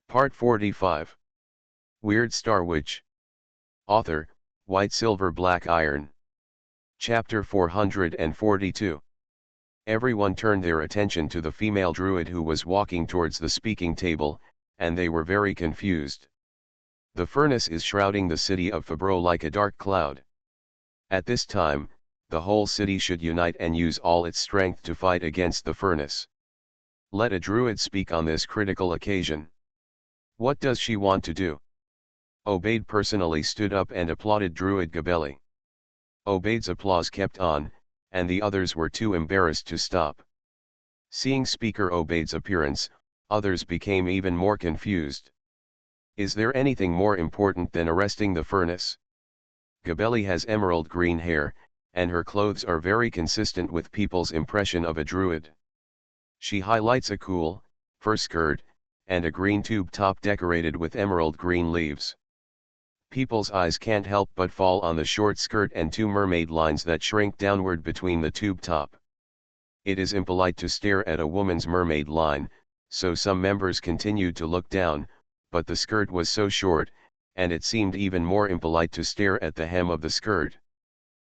Part 45. Weird Star Witch. Author, White Silver Black Iron. Chapter 442. Everyone turned their attention to the female druid who was walking towards the speaking table, and they were very confused. The furnace is shrouding the city of Fabreau like a dark cloud. At this time, the whole city should unite and use all its strength to fight against the furnace. Let a druid speak on this critical occasion. What does she want to do? Obaid personally stood up and applauded Druid BlackBelly. Obaid's applause kept on, and the others were too embarrassed to stop. Seeing Speaker Obaid's appearance, others became even more confused. Is there anything more important than arresting the furnace? BlackBelly has emerald green hair, and her clothes are very consistent with people's impression of a druid. She highlights a cool, fur skirt, and a green tube top decorated with emerald green leaves. People's eyes can't help but fall on the short skirt and two mermaid lines that shrink downward between the tube top. It is impolite to stare at a woman's mermaid line, so some members continued to look down, but the skirt was so short, and it seemed even more impolite to stare at the hem of the skirt.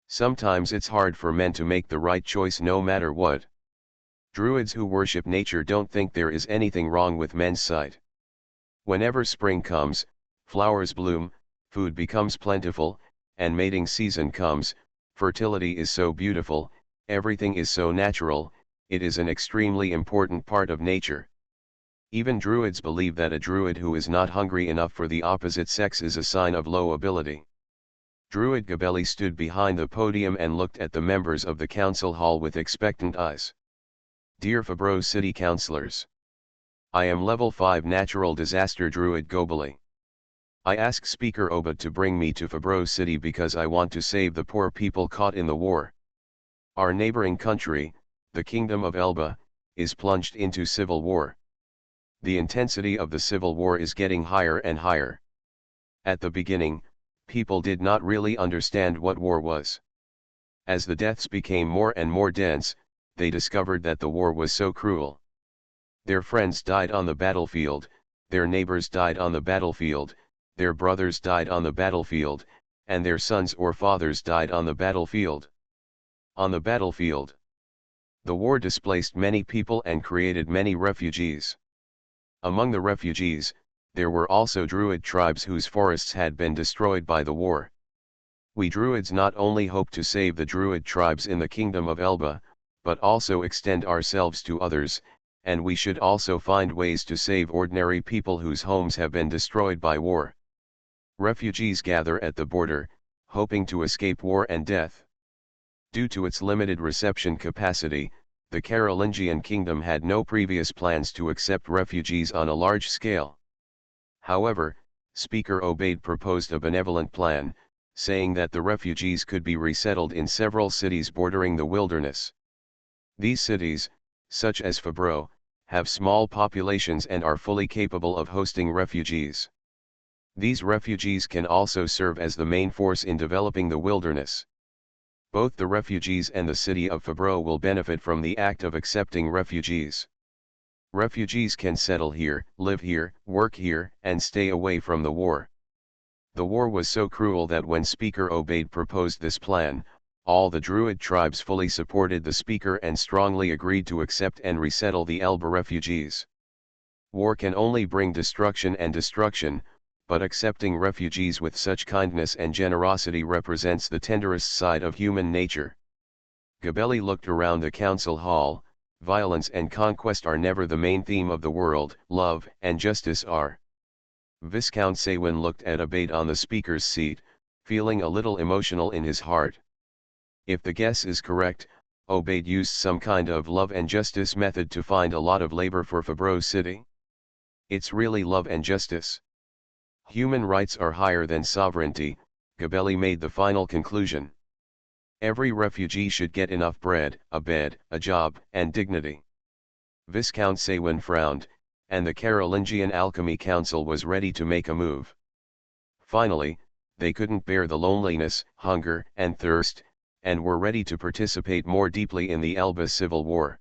Sometimes it's hard for men to make the right choice no matter what. Druids who worship nature don't think there is anything wrong with men's sight. Whenever spring comes, flowers bloom, food becomes plentiful, and mating season comes, fertility is so beautiful, everything is so natural, it is an extremely important part of nature. Even druids believe that a druid who is not hungry enough for the opposite sex is a sign of low ability. Druid BlackBelly stood behind the podium and looked at the members of the council hall with expectant eyes. Dear Fabreau City Councillors. I am Level 5 Natural Disaster Druid BlackBelly. I ask Speaker Obaid to bring me to Fabreau City because I want to save the poor people caught in the war. Our neighboring country, the Kingdom of Elba, is plunged into civil war. The intensity of the civil war is getting higher and higher. At the beginning, people did not really understand what war was. As the deaths became more and more dense, they discovered that the war was so cruel. Their friends died on the battlefield, their neighbors died on the battlefield, their brothers died on the battlefield, and their sons or fathers died on the battlefield. On the battlefield. The war displaced many people and created many refugees. Among the refugees, there were also druid tribes whose forests had been destroyed by the war. We druids not only hope to save the druid tribes in the Kingdom of Elba, but also extend ourselves to others, and we should also find ways to save ordinary people whose homes have been destroyed by war. Refugees gather at the border, hoping to escape war and death. Due to its limited reception capacity, the Carolingian kingdom had no previous plans to accept refugees on a large scale. However, Speaker Obaid proposed a benevolent plan, saying that the refugees could be resettled in several cities bordering the wilderness. These cities, such as Fabreau, have small populations and are fully capable of hosting refugees. These refugees can also serve as the main force in developing the wilderness. Both the refugees and the city of Fabreau will benefit from the act of accepting refugees. Refugees can settle here, live here, work here, and stay away from the war. The war was so cruel that when Speaker Obaid proposed this plan, all the druid tribes fully supported the speaker and strongly agreed to accept and resettle the Elba refugees. War can only bring destruction and destruction, but accepting refugees with such kindness and generosity represents the tenderest side of human nature. BlackBelly looked around the council hall. Violence and conquest are never the main theme of the world, love and justice are. Viscount Xuanhuan looked at Obaid on the speaker's seat, feeling a little emotional in his heart. If the guess is correct, Obaid used some kind of love and justice method to find a lot of labor for Fabreau City. It's really love and justice. Human rights are higher than sovereignty, BlackBelly made the final conclusion. Every refugee should get enough bread, a bed, a job, and dignity. Viscount Xuanhuan frowned, and the Carolingian Alchemy Council was ready to make a move. Finally, they couldn't bear the loneliness, hunger, and thirst, and were ready to participate more deeply in the Elba Civil War.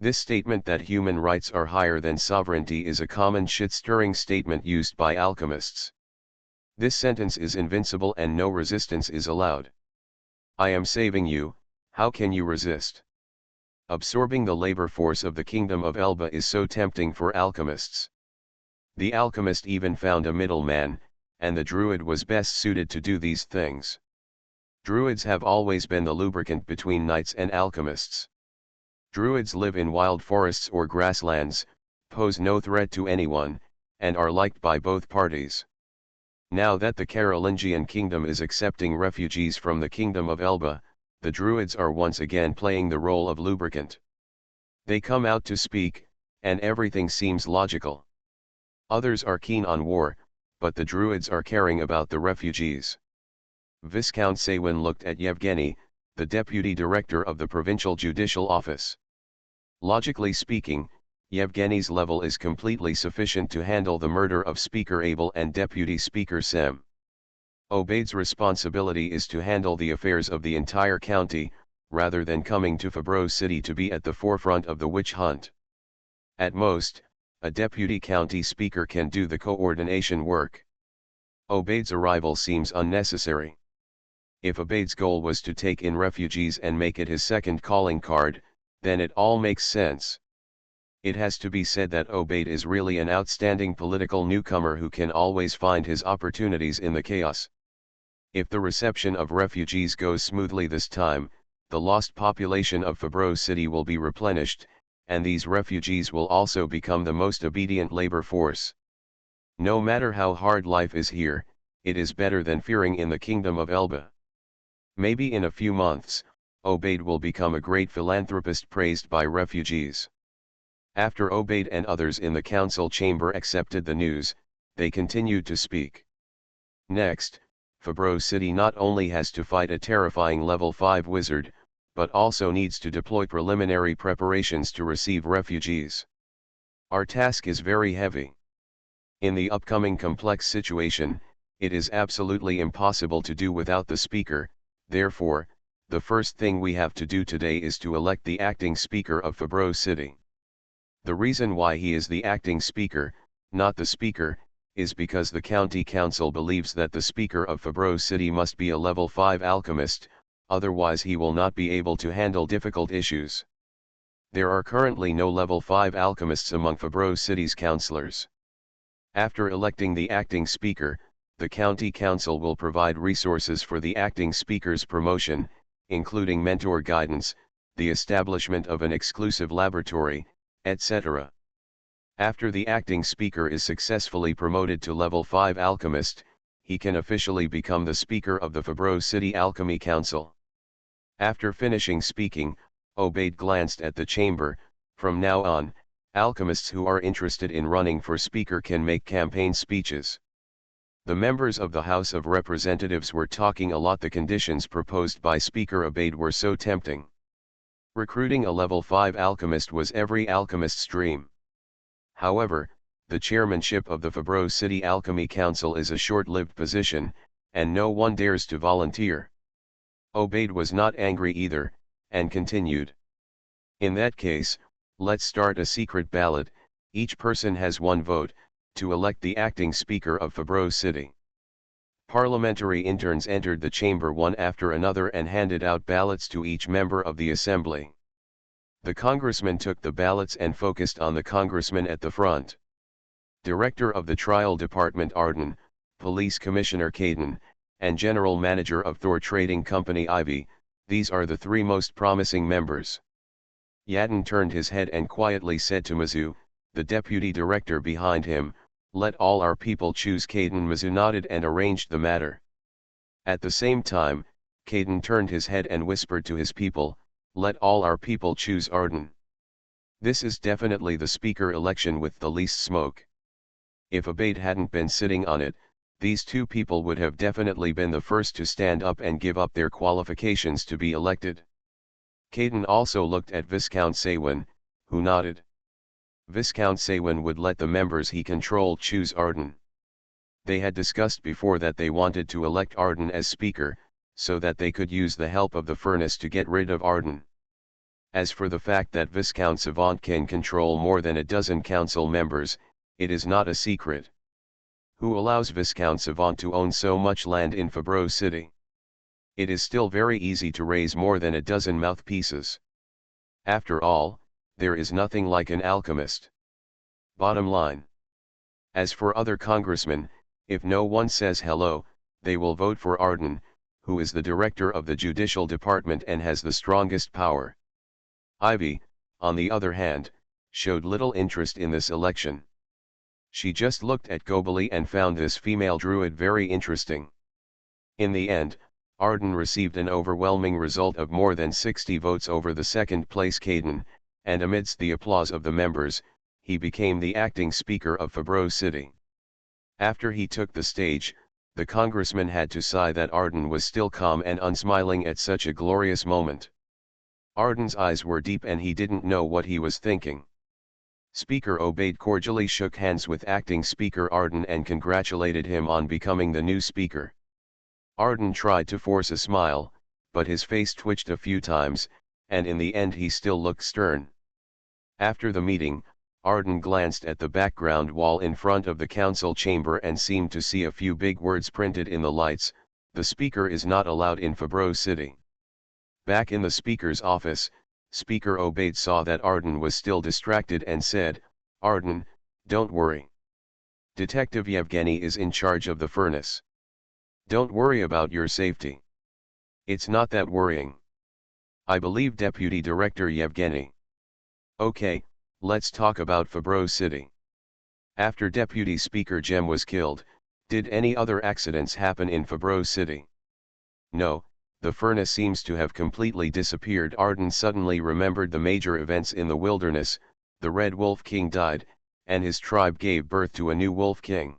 This statement that human rights are higher than sovereignty is a common shit-stirring statement used by alchemists. This sentence is invincible and no resistance is allowed. I am saving you, how can you resist? Absorbing the labor force of the kingdom of Elba is so tempting for alchemists. The alchemist even found a middleman, and the druid was best suited to do these things. Druids have always been the lubricant between knights and alchemists. Druids live in wild forests or grasslands, pose no threat to anyone, and are liked by both parties. Now that the Carolingian kingdom is accepting refugees from the kingdom of Elba, the Druids are once again playing the role of lubricant. They come out to speak, and everything seems logical. Others are keen on war, but the Druids are caring about the refugees. Viscount Xuanhuan looked at Yevgeny, the deputy director of the provincial judicial office. Logically speaking, Yevgeny's level is completely sufficient to handle the murder of Speaker Abel and Deputy Speaker Sem. Obaid's responsibility is to handle the affairs of the entire county, rather than coming to Fabreau City to be at the forefront of the witch hunt. At most, a deputy county speaker can do the coordination work. Obaid's arrival seems unnecessary. If Obaid's goal was to take in refugees and make it his second calling card, then it all makes sense. It has to be said that Obaid is really an outstanding political newcomer who can always find his opportunities in the chaos. If the reception of refugees goes smoothly this time, the lost population of Fabreau City will be replenished, and these refugees will also become the most obedient labor force. No matter how hard life is here, it is better than fearing in the kingdom of Elba. Maybe in a few months, Obaid will become a great philanthropist praised by refugees. After Obaid and others in the council chamber accepted the news, they continued to speak. Next, Fabreau City not only has to fight a terrifying level 5 wizard, but also needs to deploy preliminary preparations to receive refugees. Our task is very heavy. In the upcoming complex situation, it is absolutely impossible to do without the speaker, therefore, the first thing we have to do today is to elect the acting speaker of Fabreau City. The reason why he is the acting speaker, not the speaker, is because the county council believes that the speaker of Fabreau City must be a level 5 alchemist, otherwise he will not be able to handle difficult issues. There are currently no level 5 alchemists among Fabreau City's councillors. After electing the acting speaker, the county council will provide resources for the acting speaker's promotion, including mentor guidance, the establishment of an exclusive laboratory, etc. After the acting speaker is successfully promoted to level 5 alchemist, he can officially become the speaker of the Fabreau City Alchemy Council. After finishing speaking, Obaid glanced at the chamber. From now on, alchemists who are interested in running for speaker can make campaign speeches. The members of the House of Representatives were talking a lot. The conditions proposed by Speaker Obaid were so tempting. Recruiting a level 5 alchemist was every alchemist's dream. However, the chairmanship of the Fabreau City Alchemy Council is a short-lived position, and no one dares to volunteer. Obaid was not angry either, and continued. In that case, let's start a secret ballot. Each person has one vote, to elect the acting speaker of Fabreau City. Parliamentary interns entered the chamber one after another and handed out ballots to each member of the assembly. The congressman took the ballots and focused on the congressman at the front. Director of the Trial Department Arden, Police Commissioner Caden, and General Manager of Thor Trading Company Ivy, these are the three most promising members. Yadin turned his head and quietly said to Mizu, the deputy director behind him, let all our people choose Caden. Mizu nodded and arranged the matter. At the same time, Caden turned his head and whispered to his people, let all our people choose Arden. This is definitely the speaker election with the least smoke. If Obaid hadn't been sitting on it, these two people would have definitely been the first to stand up and give up their qualifications to be elected. Caden also looked at Viscount Xuanhuan, who nodded. Viscount Xuanhuan would let the members he controlled choose Arden. They had discussed before that they wanted to elect Arden as speaker, so that they could use the help of the furnace to get rid of Arden. As for the fact that Viscount Savant can control more than a dozen council members, it is not a secret. Who allows Viscount Savant to own so much land in Fabreau City? It is still very easy to raise more than a dozen mouthpieces. After all, there is nothing like an alchemist. Bottom line. As for other congressmen, if no one says hello, they will vote for Arden, who is the director of the judicial department and has the strongest power. Ivy, on the other hand, showed little interest in this election. She just looked at Gobeli and found this female druid very interesting. In the end, Arden received an overwhelming result of more than 60 votes over the second-place Caden, and amidst the applause of the members, he became the acting speaker of Fabreau City. After he took the stage, the congressman had to sigh that Arden was still calm and unsmiling at such a glorious moment. Arden's eyes were deep and he didn't know what he was thinking. Speaker Obaid cordially shook hands with acting Speaker Arden and congratulated him on becoming the new speaker. Arden tried to force a smile, but his face twitched a few times, and in the end he still looked stern. After the meeting, Arden glanced at the background wall in front of the council chamber and seemed to see a few big words printed in the lights: "The speaker is not allowed in Fabreau City." Back in the speaker's office, Speaker Obaid saw that Arden was still distracted and said, "Arden, don't worry. Detective Yevgeny is in charge of the furnace. Don't worry about your safety. It's not that worrying. I believe Deputy Director Yevgeny. Okay, let's talk about Fabreau City. After Deputy Speaker Jem was killed, did any other accidents happen in Fabreau City? No, the furnace seems to have completely disappeared." Arden suddenly remembered the major events in the wilderness. The Red Wolf King died, and his tribe gave birth to a new Wolf King.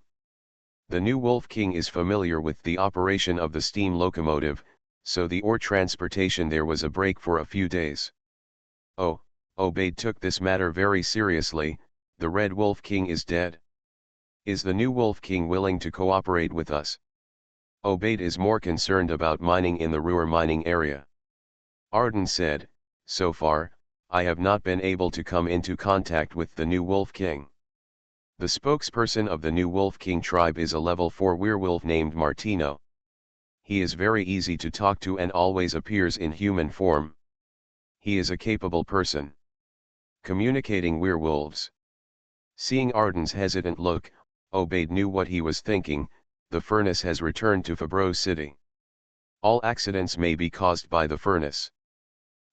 The new Wolf King is familiar with the operation of the steam locomotive, so the ore transportation there was a break for a few days. Oh, Obaid took this matter very seriously. The Red Wolf King is dead. Is the new Wolf King willing to cooperate with us? Obaid is more concerned about mining in the Ruhr mining area. Arden said, "So far, I have not been able to come into contact with the new Wolf King. The spokesperson of the new Wolf King tribe is a level 4 werewolf named Martino. He is very easy to talk to and always appears in human form. He is a capable person. Communicating werewolves." Seeing Arden's hesitant look, Obaid knew what he was thinking. The furnace has returned to Fabreau City. All accidents may be caused by the furnace.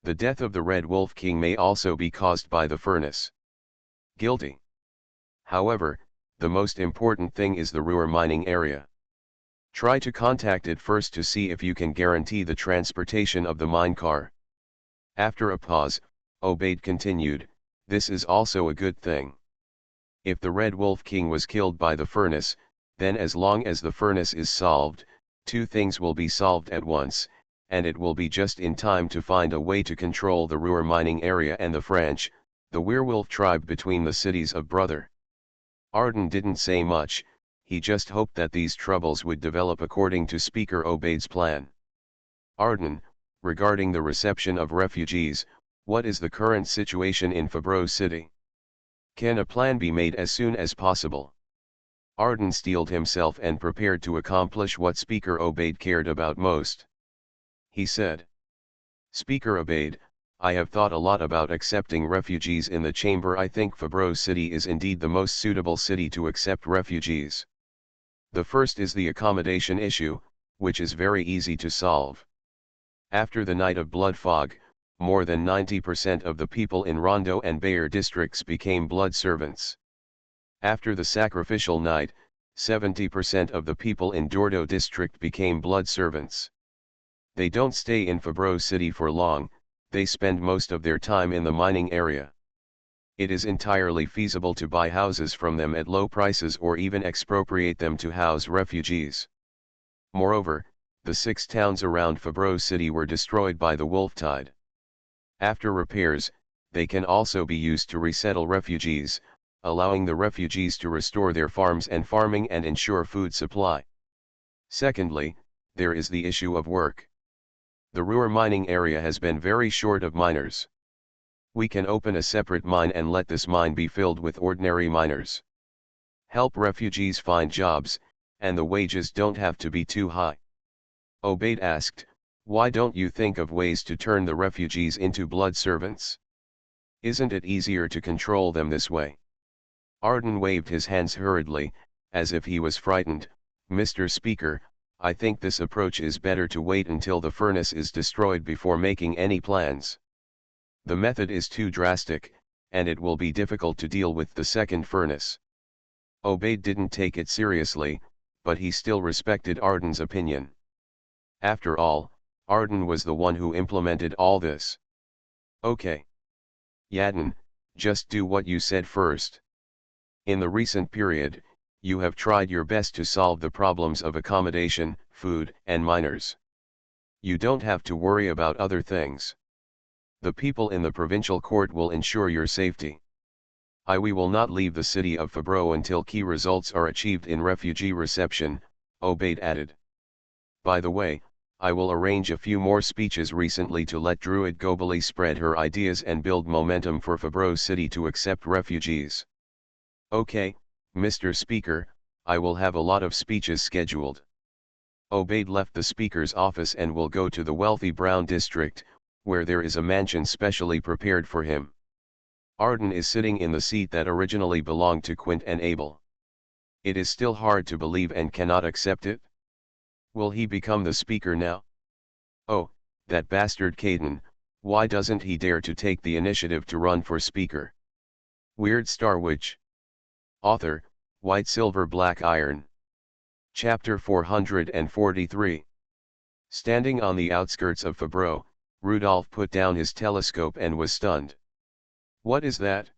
The death of the Red Wolf King may also be caused by the furnace. Guilty. However, the most important thing is the Ruhr mining area. Try to contact it first to see if you can guarantee the transportation of the mine car. After a pause, Obaid continued, "This is also a good thing. If the Red Wolf King was killed by the furnace, then as long as the furnace is solved, two things will be solved at once, and it will be just in time to find a way to control the Ruhr mining area and the French, the werewolf tribe between the cities of Brother." Arden didn't say much. He just hoped that these troubles would develop according to Speaker Obaid's plan. "Arden, regarding the reception of refugees, what is the current situation in Fabreau City? Can a plan be made as soon as possible?" Arden steeled himself and prepared to accomplish what Speaker Obaid cared about most. He said, "Speaker Obaid, I have thought a lot about accepting refugees in the chamber. I think Fabreau City is indeed the most suitable city to accept refugees. The first is the accommodation issue, which is very easy to solve. After the night of blood fog, more than 90% of the people in Rondo and Bayer districts became blood servants. After the sacrificial night, 70% of the people in Dordo district became blood servants. They don't stay in Fabreau City for long. They spend most of their time in the mining area. It is entirely feasible to buy houses from them at low prices or even expropriate them to house refugees. Moreover, the 6 towns around Fabreau City were destroyed by the wolf tide. After repairs, they can also be used to resettle refugees, allowing the refugees to restore their farms and farming and ensure food supply. Secondly, there is the issue of work. The Ruhr mining area has been very short of miners. We can open a separate mine and let this mine be filled with ordinary miners. Help refugees find jobs, and the wages don't have to be too high. Obaid asked, why don't you think of ways to turn the refugees into blood servants? Isn't it easier to control them this way? Arden waved his hands hurriedly, as if he was frightened. Mr. Speaker, I think this approach is better to wait until the furnace is destroyed before making any plans. The method is too drastic, and it will be difficult to deal with the second furnace. Obaid didn't take it seriously, but he still respected Arden's opinion. After all, Arden was the one who implemented all this. Okay. Yadin, just do what you said first. In the recent period, you have tried your best to solve the problems of accommodation, food, and miners. You don't have to worry about other things. The people in the provincial court will ensure your safety. We will not leave the city of Fabro until key results are achieved in refugee reception, Obaid added. By the way, I will arrange a few more speeches recently to let Druid Gobeli spread her ideas and build momentum for Fabro City to accept refugees. Okay, Mr. Speaker, I will have a lot of speeches scheduled. Obaid left the Speaker's office and will go to the wealthy Brown district, where there is a mansion specially prepared for him. Arden is sitting in the seat that originally belonged to Quint and Abel. It is still hard to believe and cannot accept it. Will he become the Speaker now? Oh, that bastard Caden, why doesn't he dare to take the initiative to run for Speaker? Weird Star Witch. Author, White Silver Black Iron. Chapter 443. Standing on the outskirts of Fabro, Rudolph put down his telescope and was stunned. What is that?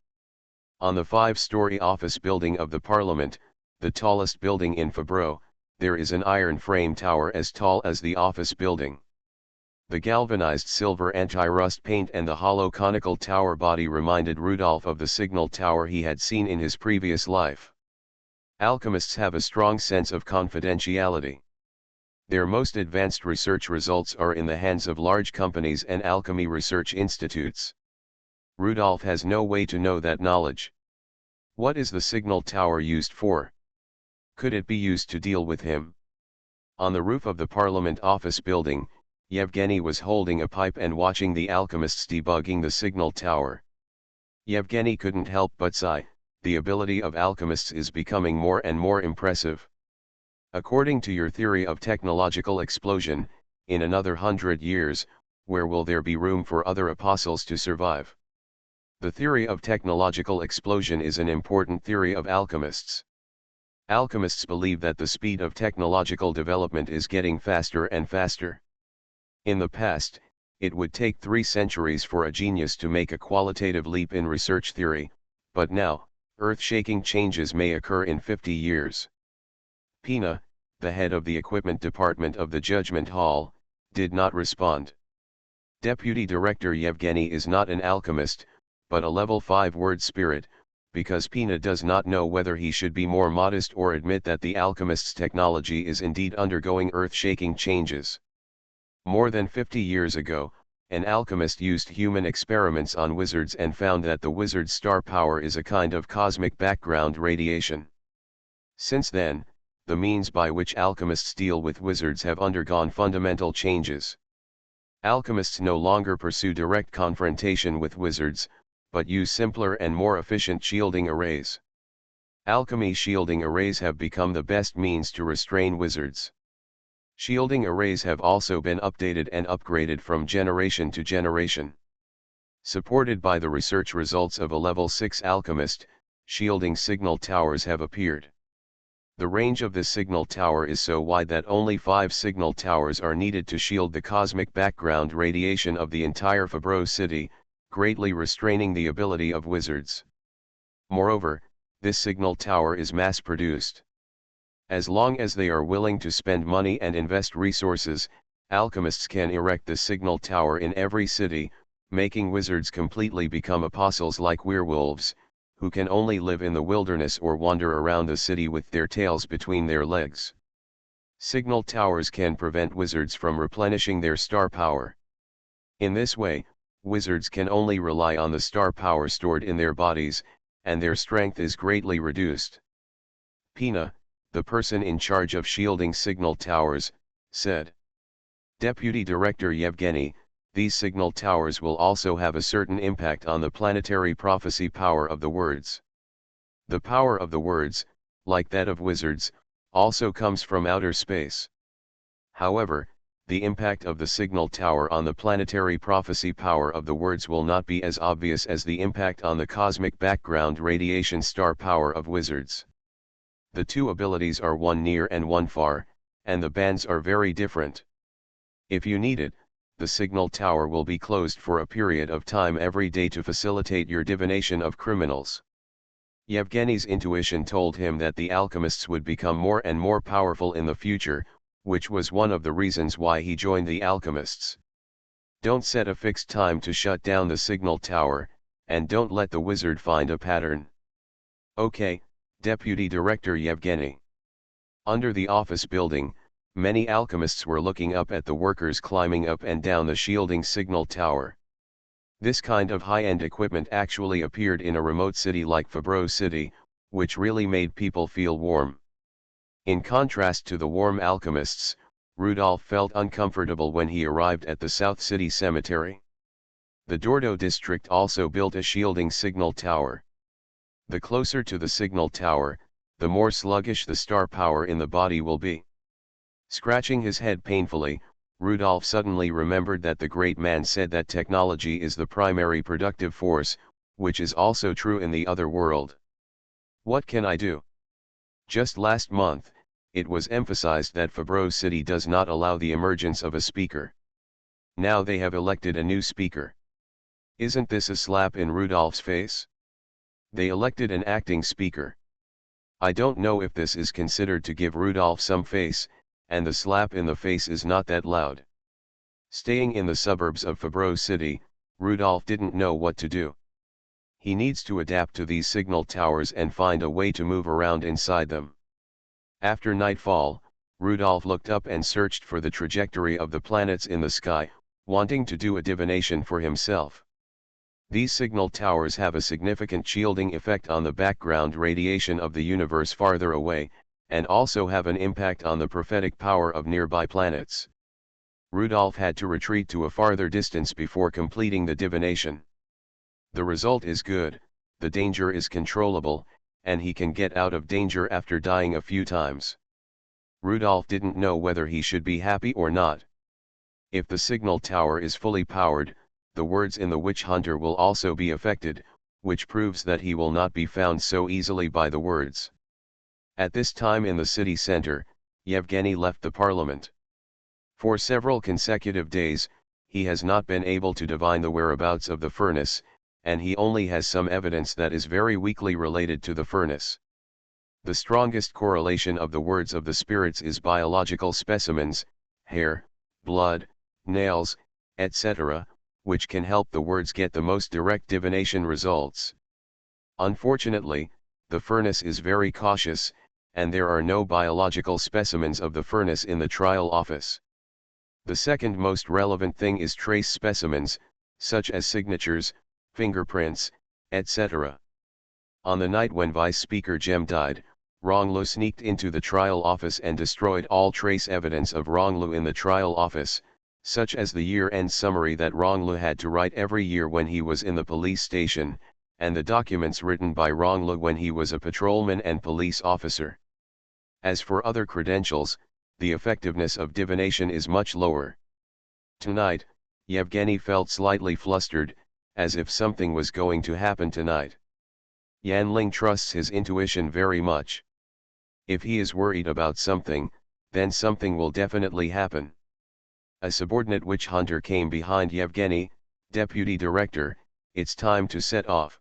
On the 5-story office building of the Parliament, the tallest building in Fabro, there is an iron frame tower as tall as the office building. The galvanized silver anti-rust paint and the hollow conical tower body reminded Rudolph of the signal tower he had seen in his previous life. Alchemists have a strong sense of confidentiality. Their most advanced research results are in the hands of large companies and alchemy research institutes. Rudolph has no way to know that knowledge. What is the signal tower used for? Could it be used to deal with him? On the roof of the Parliament office building, Yevgeny was holding a pipe and watching the alchemists debugging the signal tower. Yevgeny couldn't help but sigh. The ability of alchemists is becoming more and more impressive. According to your theory of technological explosion, in another 100 years, where will there be room for other apostles to survive? The theory of technological explosion is an important theory of alchemists. Alchemists believe that the speed of technological development is getting faster and faster. In the past, it would take 3 centuries for a genius to make a qualitative leap in research theory, but now, earth-shaking changes may occur in 50 years. Pina, the head of the equipment department of the Judgment Hall, did not respond. Deputy Director Yevgeny is not an alchemist, but a level 5 word spirit, because Pina does not know whether he should be more modest or admit that the alchemist's technology is indeed undergoing earth-shaking changes. More than 50 years ago, an alchemist used human experiments on wizards and found that the wizard's star power is a kind of cosmic background radiation. Since then, the means by which alchemists deal with wizards have undergone fundamental changes. Alchemists no longer pursue direct confrontation with wizards, but use simpler and more efficient shielding arrays. Alchemy shielding arrays have become the best means to restrain wizards. Shielding arrays have also been updated and upgraded from generation to generation. Supported by the research results of a level 6 alchemist, shielding signal towers have appeared. The range of this signal tower is so wide that only 5 signal towers are needed to shield the cosmic background radiation of the entire Fabro city, greatly restraining the ability of wizards. Moreover, this signal tower is mass-produced. As long as they are willing to spend money and invest resources, alchemists can erect the signal tower in every city, making wizards completely become apostles like werewolves, who can only live in the wilderness or wander around the city with their tails between their legs. Signal towers can prevent wizards from replenishing their star power. In this way, Wizards can only rely on the star power stored in their bodies, and their strength is greatly reduced. Pina, the person in charge of shielding signal towers, said. Deputy Director Yevgeny, these signal towers will also have a certain impact on the planetary prophecy power of the words. The power of the words, like that of wizards, also comes from outer space. However, the impact of the signal tower on the planetary prophecy power of the words will not be as obvious as the impact on the cosmic background radiation star power of wizards. The two abilities are one near and one far, and the bands are very different. If you need it, the signal tower will be closed for a period of time every day to facilitate your divination of criminals. Yevgeny's intuition told him that the alchemists would become more and more powerful in the future, which was one of the reasons why he joined the alchemists. Don't set a fixed time to shut down the signal tower, and don't let the wizard find a pattern. Okay, Deputy Director Yevgeny. Under the office building, many alchemists were looking up at the workers climbing up and down the shielding signal tower. This kind of high-end equipment actually appeared in a remote city like Fabro City, which really made people feel warm. In contrast to the warm alchemists, Rudolph felt uncomfortable when he arrived at the South City Cemetery. The Dordo district also built a shielding signal tower. The closer to the signal tower, the more sluggish the star power in the body will be. Scratching his head painfully, Rudolph suddenly remembered that the great man said that technology is the primary productive force, which is also true in the other world. What can I do? Just last month, it was emphasized that Fabro City does not allow the emergence of a speaker. Now they have elected a new speaker. Isn't this a slap in Rudolph's face? They elected an acting speaker. I don't know if this is considered to give Rudolph some face, and the slap in the face is not that loud. Staying in the suburbs of Fabro City, Rudolph didn't know what to do. He needs to adapt to these signal towers and find a way to move around inside them. After nightfall, Rudolph looked up and searched for the trajectory of the planets in the sky, wanting to do a divination for himself. These signal towers have a significant shielding effect on the background radiation of the universe farther away, and also have an impact on the prophetic power of nearby planets. Rudolph had to retreat to a farther distance before completing the divination. The result is good, the danger is controllable, and he can get out of danger after dying a few times. Rudolph didn't know whether he should be happy or not. If the signal tower is fully powered, the words in the witch hunter will also be affected, which proves that he will not be found so easily by the words. At this time in the city center, Yevgeny left the parliament. For several consecutive days, he has not been able to divine the whereabouts of the furnace, and he only has some evidence that is very weakly related to the furnace. The strongest correlation of the words of the spirits is biological specimens, hair, blood, nails, etc., which can help the words get the most direct divination results. Unfortunately, the furnace is very cautious, and there are no biological specimens of the furnace in the trial office. The second most relevant thing is trace specimens, such as signatures, fingerprints, etc. On the night when Vice Speaker Jem died, Ronglu sneaked into the trial office and destroyed all trace evidence of Ronglu in the trial office, such as the year-end summary that Ronglu had to write every year when he was in the police station, and the documents written by Ronglu when he was a patrolman and police officer. As for other credentials, the effectiveness of divination is much lower. Tonight, Yevgeny felt slightly flustered, as if something was going to happen tonight. Yanling trusts his intuition very much. If he is worried about something, then something will definitely happen. A subordinate witch hunter came behind Yevgeny. Deputy Director, it's time to set off.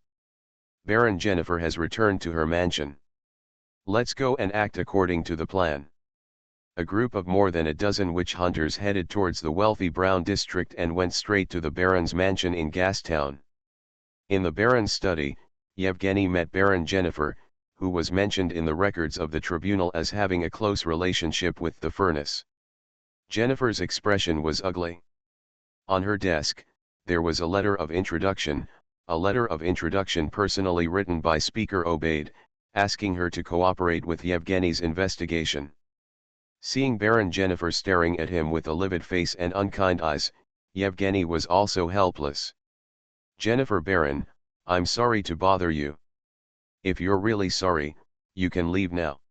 Baron Jennifer has returned to her mansion. Let's go and act according to the plan. A group of more than a dozen witch hunters headed towards the wealthy Brown district and went straight to the Baron's mansion in Gastown. In the Baron's study, Yevgeny met Baron Jennifer, who was mentioned in the records of the tribunal as having a close relationship with the furnace. Jennifer's expression was ugly. On her desk, there was a letter of introduction personally written by Speaker Obaid, asking her to cooperate with Yevgeny's investigation. Seeing Baron Jennifer staring at him with a livid face and unkind eyes, Yevgeny was also helpless. "Jennifer Baron, I'm sorry to bother you. If you're really sorry, you can leave now."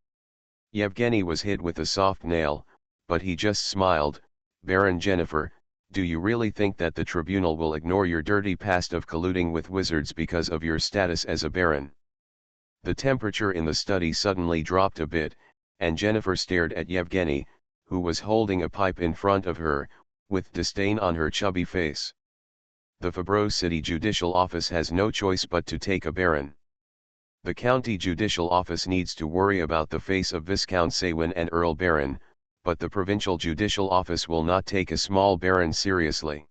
Yevgeny was hit with a soft nail, but he just smiled. "Baron Jennifer, do you really think that the tribunal will ignore your dirty past of colluding with wizards because of your status as a baron?" The temperature in the study suddenly dropped a bit, and Jennifer stared at Yevgeny, who was holding a pipe in front of her, with disdain on her chubby face. "The Fabreau City Judicial Office has no choice but to take a baron. The County Judicial Office needs to worry about the face of Viscount Saywin and Earl Baron, but the Provincial Judicial Office will not take a small baron seriously.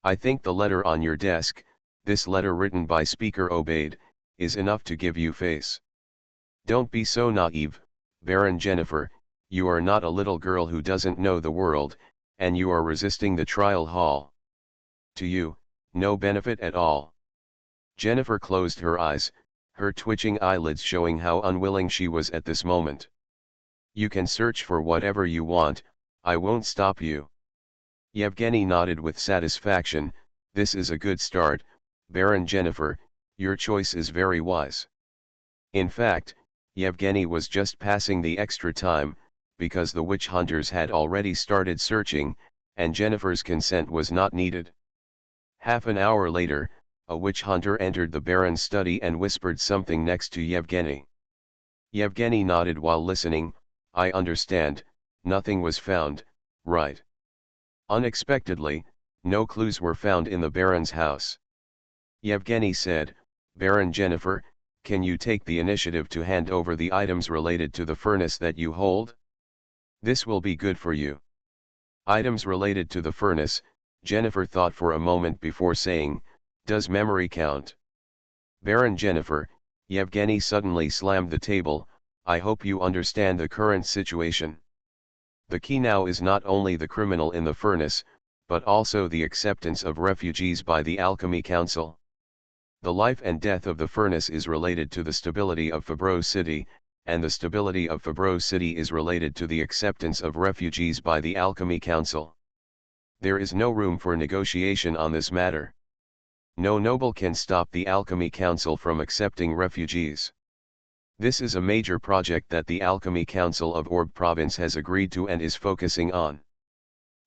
I think the letter on your desk, this letter written by Speaker Obaid, is enough to give you face. Don't be so naive, Baron Jennifer, you are not a little girl who doesn't know the world, and you are resisting the trial hall. To you, no benefit at all." Jennifer closed her eyes, her twitching eyelids showing how unwilling she was at this moment. "You can search for whatever you want, I won't stop you." Yevgeny nodded with satisfaction. "This is a good start, Baron Jennifer, your choice is very wise." In fact, Yevgeny was just passing the extra time, because the witch hunters had already started searching, and Jennifer's consent was not needed. Half an hour later, a witch hunter entered the Baron's study and whispered something next to Yevgeny. Yevgeny nodded while listening. "I understand, nothing was found, right?" Unexpectedly, no clues were found in the Baron's house. Yevgeny said, "Baron Jennifer, can you take the initiative to hand over the items related to the furnace that you hold? This will be good for you." Items related to the furnace, Jennifer thought for a moment before saying, "Does memory count?" "Baron Jennifer," Yevgeny suddenly slammed the table, "I hope you understand the current situation. The key now is not only the criminal in the furnace, but also the acceptance of refugees by the Alchemy Council. The life and death of the furnace is related to the stability of Fabreau City, and the stability of Fabreau City is related to the acceptance of refugees by the Alchemy Council. There is no room for negotiation on this matter. No noble can stop the Alchemy Council from accepting refugees. This is a major project that the Alchemy Council of Orb Province has agreed to and is focusing on."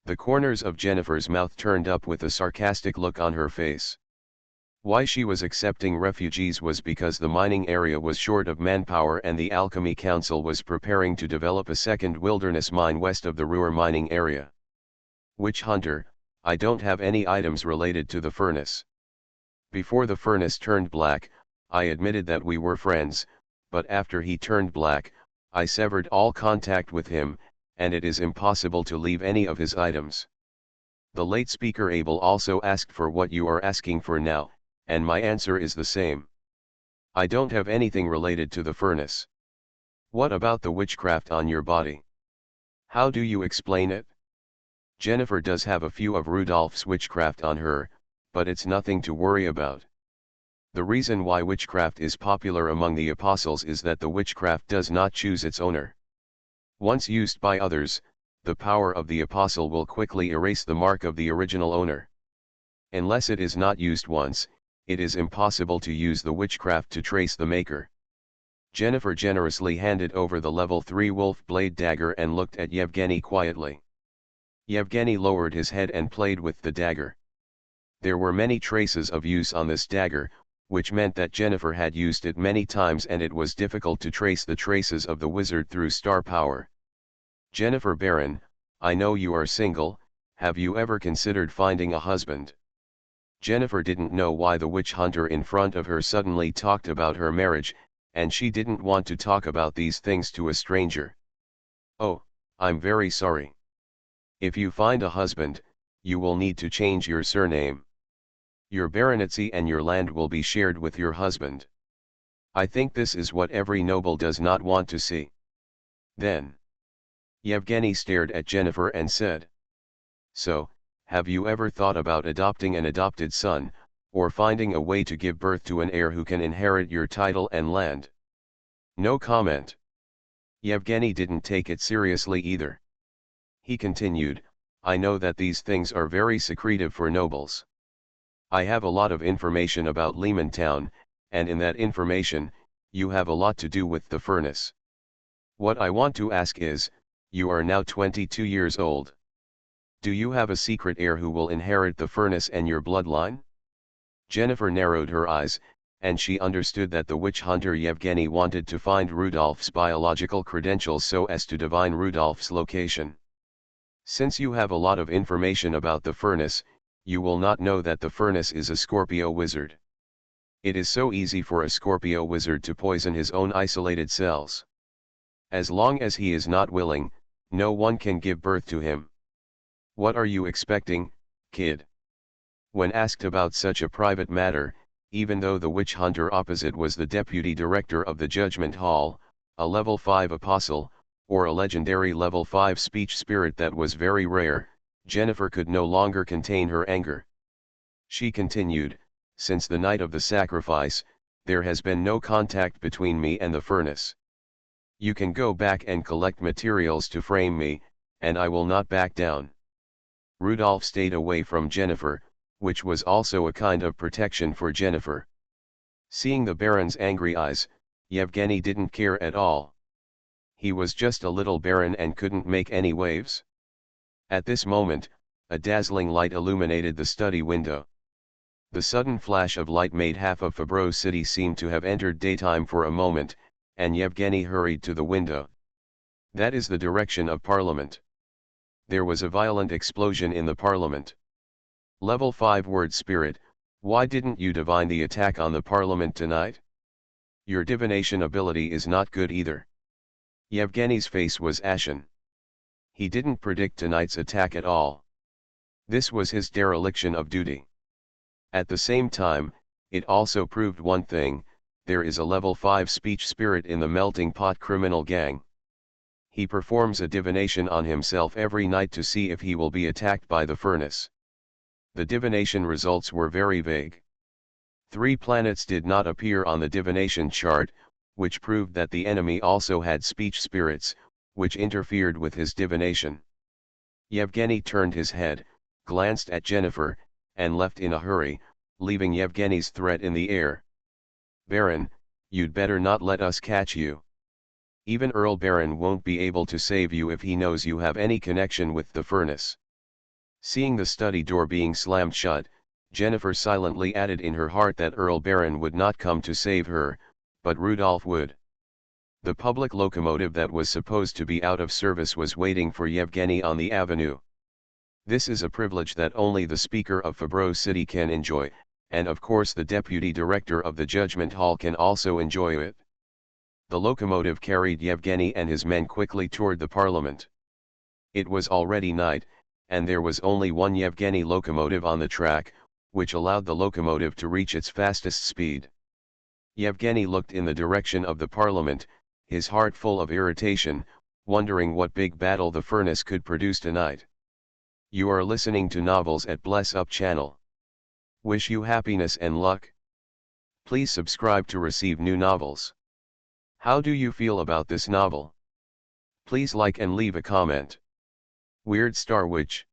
The corners of Jennifer's mouth turned up with a sarcastic look on her face. Why she was accepting refugees was because the mining area was short of manpower and the Alchemy Council was preparing to develop a second wilderness mine west of the Ruhr mining area. "Witch hunter, I don't have any items related to the furnace. Before the furnace turned black, I admitted that we were friends, but after he turned black, I severed all contact with him, and it is impossible to leave any of his items. The late Speaker Abel also asked for what you are asking for now, and my answer is the same. I don't have anything related to the furnace. What about the witchcraft on your body? How do you explain it?" Jennifer does have a few of Rudolph's witchcraft on her, but it's nothing to worry about. The reason why witchcraft is popular among the apostles is that the witchcraft does not choose its owner. Once used by others, the power of the apostle will quickly erase the mark of the original owner. Unless it is not used once, it is impossible to use the witchcraft to trace the maker. Jennifer generously handed over the level 3 wolf blade dagger and looked at Yevgeny quietly. Yevgeny lowered his head and played with the dagger. There were many traces of use on this dagger, which meant that Jennifer had used it many times and it was difficult to trace the traces of the wizard through star power. "Jennifer Baron, I know you are single, have you ever considered finding a husband?" Jennifer didn't know why the witch hunter in front of her suddenly talked about her marriage, and she didn't want to talk about these things to a stranger. "Oh, I'm very sorry. If you find a husband, you will need to change your surname. Your baronetcy and your land will be shared with your husband. I think this is what every noble does not want to see." Then Yevgeny stared at Jennifer and said, "So, have you ever thought about adopting an adopted son, or finding a way to give birth to an heir who can inherit your title and land? No comment. Yevgeny didn't take it seriously either. He continued, I know that these things are very secretive for nobles. I have a lot of information about Lehman Town, and in that information, you have a lot to do with the furnace. What I want to ask is, you are now 22 years old. Do you have a secret heir who will inherit the furnace and your bloodline? Jennifer narrowed her eyes, and she understood that the witch hunter Yevgeny wanted to find Rudolph's biological credentials so as to divine Rudolph's location. Since you have a lot of information about the furnace, you will not know that the furnace is a Scorpio wizard. It is so easy for a Scorpio wizard to poison his own isolated cells. As long as he is not willing, no one can give birth to him. What are you expecting, kid? When asked about such a private matter, even though the witch hunter opposite was the deputy director of the Judgment Hall, a level 5 apostle, or a legendary level 5 speech spirit that was very rare, Jennifer could no longer contain her anger. She continued, since the night of the sacrifice, there has been no contact between me and the furnace. You can go back and collect materials to frame me, and I will not back down. Rudolph stayed away from Jennifer, which was also a kind of protection for Jennifer. Seeing the Baron's angry eyes, Yevgeny didn't care at all. He was just a little baron and couldn't make any waves. At this moment, a dazzling light illuminated the study window. The sudden flash of light made half of Fabreau City seem to have entered daytime for a moment, and Yevgeny hurried to the window. That is the direction of Parliament. There was a violent explosion in the Parliament. Level 5 word spirit, why didn't you divine the attack on the Parliament tonight? Your divination ability is not good either. Yevgeny's face was ashen. He didn't predict tonight's attack at all. This was his dereliction of duty. At the same time, it also proved one thing, there is a level 5 speech spirit in the Melting Pot criminal gang. He performs a divination on himself every night to see if he will be attacked by the furnace. The divination results were very vague. 3 planets did not appear on the divination chart, which proved that the enemy also had speech spirits, which interfered with his divination. Yevgeny turned his head, glanced at Jennifer, and left in a hurry, leaving Yevgeny's threat in the air. Baron, you'd better not let us catch you. Even Earl Baron won't be able to save you if he knows you have any connection with the furnace. Seeing the study door being slammed shut, Jennifer silently added in her heart that Earl Baron would not come to save her, but Rudolph would. The public locomotive that was supposed to be out of service was waiting for Yevgeny on the avenue. This is a privilege that only the Speaker of Fabreau City can enjoy, and of course the Deputy Director of the Judgment Hall can also enjoy it. The locomotive carried Yevgeny and his men quickly toward the Parliament. It was already night, and there was only one Yevgeny locomotive on the track, which allowed the locomotive to reach its fastest speed. Yevgeny looked in the direction of the Parliament, his heart full of irritation, wondering what big battle the furnace could produce tonight. You are listening to Novels at Bless Up channel. Wish you happiness and luck. Please subscribe to receive new novels. How do you feel about this novel? Please like and leave a comment. Weird Star Witch.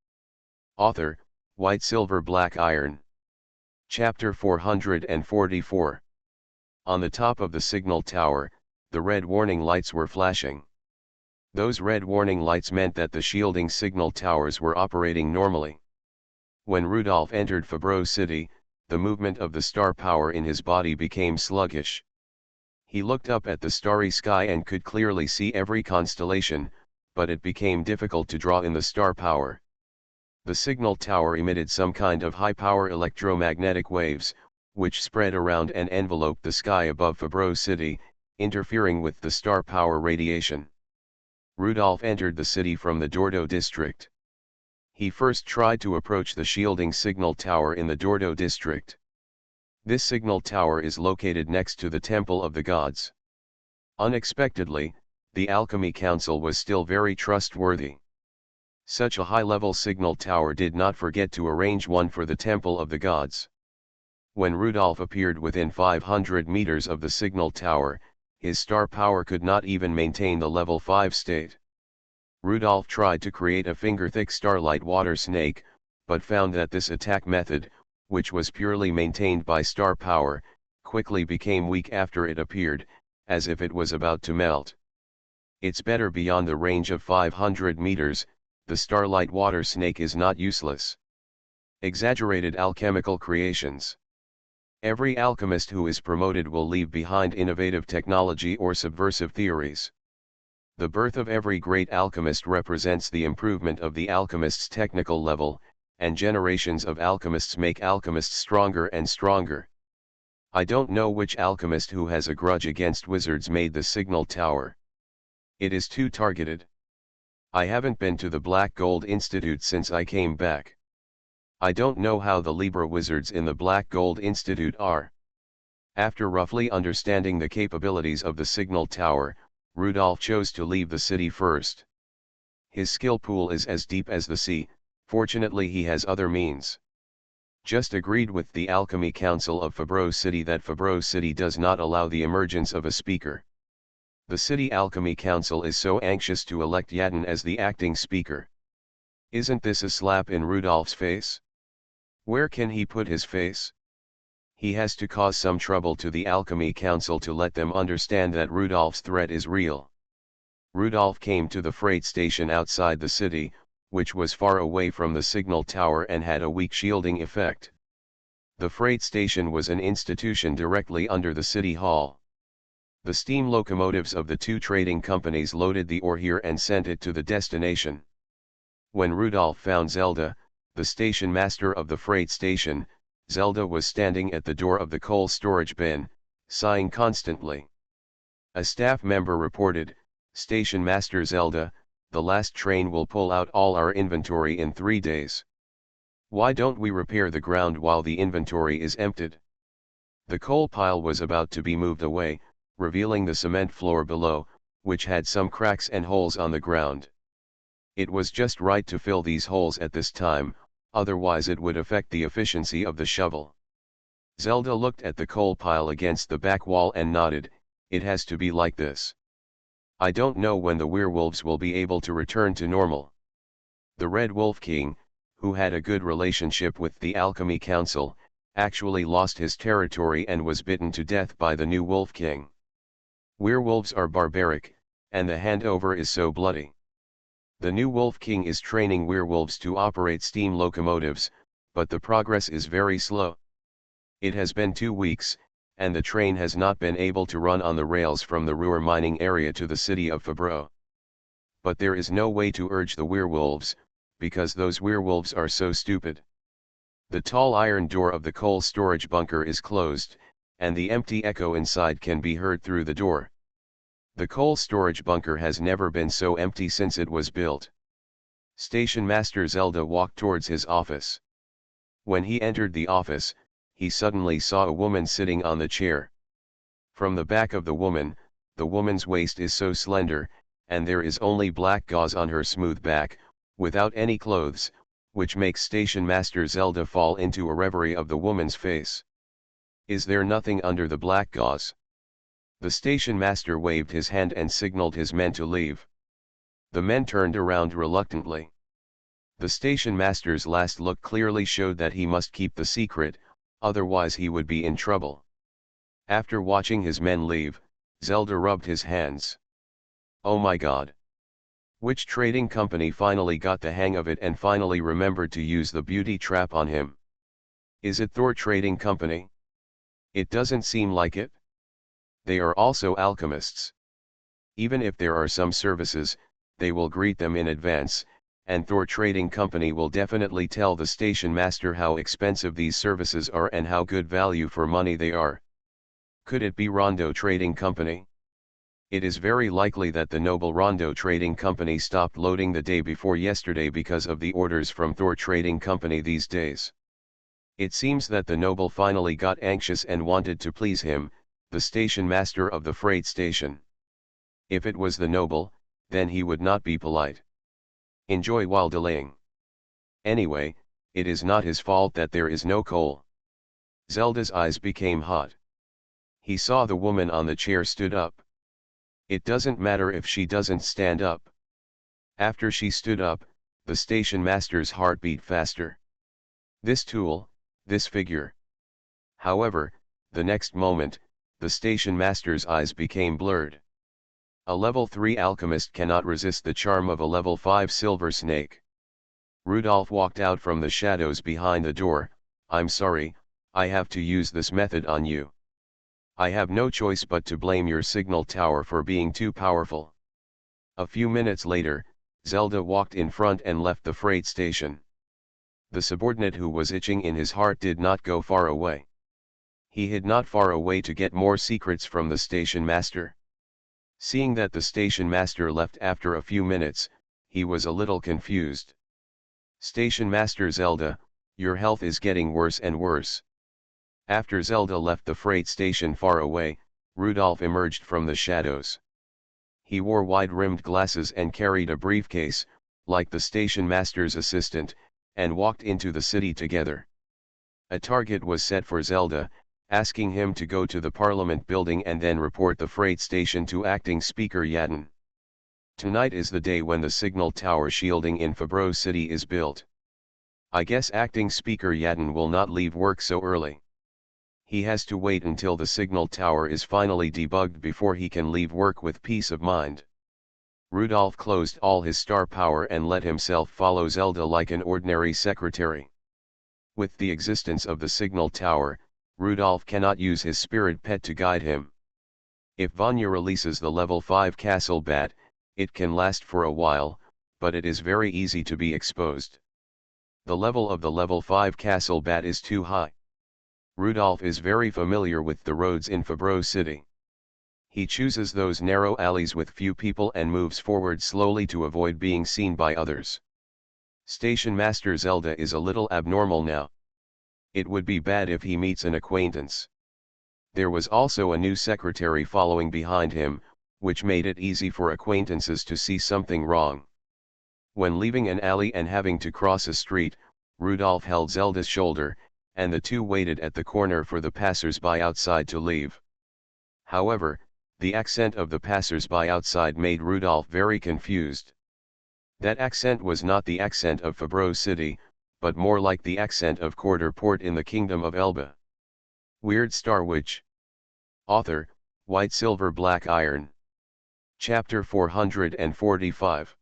Author, White Silver Black Iron. Chapter 444. On the top of the signal tower, the red warning lights were flashing. Those red warning lights meant that the shielding signal towers were operating normally. When Rudolph entered Fabreau City, the movement of the star power in his body became sluggish. He looked up at the starry sky and could clearly see every constellation, but it became difficult to draw in the star power. The signal tower emitted some kind of high-power electromagnetic waves, which spread around and enveloped the sky above Fabreau City, interfering with the star power radiation. Rudolph entered the city from the Dordo district. He first tried to approach the shielding signal tower in the Dordo district. This signal tower is located next to the Temple of the Gods. Unexpectedly, the Alchemy Council was still very trustworthy. Such a high-level signal tower did not forget to arrange one for the Temple of the Gods. When Rudolf appeared within 500 meters of the signal tower, his star power could not even maintain the level 5 state. Rudolf tried to create a finger-thick starlight water snake, but found that this attack method, which was purely maintained by star power, quickly became weak after it appeared, as if it was about to melt. It's better beyond the range of 500 meters, the starlight water snake is not useless. Exaggerated alchemical creations. Every alchemist who is promoted will leave behind innovative technology or subversive theories. The birth of every great alchemist represents the improvement of the alchemist's technical level, and generations of alchemists make alchemists stronger and stronger. I don't know which alchemist who has a grudge against wizards made the signal tower. It is too targeted. I haven't been to the Black Gold Institute since I came back. I don't know how the Libra wizards in the Black Gold Institute are. After roughly understanding the capabilities of the signal tower, Rudolf chose to leave the city first. His skill pool is as deep as the sea, fortunately he has other means. Just agreed with the Alchemy Council of Fabreau City that Fabreau City does not allow the emergence of a speaker. The City Alchemy Council is so anxious to elect Yadin as the acting speaker. Isn't this a slap in Rudolf's face? Where can he put his face? He has to cause some trouble to the Alchemy Council to let them understand that Rudolf's threat is real. Rudolf came to the freight station outside the city, which was far away from the signal tower and had a weak shielding effect. The freight station was an institution directly under the city hall. The steam locomotives of the two trading companies loaded the ore here and sent it to the destination. When Rudolf found Zelda, the station master of the freight station, Zelda was standing at the door of the coal storage bin, sighing constantly. A staff member reported, "Station Master Zelda, the last train will pull out all our inventory in 3 days. Why don't we repair the ground while the inventory is emptied?" The coal pile was about to be moved away, revealing the cement floor below, which had some cracks and holes on the ground. It was just right to fill these holes at this time, otherwise it would affect the efficiency of the shovel. Zelda looked at the coal pile against the back wall and nodded, "It has to be like this. I don't know when the werewolves will be able to return to normal." The Red Wolf King, who had a good relationship with the Alchemy Council, actually lost his territory and was bitten to death by the new Wolf King. Werewolves are barbaric, and the handover is so bloody. The new Wolf King is training werewolves to operate steam locomotives, but the progress is very slow. It has been 2 weeks, and the train has not been able to run on the rails from the Ruhr mining area to the city of Fabreau. But there is no way to urge the werewolves, because those werewolves are so stupid. The tall iron door of the coal storage bunker is closed, and the empty echo inside can be heard through the door. The coal storage bunker has never been so empty since it was built. Station Master Zelda walked towards his office. When he entered the office, he suddenly saw a woman sitting on the chair. From the back of the woman's waist is so slender, and there is only black gauze on her smooth back, without any clothes, which makes Station Master Zelda fall into a reverie of the woman's face. Is there nothing under the black gauze? The station master waved his hand and signaled his men to leave. The men turned around reluctantly. The station master's last look clearly showed that he must keep the secret, otherwise he would be in trouble. After watching his men leave, Zelda rubbed his hands. Oh my God! Which trading company finally got the hang of it and finally remembered to use the beauty trap on him? Is it Thor Trading Company? It doesn't seem like it. They are also alchemists. Even if there are some services, they will greet them in advance, and Thor Trading Company will definitely tell the station master how expensive these services are and how good value for money they are. Could it be Rondo Trading Company? It is very likely that the noble Rondo Trading Company stopped loading the day before yesterday because of the orders from Thor Trading Company these days. It seems that the noble finally got anxious and wanted to please him, the station master of the freight station. If it was the noble, then he would not be polite. Enjoy while delaying. Anyway, it is not his fault that there is no coal. Zelda's eyes became hot. He saw the woman on the chair stood up. It doesn't matter if she doesn't stand up. After she stood up, the station master's heart beat faster. This tool, this figure. However, the next moment, the station master's eyes became blurred. A level 3 alchemist cannot resist the charm of a level 5 silver snake. Rudolph walked out from the shadows behind the door. I'm sorry, I have to use this method on you. I have no choice but to blame your signal tower for being too powerful. A few minutes later, Zelda walked in front and left the freight station. The subordinate who was itching in his heart did not go far away. He hid not far away to get more secrets from the station master. Seeing that the station master left after a few minutes, he was a little confused. Station Master Zelda, your health is getting worse and worse. After Zelda left the freight station far away, Rudolph emerged from the shadows. He wore wide-rimmed glasses and carried a briefcase, like the station master's assistant, and walked into the city together. A target was set for Zelda, asking him to go to the Parliament building and then report the freight station to Acting Speaker Yadin. Tonight is the day when the signal tower shielding in Fabro City is built. I guess Acting Speaker Yadin will not leave work so early. He has to wait until the signal tower is finally debugged before he can leave work with peace of mind. Rudolph closed all his star power and let himself follow Zelda like an ordinary secretary. With the existence of the signal tower, Rudolph cannot use his spirit pet to guide him. If Vanya releases the level 5 castle bat, it can last for a while, but it is very easy to be exposed. The level of the level 5 castle bat is too high. Rudolph is very familiar with the roads in Fabro City. He chooses those narrow alleys with few people and moves forward slowly to avoid being seen by others. Station Master Zelda is a little abnormal now. It would be bad if he meets an acquaintance. There was also a new secretary following behind him, which made it easy for acquaintances to see something wrong. When leaving an alley and having to cross a street, Rudolph held Zelda's shoulder, and the two waited at the corner for the passers-by outside to leave. However, the accent of the passers-by outside made Rudolph very confused. That accent was not the accent of Fabro City, but more like the accent of Quarter Port in the Kingdom of Elba. Weird Star Witch. Author, White Silver Black Iron. Chapter 445.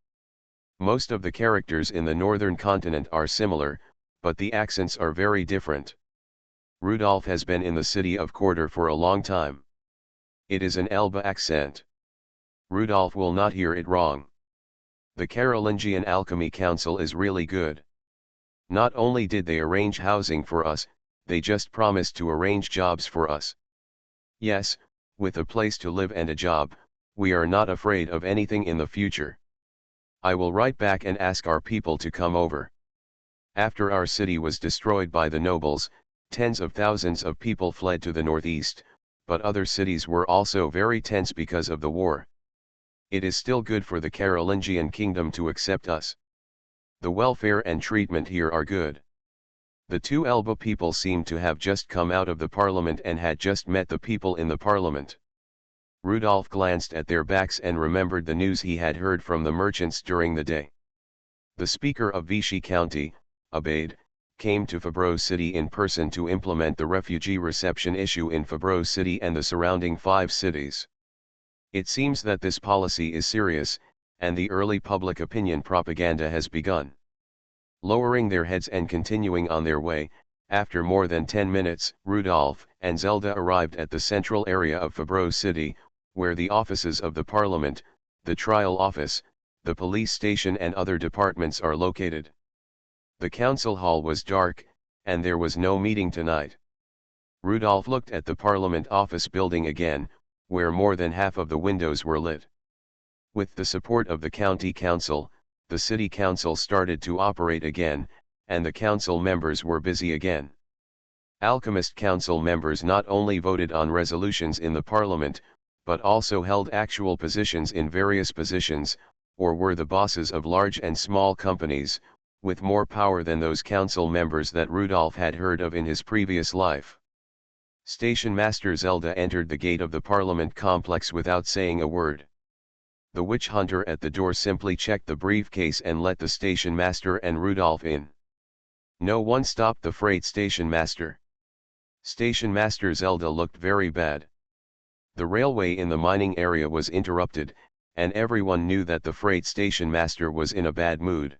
Most of the characters in the northern continent are similar, but the accents are very different. Rudolph has been in the city of Quarter for a long time. It is an Elba accent. Rudolph will not hear it wrong. The Carolingian Alchemy Council is really good. Not only did they arrange housing for us, they just promised to arrange jobs for us. Yes, with a place to live and a job, we are not afraid of anything in the future. I will write back and ask our people to come over. After our city was destroyed by the nobles, tens of thousands of people fled to the northeast, but other cities were also very tense because of the war. It is still good for the Carolingian kingdom to accept us. The welfare and treatment here are good. The two Elba people seemed to have just come out of the parliament and had just met the people in the parliament. Rudolph glanced at their backs and remembered the news he had heard from the merchants during the day. The speaker of Vichy County, Abade, came to Fabro City in person to implement the refugee reception issue in Fabro City and the surrounding 5 cities. It seems that this policy is serious, and the early public opinion propaganda has begun. Lowering their heads and continuing on their way, after more than 10 minutes, Rudolph and Zelda arrived at the central area of Fabro City, where the offices of the Parliament, the trial office, the police station and other departments are located. The council hall was dark, and there was no meeting tonight. Rudolph looked at the Parliament office building again, where more than half of the windows were lit. With the support of the county council, the city council started to operate again, and the council members were busy again. Alchemist council members not only voted on resolutions in the Parliament, but also held actual positions in various positions, or were the bosses of large and small companies, with more power than those council members that Rudolph had heard of in his previous life. Station Master Zelda entered the gate of the Parliament complex without saying a word. The witch hunter at the door simply checked the briefcase and let the station master and Rudolph in. No one stopped the freight station master. Station Master Zelda looked very bad. The railway in the mining area was interrupted, and everyone knew that the freight station master was in a bad mood.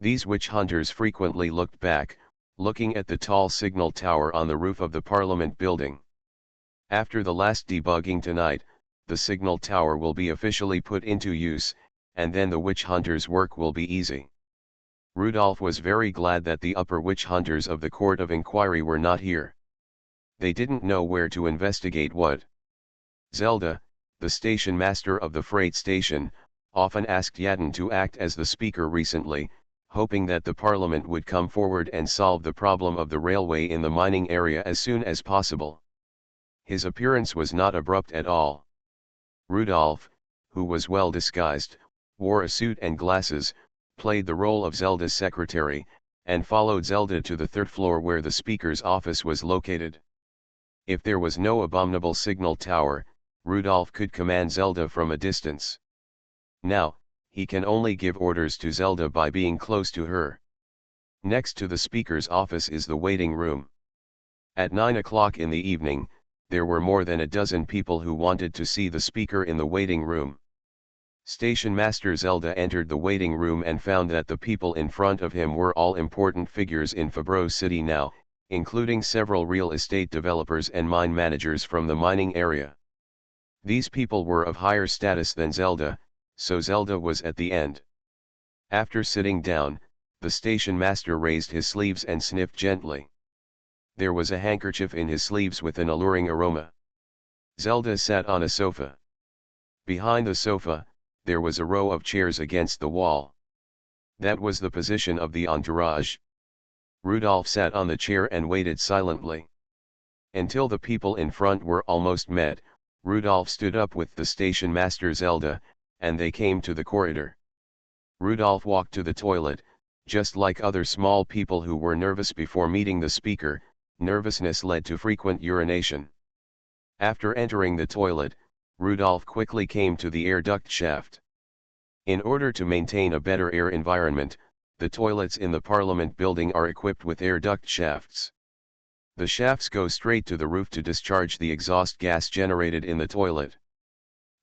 These witch hunters frequently looked back, looking at the tall signal tower on the roof of the Parliament building. After the last debugging tonight, the signal tower will be officially put into use, and then the witch hunters' work will be easy. Rudolph was very glad that the upper witch hunters of the Court of Inquiry were not here. They didn't know where to investigate what. Zelda, the station master of the freight station, often asked Yadin to act as the speaker recently, hoping that the Parliament would come forward and solve the problem of the railway in the mining area as soon as possible. His appearance was not abrupt at all. Rudolph, who was well disguised, wore a suit and glasses, played the role of Zelda's secretary, and followed Zelda to the third floor where the speaker's office was located. If there was no abominable signal tower, Rudolph could command Zelda from a distance. Now, he can only give orders to Zelda by being close to her. Next to the speaker's office is the waiting room. At 9 o'clock in the evening, there were more than a dozen people who wanted to see the speaker in the waiting room. Station Master Zelda entered the waiting room and found that the people in front of him were all important figures in Fabreau City now, including several real estate developers and mine managers from the mining area. These people were of higher status than Zelda, so Zelda was at the end. After sitting down, the station master raised his sleeves and sniffed gently. There was a handkerchief in his sleeves with an alluring aroma. Zelda sat on a sofa. Behind the sofa, there was a row of chairs against the wall. That was the position of the entourage. Rudolph sat on the chair and waited silently. Until the people in front were almost met, Rudolph stood up with the station master Zelda, and they came to the corridor. Rudolph walked to the toilet, just like other small people who were nervous before meeting the speaker. Nervousness led to frequent urination. After entering the toilet, Rudolph quickly came to the air duct shaft. In order to maintain a better air environment, the toilets in the Parliament building are equipped with air duct shafts. The shafts go straight to the roof to discharge the exhaust gas generated in the toilet.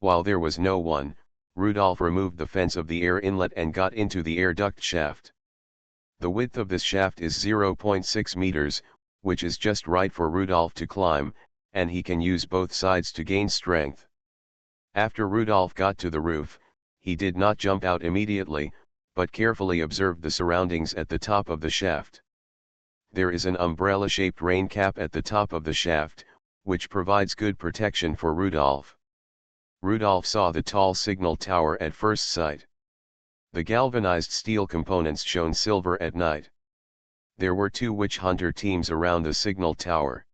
While there was no one, Rudolph removed the fence of the air inlet and got into the air duct shaft. The width of this shaft is 0.6 meters, which is just right for Rudolph to climb, and he can use both sides to gain strength. After Rudolph got to the roof, he did not jump out immediately, but carefully observed the surroundings at the top of the shaft. There is an umbrella-shaped rain cap at the top of the shaft, which provides good protection for Rudolph. Rudolph saw the tall signal tower at first sight. The galvanized steel components shone silver at night. There were two witch hunter teams around the signal tower.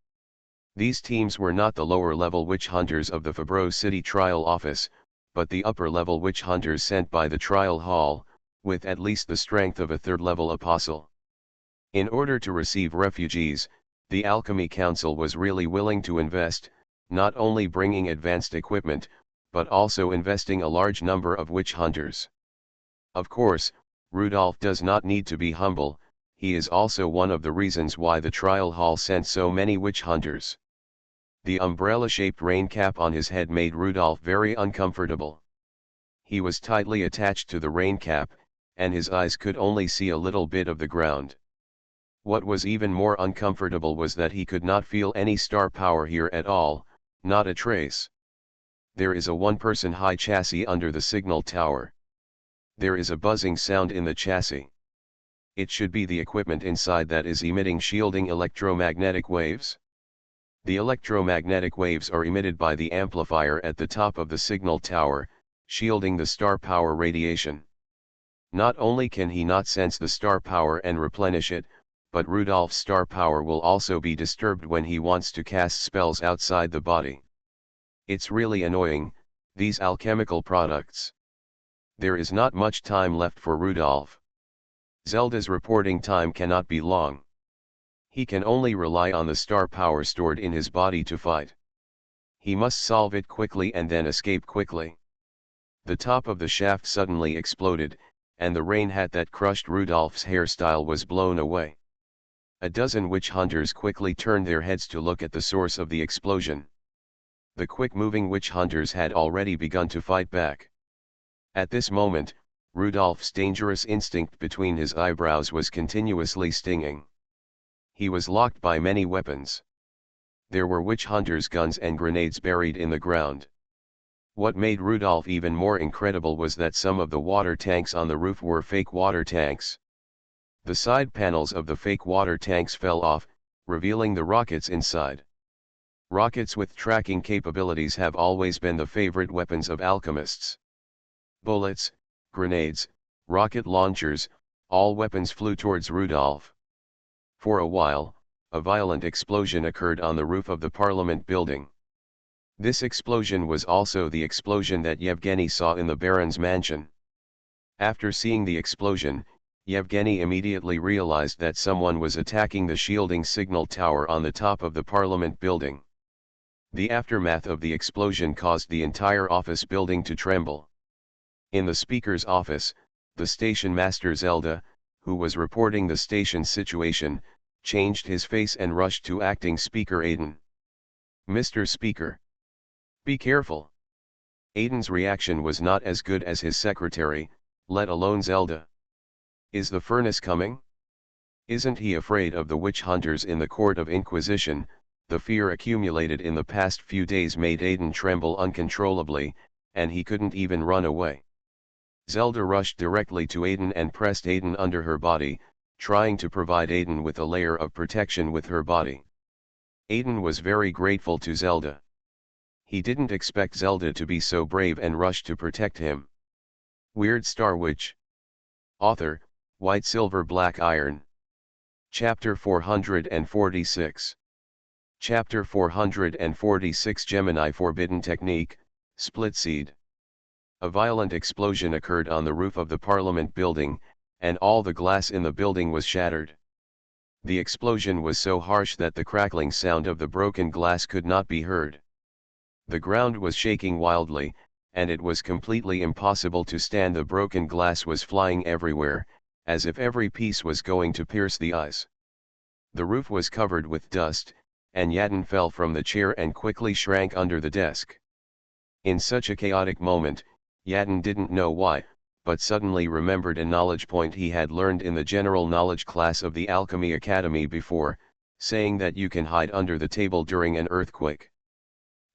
These teams were not the lower-level witch hunters of the Fabreau City trial office, but the upper-level witch hunters sent by the trial hall, with at least the strength of a third-level apostle. In order to receive refugees, the Alchemy Council was really willing to invest, not only bringing advanced equipment, but also investing a large number of witch hunters. Of course, Rudolph does not need to be humble. He is also one of the reasons why the trial hall sent so many witch hunters. The umbrella-shaped rain cap on his head made Rudolph very uncomfortable. He was tightly attached to the rain cap, and his eyes could only see a little bit of the ground. What was even more uncomfortable was that he could not feel any star power here at all, not a trace. There is a one-person high chassis under the signal tower. There is a buzzing sound in the chassis. It should be the equipment inside that is emitting shielding electromagnetic waves. The electromagnetic waves are emitted by the amplifier at the top of the signal tower, shielding the star power radiation. Not only can he not sense the star power and replenish it, but Rudolph's star power will also be disturbed when he wants to cast spells outside the body. It's really annoying, these alchemical products. There is not much time left for Rudolph. Zelda's reporting time cannot be long. He can only rely on the star power stored in his body to fight. He must solve it quickly and then escape quickly. The top of the shaft suddenly exploded, and the rain hat that crushed Rudolph's hairstyle was blown away. A dozen witch hunters quickly turned their heads to look at the source of the explosion. The quick-moving witch hunters had already begun to fight back. At this moment, Rudolph's dangerous instinct between his eyebrows was continuously stinging. He was locked by many weapons. There were witch hunters' guns and grenades buried in the ground. What made Rudolph even more incredible was that some of the water tanks on the roof were fake water tanks. The side panels of the fake water tanks fell off, revealing the rockets inside. Rockets with tracking capabilities have always been the favorite weapons of alchemists. Bullets, grenades, rocket launchers, all weapons flew towards Rudolph. For a while, a violent explosion occurred on the roof of the Parliament building. This explosion was also the explosion that Yevgeny saw in the Baron's mansion. After seeing the explosion, Yevgeny immediately realized that someone was attacking the shielding signal tower on the top of the Parliament building. The aftermath of the explosion caused the entire office building to tremble. In the speaker's office, the station master Zelda, who was reporting the station's situation, changed his face and rushed to acting speaker Aiden. "Mr. Speaker, be careful." Aiden's reaction was not as good as his secretary, let alone Zelda. "Is the furnace coming?" Isn't he afraid of the witch hunters in the Court of Inquisition? The fear accumulated in the past few days made Aiden tremble uncontrollably, and he couldn't even run away. Zelda rushed directly to Aiden and pressed Aiden under her body, trying to provide Aiden with a layer of protection with her body. Aiden was very grateful to Zelda. He didn't expect Zelda to be so brave and rushed to protect him. Weird Star Witch. Author, White Silver Black Iron. Chapter 446. Chapter 446 Gemini Forbidden Technique, Split Seed. A violent explosion occurred on the roof of the Parliament building, and all the glass in the building was shattered. The explosion was so harsh that the crackling sound of the broken glass could not be heard. The ground was shaking wildly, and it was completely impossible to stand. The broken glass was flying everywhere, as if every piece was going to pierce the eyes. The roof was covered with dust, and Yatin fell from the chair and quickly shrank under the desk. In such a chaotic moment, Yatin didn't know why, but suddenly remembered a knowledge point he had learned in the general knowledge class of the Alchemy Academy before, saying that you can hide under the table during an earthquake.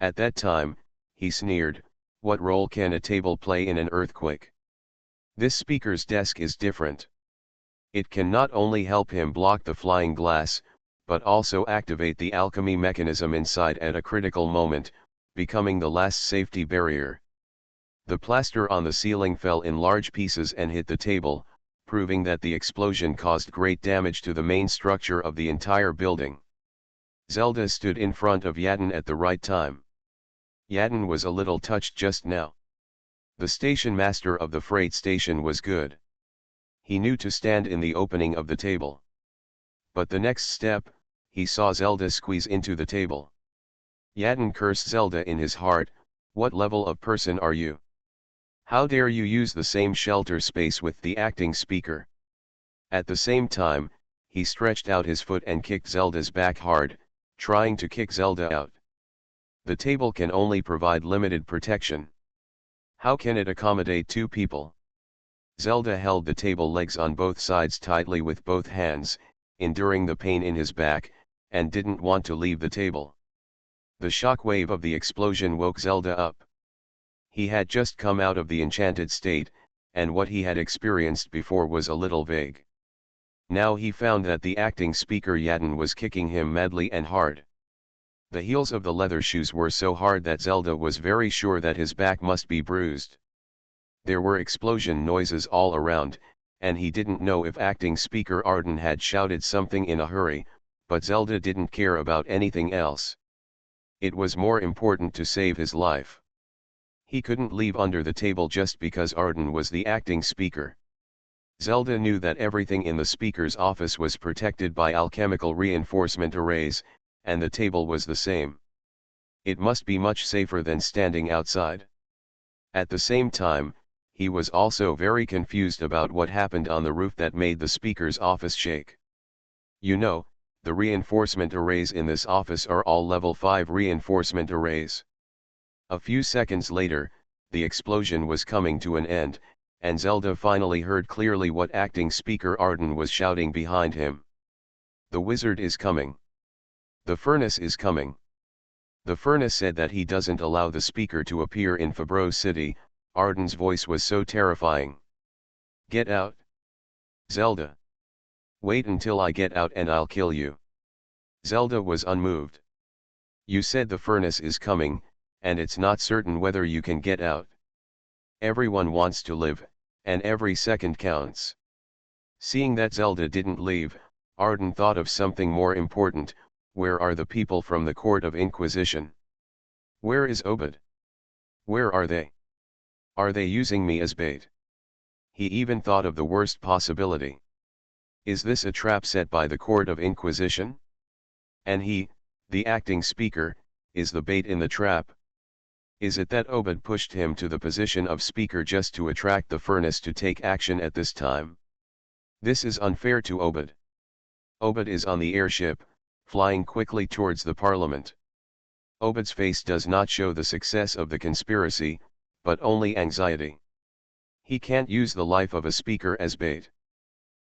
At that time, he sneered, "What role can a table play in an earthquake? This speaker's desk is different. It can not only help him block the flying glass, but also activate the alchemy mechanism inside at a critical moment, becoming the last safety barrier." The plaster on the ceiling fell in large pieces and hit the table, proving that the explosion caused great damage to the main structure of the entire building. Zelda stood in front of Yatin at the right time. Yatin was a little touched just now. The station master of the freight station was good. He knew to stand in the opening of the table. But the next step, he saw Zelda squeeze into the table. Yatin cursed Zelda in his heart, "What level of person are you? How dare you use the same shelter space with the acting speaker?" At the same time, he stretched out his foot and kicked Zelda's back hard, trying to kick Zelda out. The table can only provide limited protection. How can it accommodate two people? Zelda held the table legs on both sides tightly with both hands, enduring the pain in his back, and didn't want to leave the table. The shock wave of the explosion woke Zelda up. He had just come out of the enchanted state, and what he had experienced before was a little vague. Now he found that the acting speaker Yatin was kicking him madly and hard. The heels of the leather shoes were so hard that Zelda was very sure that his back must be bruised. There were explosion noises all around, and he didn't know if acting speaker Arden had shouted something in a hurry, but Zelda didn't care about anything else. It was more important to save his life. He couldn't leave under the table just because Arden was the acting speaker. Zelda knew that everything in the speaker's office was protected by alchemical reinforcement arrays, and the table was the same. It must be much safer than standing outside. At the same time, he was also very confused about what happened on the roof that made the speaker's office shake. You know, the reinforcement arrays in this office are all level 5 reinforcement arrays. A few seconds later, the explosion was coming to an end, and Zelda finally heard clearly what acting speaker Arden was shouting behind him. The wizard is coming. The furnace is coming. The furnace said that he doesn't allow the speaker to appear in Fabro City. Arden's voice was so terrifying. Get out. Zelda. Wait until I get out and I'll kill you. Zelda was unmoved. You said the furnace is coming, and it's not certain whether you can get out. Everyone wants to live, and every second counts. Seeing that Zelda didn't leave, Arden thought of something more important. Where are the people from the Court of Inquisition? Where is Obed? Where are they? Are they using me as bait? He even thought of the worst possibility. Is this a trap set by the Court of Inquisition? And he, the acting speaker, is the bait in the trap? Is it that Obed pushed him to the position of speaker just to attract the furnace to take action at this time? This is unfair to Obed. Obed is on the airship, flying quickly towards the parliament. Obed's face does not show the success of the conspiracy, but only anxiety. He can't use the life of a speaker as bait.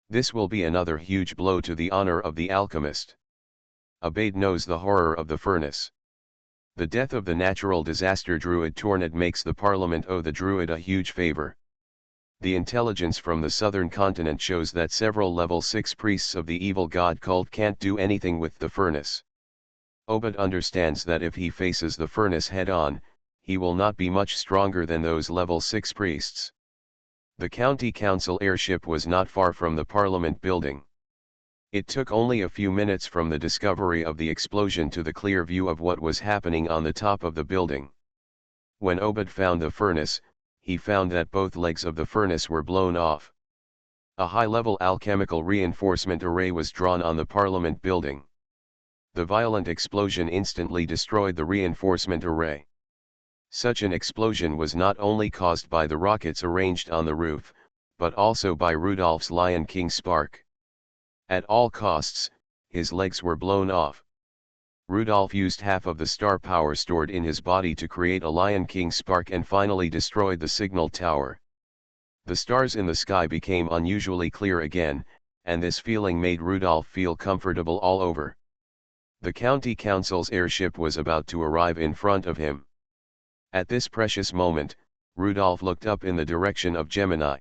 This will be another huge blow to the honor of the alchemist. Obed knows the horror of the furnace. The death of the natural disaster druid Tornad makes the parliament owe the druid a huge favor. The intelligence from the southern continent shows that several level 6 priests of the evil god cult can't do anything with the furnace. Obed understands that if he faces the furnace head-on, he will not be much stronger than those level 6 priests. The county council airship was not far from the parliament building. It took only a few minutes from the discovery of the explosion to the clear view of what was happening on the top of the building. When Obed found the furnace, he found that both legs of the furnace were blown off. A high-level alchemical reinforcement array was drawn on the parliament building. The violent explosion instantly destroyed the reinforcement array. Such an explosion was not only caused by the rockets arranged on the roof, but also by Rudolph's Lion King spark. At all costs, his legs were blown off. Rudolph used half of the star power stored in his body to create a Lion King spark and finally destroyed the signal tower. The stars in the sky became unusually clear again, and this feeling made Rudolph feel comfortable all over. The county council's airship was about to arrive in front of him. At this precious moment, Rudolph looked up in the direction of Gemini.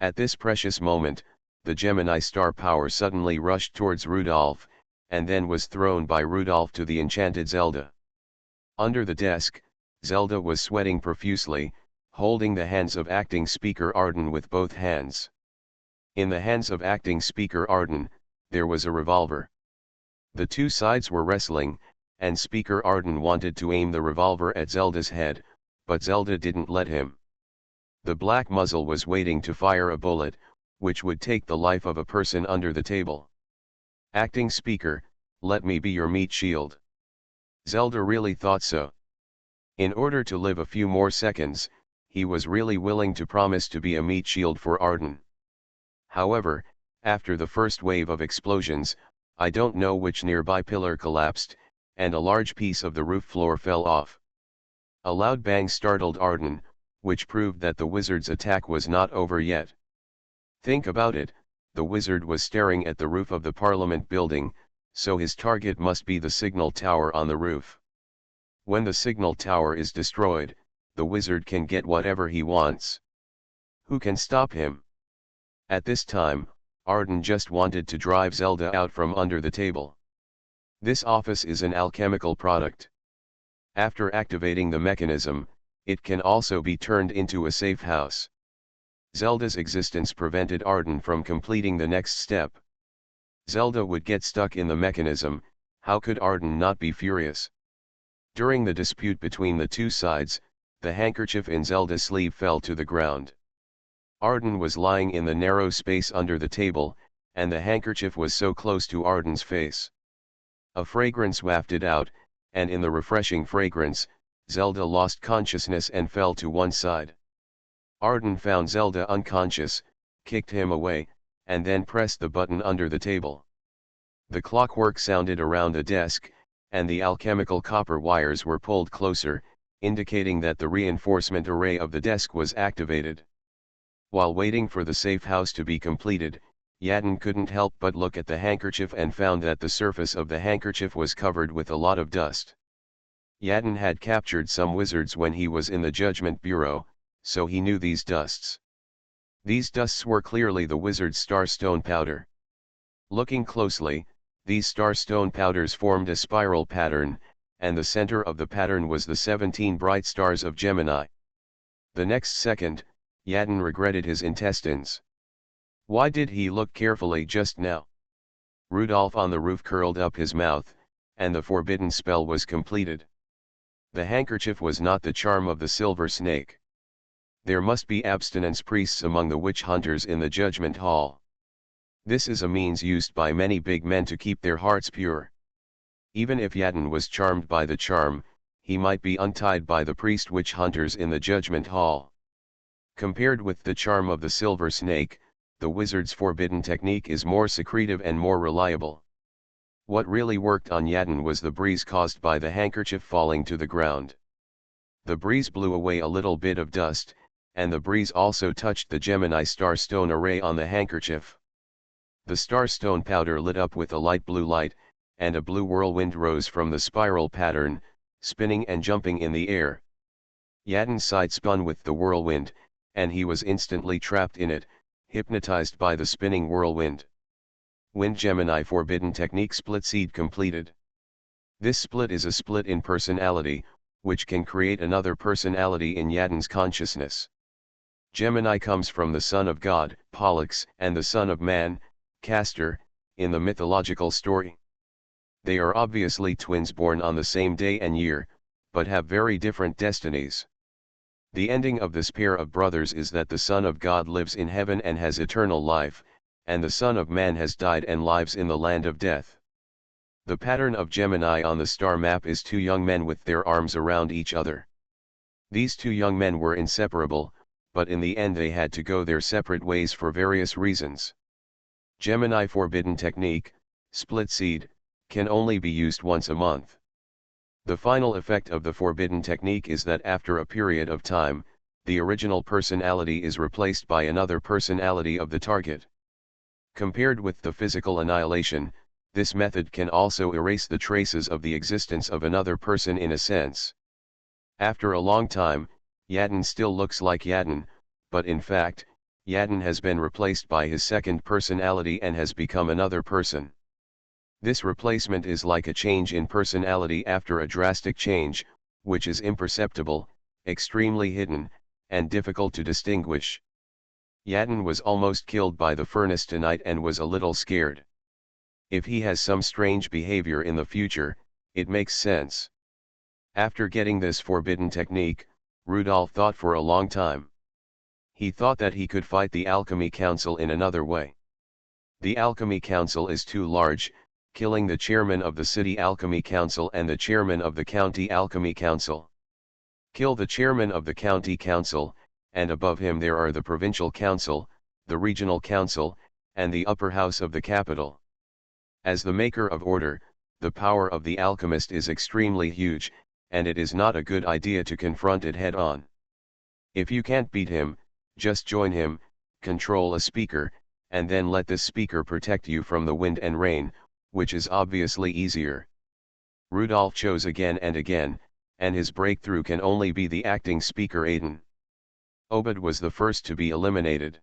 At this precious moment, the Gemini star power suddenly rushed towards Rudolph, and then was thrown by Rudolph to the enchanted Zelda. Under the desk, Zelda was sweating profusely, holding the hands of acting speaker Arden with both hands. In the hands of acting speaker Arden, there was a revolver. The two sides were wrestling, and speaker Arden wanted to aim the revolver at Zelda's head, but Zelda didn't let him. The black muzzle was waiting to fire a bullet, which would take the life of a person under the table. Acting speaker, let me be your meat shield. Zelda really thought so. In order to live a few more seconds, he was really willing to promise to be a meat shield for Arden. However, after the first wave of explosions, I don't know which nearby pillar collapsed, and a large piece of the roof floor fell off. A loud bang startled Arden, which proved that the wizard's attack was not over yet. Think about it, the wizard was staring at the roof of the parliament building, so his target must be the signal tower on the roof. When the signal tower is destroyed, the wizard can get whatever he wants. Who can stop him? At this time, Arden just wanted to drive Zelda out from under the table. This office is an alchemical product. After activating the mechanism, it can also be turned into a safe house. Zelda's existence prevented Arden from completing the next step. Zelda would get stuck in the mechanism. How could Arden not be furious? During the dispute between the two sides, the handkerchief in Zelda's sleeve fell to the ground. Arden was lying in the narrow space under the table, and the handkerchief was so close to Arden's face. A fragrance wafted out, and in the refreshing fragrance, Zelda lost consciousness and fell to one side. Arden found Zelda unconscious, kicked him away, and then pressed the button under the table. The clockwork sounded around the desk, and the alchemical copper wires were pulled closer, indicating that the reinforcement array of the desk was activated. While waiting for the safe house to be completed, Yaden couldn't help but look at the handkerchief and found that the surface of the handkerchief was covered with a lot of dust. Yaden had captured some wizards when he was in the Judgment Bureau, so he knew these dusts. These dusts were clearly the wizard's starstone powder. Looking closely, these starstone powders formed a spiral pattern, and the center of the pattern was the 17 bright stars of Gemini. The next second, Yaden regretted his intestines. Why did he look carefully just now? Rudolph on the roof curled up his mouth, and the forbidden spell was completed. The handkerchief was not the charm of the silver snake. There must be abstinence priests among the witch hunters in the judgment hall. This is a means used by many big men to keep their hearts pure. Even if Yaden was charmed by the charm, he might be untied by the priest witch hunters in the judgment hall. Compared with the charm of the silver snake, the wizard's forbidden technique is more secretive and more reliable. What really worked on Yaden was the breeze caused by the handkerchief falling to the ground. The breeze blew away a little bit of dust, and the breeze also touched the Gemini starstone array on the handkerchief. The starstone powder lit up with a light blue light, and a blue whirlwind rose from the spiral pattern, spinning and jumping in the air. Yaden's side spun with the whirlwind, and he was instantly trapped in it, hypnotized by the spinning whirlwind. Wind Gemini forbidden technique split seed completed. This split is a split in personality, which can create another personality in Yaden's consciousness. Gemini comes from the son of God, Pollux, and the son of man, Castor, in the mythological story. They are obviously twins born on the same day and year, but have very different destinies. The ending of this pair of brothers is that the Son of God lives in heaven and has eternal life, and the Son of Man has died and lives in the land of death. The pattern of Gemini on the star map is two young men with their arms around each other. These two young men were inseparable, but in the end they had to go their separate ways for various reasons. Gemini forbidden technique, split seed, can only be used once a month. The final effect of the forbidden technique is that after a period of time, the original personality is replaced by another personality of the target. Compared with the physical annihilation, this method can also erase the traces of the existence of another person in a sense. After a long time, Yaden still looks like Yaden, but in fact, Yaden has been replaced by his second personality and has become another person. This replacement is like a change in personality after a drastic change, which is imperceptible, extremely hidden, and difficult to distinguish. Yaden was almost killed by the furnace tonight and was a little scared. If he has some strange behavior in the future, it makes sense. After getting this forbidden technique, Rudolph thought for a long time. He thought that he could fight the Alchemy Council in another way. The Alchemy Council is too large, killing the chairman of the City Alchemy Council and the chairman of the County Alchemy Council. Kill the chairman of the County Council, and above him there are the Provincial Council, the Regional Council, and the upper house of the capital. As the maker of order, the power of the alchemist is extremely huge, and it is not a good idea to confront it head-on. If you can't beat him, just join him, control a speaker, and then let this speaker protect you from the wind and rain, which is obviously easier. Rudolph chose again and again, and his breakthrough can only be the acting speaker Aiden. Obed was the first to be eliminated.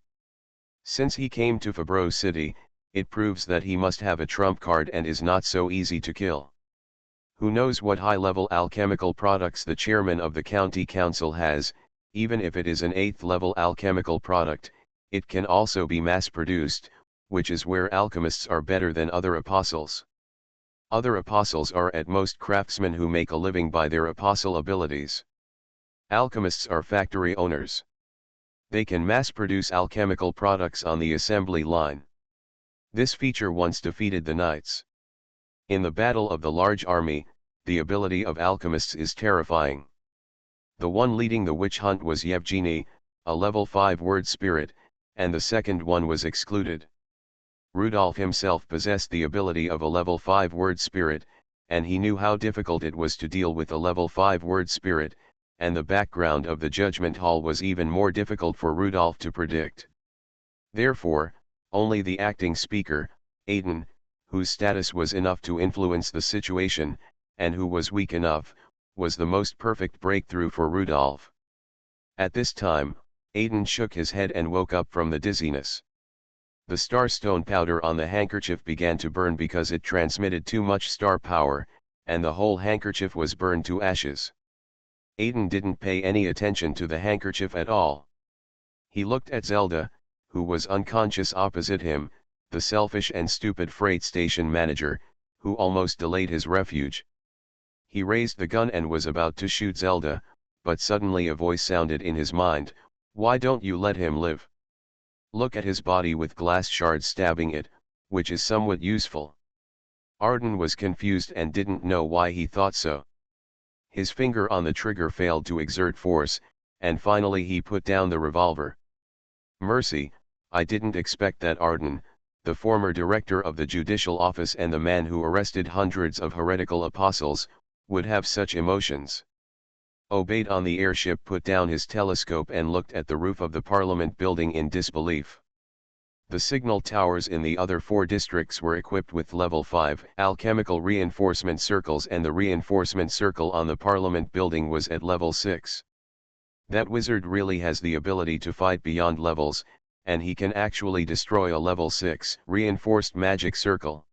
Since he came to Fabreau City, it proves that he must have a trump card and is not so easy to kill. Who knows what high-level alchemical products the chairman of the county council has, even if it is an 8th-level alchemical product, it can also be mass-produced, which is where alchemists are better than other apostles. Other apostles are at most craftsmen who make a living by their apostle abilities. Alchemists are factory owners. They can mass-produce alchemical products on the assembly line. This feature once defeated the knights. In the battle of the large army, the ability of alchemists is terrifying. The one leading the witch hunt was Yevgeny, a level 5 word spirit, and the second one was excluded. Rudolph himself possessed the ability of a level 5 word spirit, and he knew how difficult it was to deal with a level 5 word spirit, and the background of the Judgment Hall was even more difficult for Rudolph to predict. Therefore, only the acting speaker, Aiden, whose status was enough to influence the situation, and who was weak enough, was the most perfect breakthrough for Rudolph. At this time, Aiden shook his head and woke up from the dizziness. The starstone powder on the handkerchief began to burn because it transmitted too much star power, and the whole handkerchief was burned to ashes. Aiden didn't pay any attention to the handkerchief at all. He looked at Zelda, who was unconscious opposite him, the selfish and stupid freight station manager, who almost delayed his refuge. He raised the gun and was about to shoot Zelda, but suddenly a voice sounded in his mind, "Why don't you let him live? Look at his body with glass shards stabbing it, which is somewhat useful." Arden was confused and didn't know why he thought so. His finger on the trigger failed to exert force, and finally he put down the revolver. Mercy, I didn't expect that Arden, the former director of the judicial office and the man who arrested hundreds of heretical apostles, would have such emotions. Obaid on the airship put down his telescope and looked at the roof of the Parliament building in disbelief. The signal towers in the other 4 districts were equipped with level 5 alchemical reinforcement circles, and the reinforcement circle on the Parliament building was at level 6. That wizard really has the ability to fight beyond levels, and he can actually destroy a level 6 reinforced magic circle.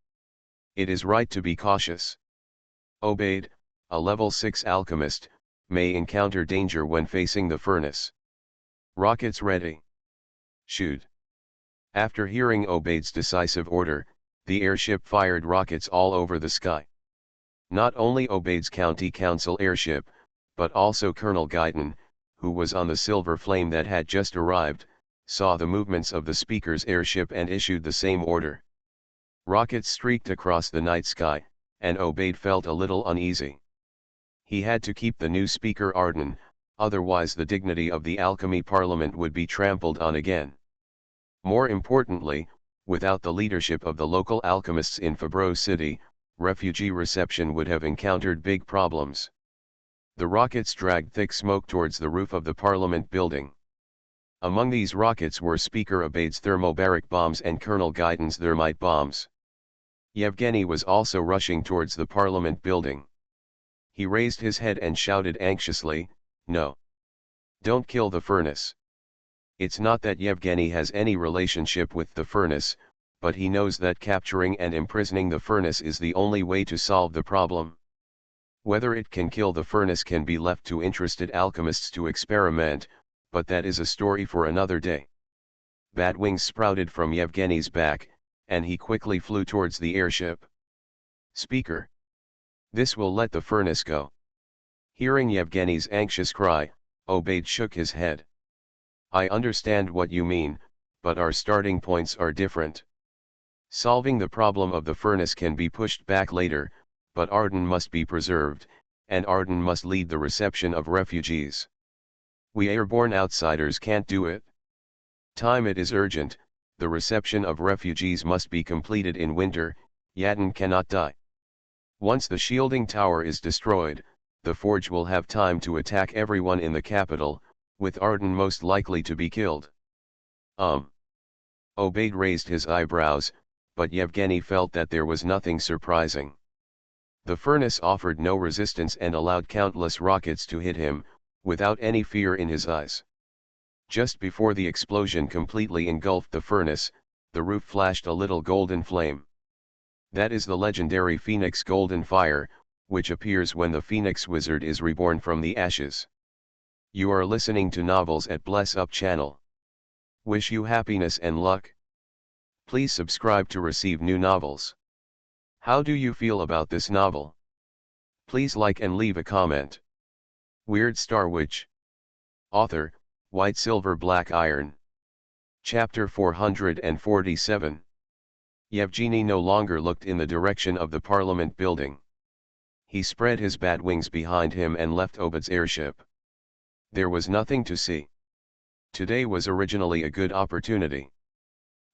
It is right to be cautious. Obaid, a level 6 alchemist, may encounter danger when facing the furnace. Rockets ready. Shoot. After hearing Obaid's decisive order, the airship fired rockets all over the sky. Not only Obaid's county council airship, but also Colonel Guyton, who was on the silver flame that had just arrived, saw the movements of the speaker's airship and issued the same order. Rockets streaked across the night sky, and Obaid felt a little uneasy. He had to keep the new speaker Arden, otherwise the dignity of the alchemy parliament would be trampled on again. More importantly, without the leadership of the local alchemists in Fabreau City, refugee reception would have encountered big problems. The rockets dragged thick smoke towards the roof of the parliament building. Among these rockets were Speaker Obaid's thermobaric bombs and Colonel Guyton's thermite bombs. Yevgeny was also rushing towards the parliament building. He raised his head and shouted anxiously, "No! Don't kill the furnace." It's not that Yevgeny has any relationship with the furnace, but he knows that capturing and imprisoning the furnace is the only way to solve the problem. Whether it can kill the furnace can be left to interested alchemists to experiment, but that is a story for another day. Bat wings sprouted from Yevgeny's back, and he quickly flew towards the airship. "Speaker! This will let the furnace go." Hearing Yevgeny's anxious cry, Obaid shook his head. "I understand what you mean, but our starting points are different. Solving the problem of the furnace can be pushed back later, but Arden must be preserved, and Arden must lead the reception of refugees. We airborne outsiders can't do it. It is urgent, the reception of refugees must be completed in winter, Yadin cannot die. Once the shielding tower is destroyed, the Forge will have time to attack everyone in the capital, with Arden most likely to be killed." Obaid raised his eyebrows, but Yevgeny felt that there was nothing surprising. The furnace offered no resistance and allowed countless rockets to hit him, without any fear in his eyes. Just before the explosion completely engulfed the furnace, the roof flashed a little golden flame. That is the legendary Phoenix Golden Fire, which appears when the Phoenix Wizard is reborn from the ashes. You are listening to Novels at Bless Up channel. Wish you happiness and luck. Please subscribe to receive new novels. How do you feel about this novel? Please like and leave a comment. Weird Star Witch. Author, White Silver Black Iron. Chapter 447. Yevgeny no longer looked in the direction of the Parliament building. He spread his bat wings behind him and left Obad's airship. There was nothing to see. Today was originally a good opportunity.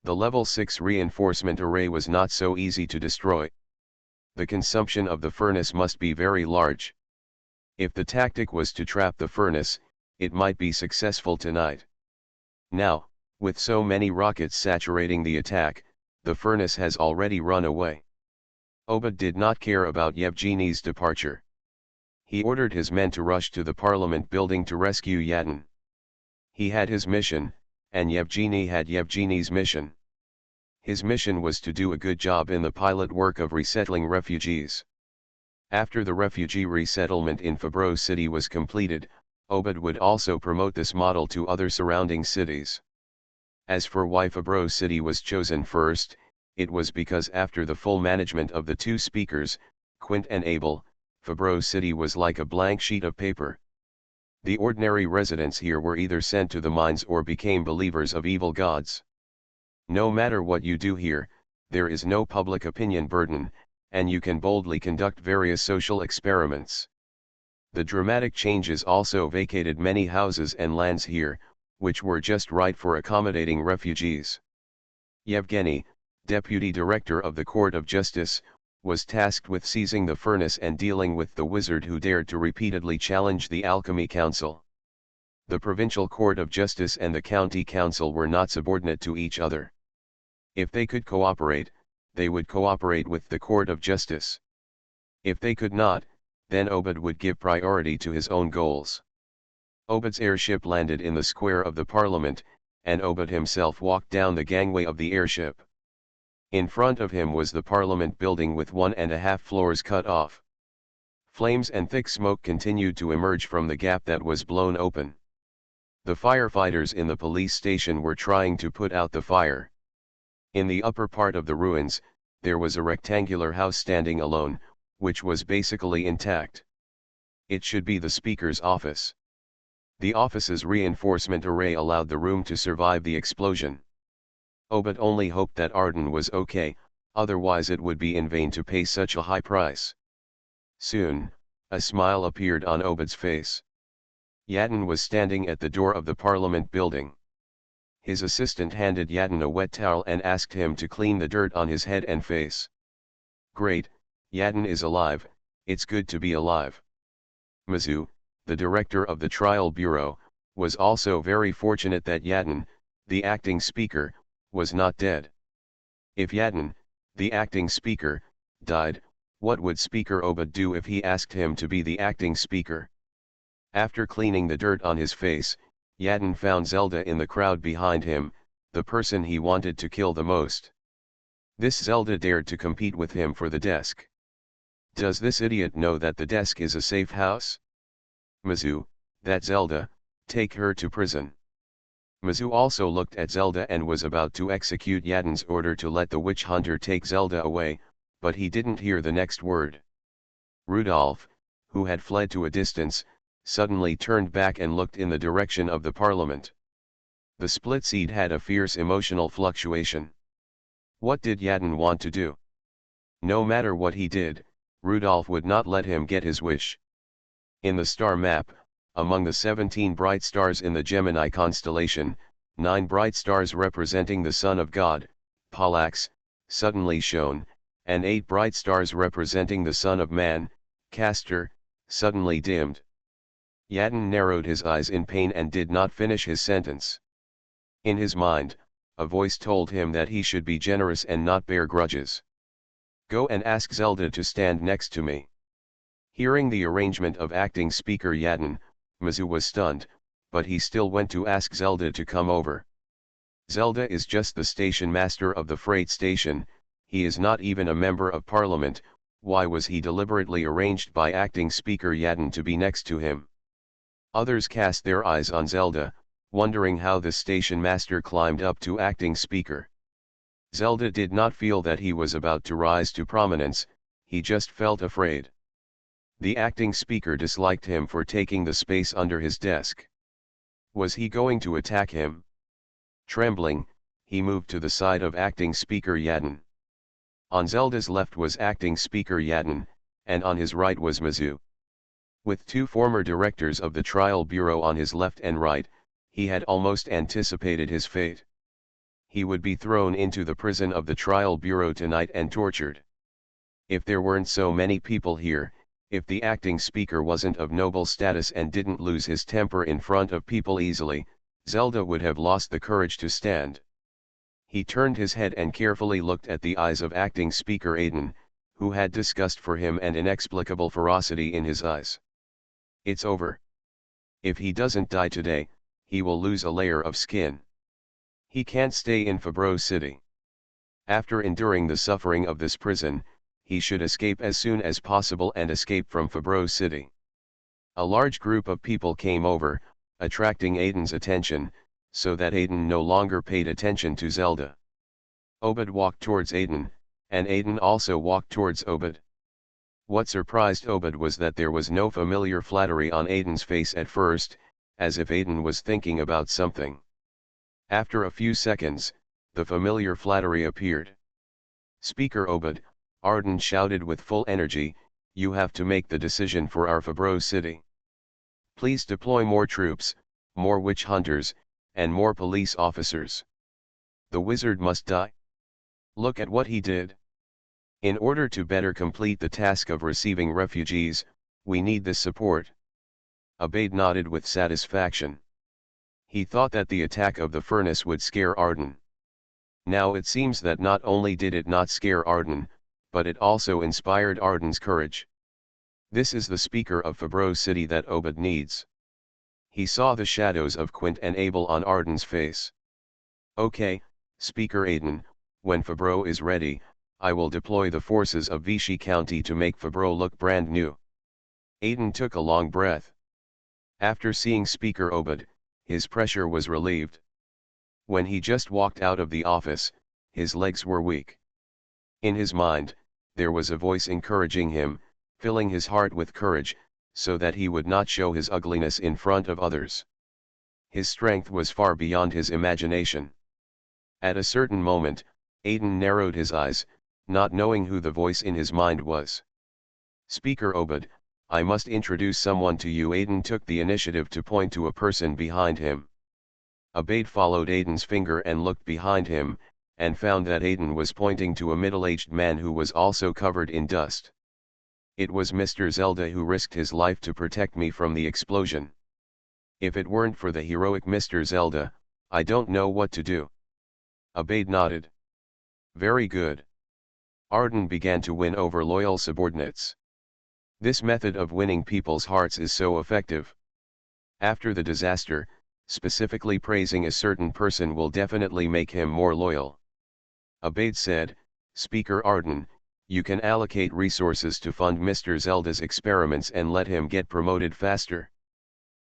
The level 6 reinforcement array was not so easy to destroy. The consumption of the furnace must be very large. If the tactic was to trap the furnace, it might be successful tonight. Now, with so many rockets saturating the attack, the furnace has already run away. Obad did not care about Yevgeny's departure. He ordered his men to rush to the Parliament building to rescue Yadin. He had his mission, and Yevgeny had Yevgeny's mission. His mission was to do a good job in the pilot work of resettling refugees. After the refugee resettlement in Fabro city was completed, Obad would also promote this model to other surrounding cities. As for why Fabro city was chosen first, it was because after the full management of the two speakers, Quint and Abel, Fabro city was like a blank sheet of paper. The ordinary residents here were either sent to the mines or became believers of evil gods. No matter what you do here, there is no public opinion burden, and you can boldly conduct various social experiments. The dramatic changes also vacated many houses and lands here, which were just right for accommodating refugees. Yevgeny, deputy director of the Court of Justice, was tasked with seizing the furnace and dealing with the wizard who dared to repeatedly challenge the Alchemy Council. The Provincial Court of Justice and the County Council were not subordinate to each other. If they could cooperate, they would cooperate with the Court of Justice. If they could not, then Obad would give priority to his own goals. Obad's airship landed in the square of the Parliament, and Obad himself walked down the gangway of the airship. In front of him was the Parliament building with 1.5 floors cut off. Flames and thick smoke continued to emerge from the gap that was blown open. The firefighters in the police station were trying to put out the fire. In the upper part of the ruins, there was a rectangular house standing alone, which was basically intact. It should be the speaker's office. The office's reinforcement array allowed the room to survive the explosion. Obad only hoped that Arden was okay, otherwise it would be in vain to pay such a high price. Soon, a smile appeared on Obad's face. Yadin was standing at the door of the Parliament building. His assistant handed Yadin a wet towel and asked him to clean the dirt on his head and face. Great, Yadin is alive, it's good to be alive. Mazu, the director of the trial bureau, was also very fortunate that Yadin, the acting speaker, was not dead. If Yadin, the acting speaker, died, what would Speaker Obad do if he asked him to be the acting speaker? After cleaning the dirt on his face, Yadin found Zelda in the crowd behind him, the person he wanted to kill the most. This Zelda dared to compete with him for the desk. Does this idiot know that the desk is a safe house? Mazu, that Zelda, take her to prison. Mazu also looked at Zelda and was about to execute Yadin's order to let the witch hunter take Zelda away, but he didn't hear the next word. Rudolph, who had fled to a distance, suddenly turned back and looked in the direction of the Parliament. The split seed had a fierce emotional fluctuation. What did Yadin want to do? No matter what he did, Rudolph would not let him get his wish. In the star map, among the 17 bright stars in the Gemini constellation, 9 bright stars representing the Son of God, Pollux, suddenly shone, and 8 bright stars representing the Son of Man, Castor, suddenly dimmed. Yadin narrowed his eyes in pain and did not finish his sentence. In his mind, a voice told him that he should be generous and not bear grudges. Go and ask Zelda to stand next to me. Hearing the arrangement of acting speaker Yadin, Mazu was stunned, but he still went to ask Zelda to come over. Zelda is just the station master of the freight station, he is not even a member of parliament. Why was he deliberately arranged by acting speaker Yadin to be next to him? Others cast their eyes on Zelda, wondering how the station master climbed up to acting speaker. Zelda did not feel that he was about to rise to prominence, he just felt afraid. The acting speaker disliked him for taking the space under his desk. Was he going to attack him? Trembling, he moved to the side of acting speaker Yadin. On Zelda's left was acting speaker Yadin, and on his right was Mizu. With two former directors of the trial bureau on his left and right, he had almost anticipated his fate. He would be thrown into the prison of the trial bureau tonight and tortured. If there weren't so many people here, if the acting speaker wasn't of noble status and didn't lose his temper in front of people easily, Zelda would have lost the courage to stand. He turned his head and carefully looked at the eyes of acting speaker Aiden, who had disgust for him and inexplicable ferocity in his eyes. It's over. If he doesn't die today, he will lose a layer of skin. He can't stay in Fabro City. After enduring the suffering of this prison, he should escape as soon as possible and escape from Fabro City. A large group of people came over, attracting Aiden's attention, so that Aiden no longer paid attention to Zelda. Obed walked towards Aiden, and Aiden also walked towards Obed. What surprised Obed was that there was no familiar flattery on Aiden's face at first, as if Aiden was thinking about something. After a few seconds, the familiar flattery appeared. "Speaker Obed," Arden shouted with full energy, "you have to make the decision for our Fabro City. Please deploy more troops, more witch hunters, and more police officers. The wizard must die. Look at what he did. In order to better complete the task of receiving refugees, we need this support." Abade nodded with satisfaction. He thought that the attack of the furnace would scare Arden. Now it seems that not only did it not scare Arden, but it also inspired Arden's courage. This is the speaker of Fabro City that Obed needs. He saw the shadows of Quint and Abel on Arden's face. "Okay, Speaker Aiden, when Fabro is ready, I will deploy the forces of Vichy County to make Fabro look brand new." Aiden took a long breath. After seeing Speaker Obed, his pressure was relieved. When he just walked out of the office, his legs were weak. In his mind, there was a voice encouraging him, filling his heart with courage, so that he would not show his ugliness in front of others. His strength was far beyond his imagination. At a certain moment, Aiden narrowed his eyes, not knowing who the voice in his mind was. "Speaker Obed, I must introduce someone to you." Aiden took the initiative to point to a person behind him. Abade followed Aiden's finger and looked behind him, and found that Aiden was pointing to a middle-aged man who was also covered in dust. "It was Mr. Zelda who risked his life to protect me from the explosion. If it weren't for the heroic Mr. Zelda, I don't know what to do." Abade nodded. "Very good." Arden began to win over loyal subordinates. This method of winning people's hearts is so effective. After the disaster, specifically praising a certain person will definitely make him more loyal. Abade said, "Speaker Arden, you can allocate resources to fund Mr. Zelda's experiments and let him get promoted faster.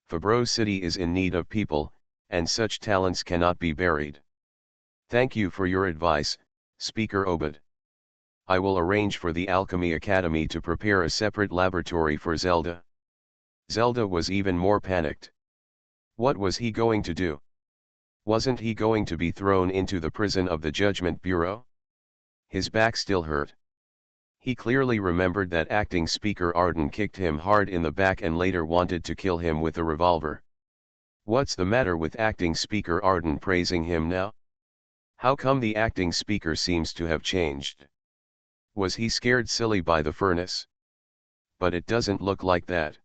Fabro City is in need of people, and such talents cannot be buried. Thank you for your advice, Speaker Obed. I will arrange for the Alchemy Academy to prepare a separate laboratory for Zelda." Zelda was even more panicked. What was he going to do? Wasn't he going to be thrown into the prison of the Judgment Bureau? His back still hurt. He clearly remembered that acting Speaker Arden kicked him hard in the back and later wanted to kill him with a revolver. What's the matter with acting Speaker Arden praising him now? How come the acting speaker seems to have changed? Was he scared silly by the furnace? But it doesn't look like that.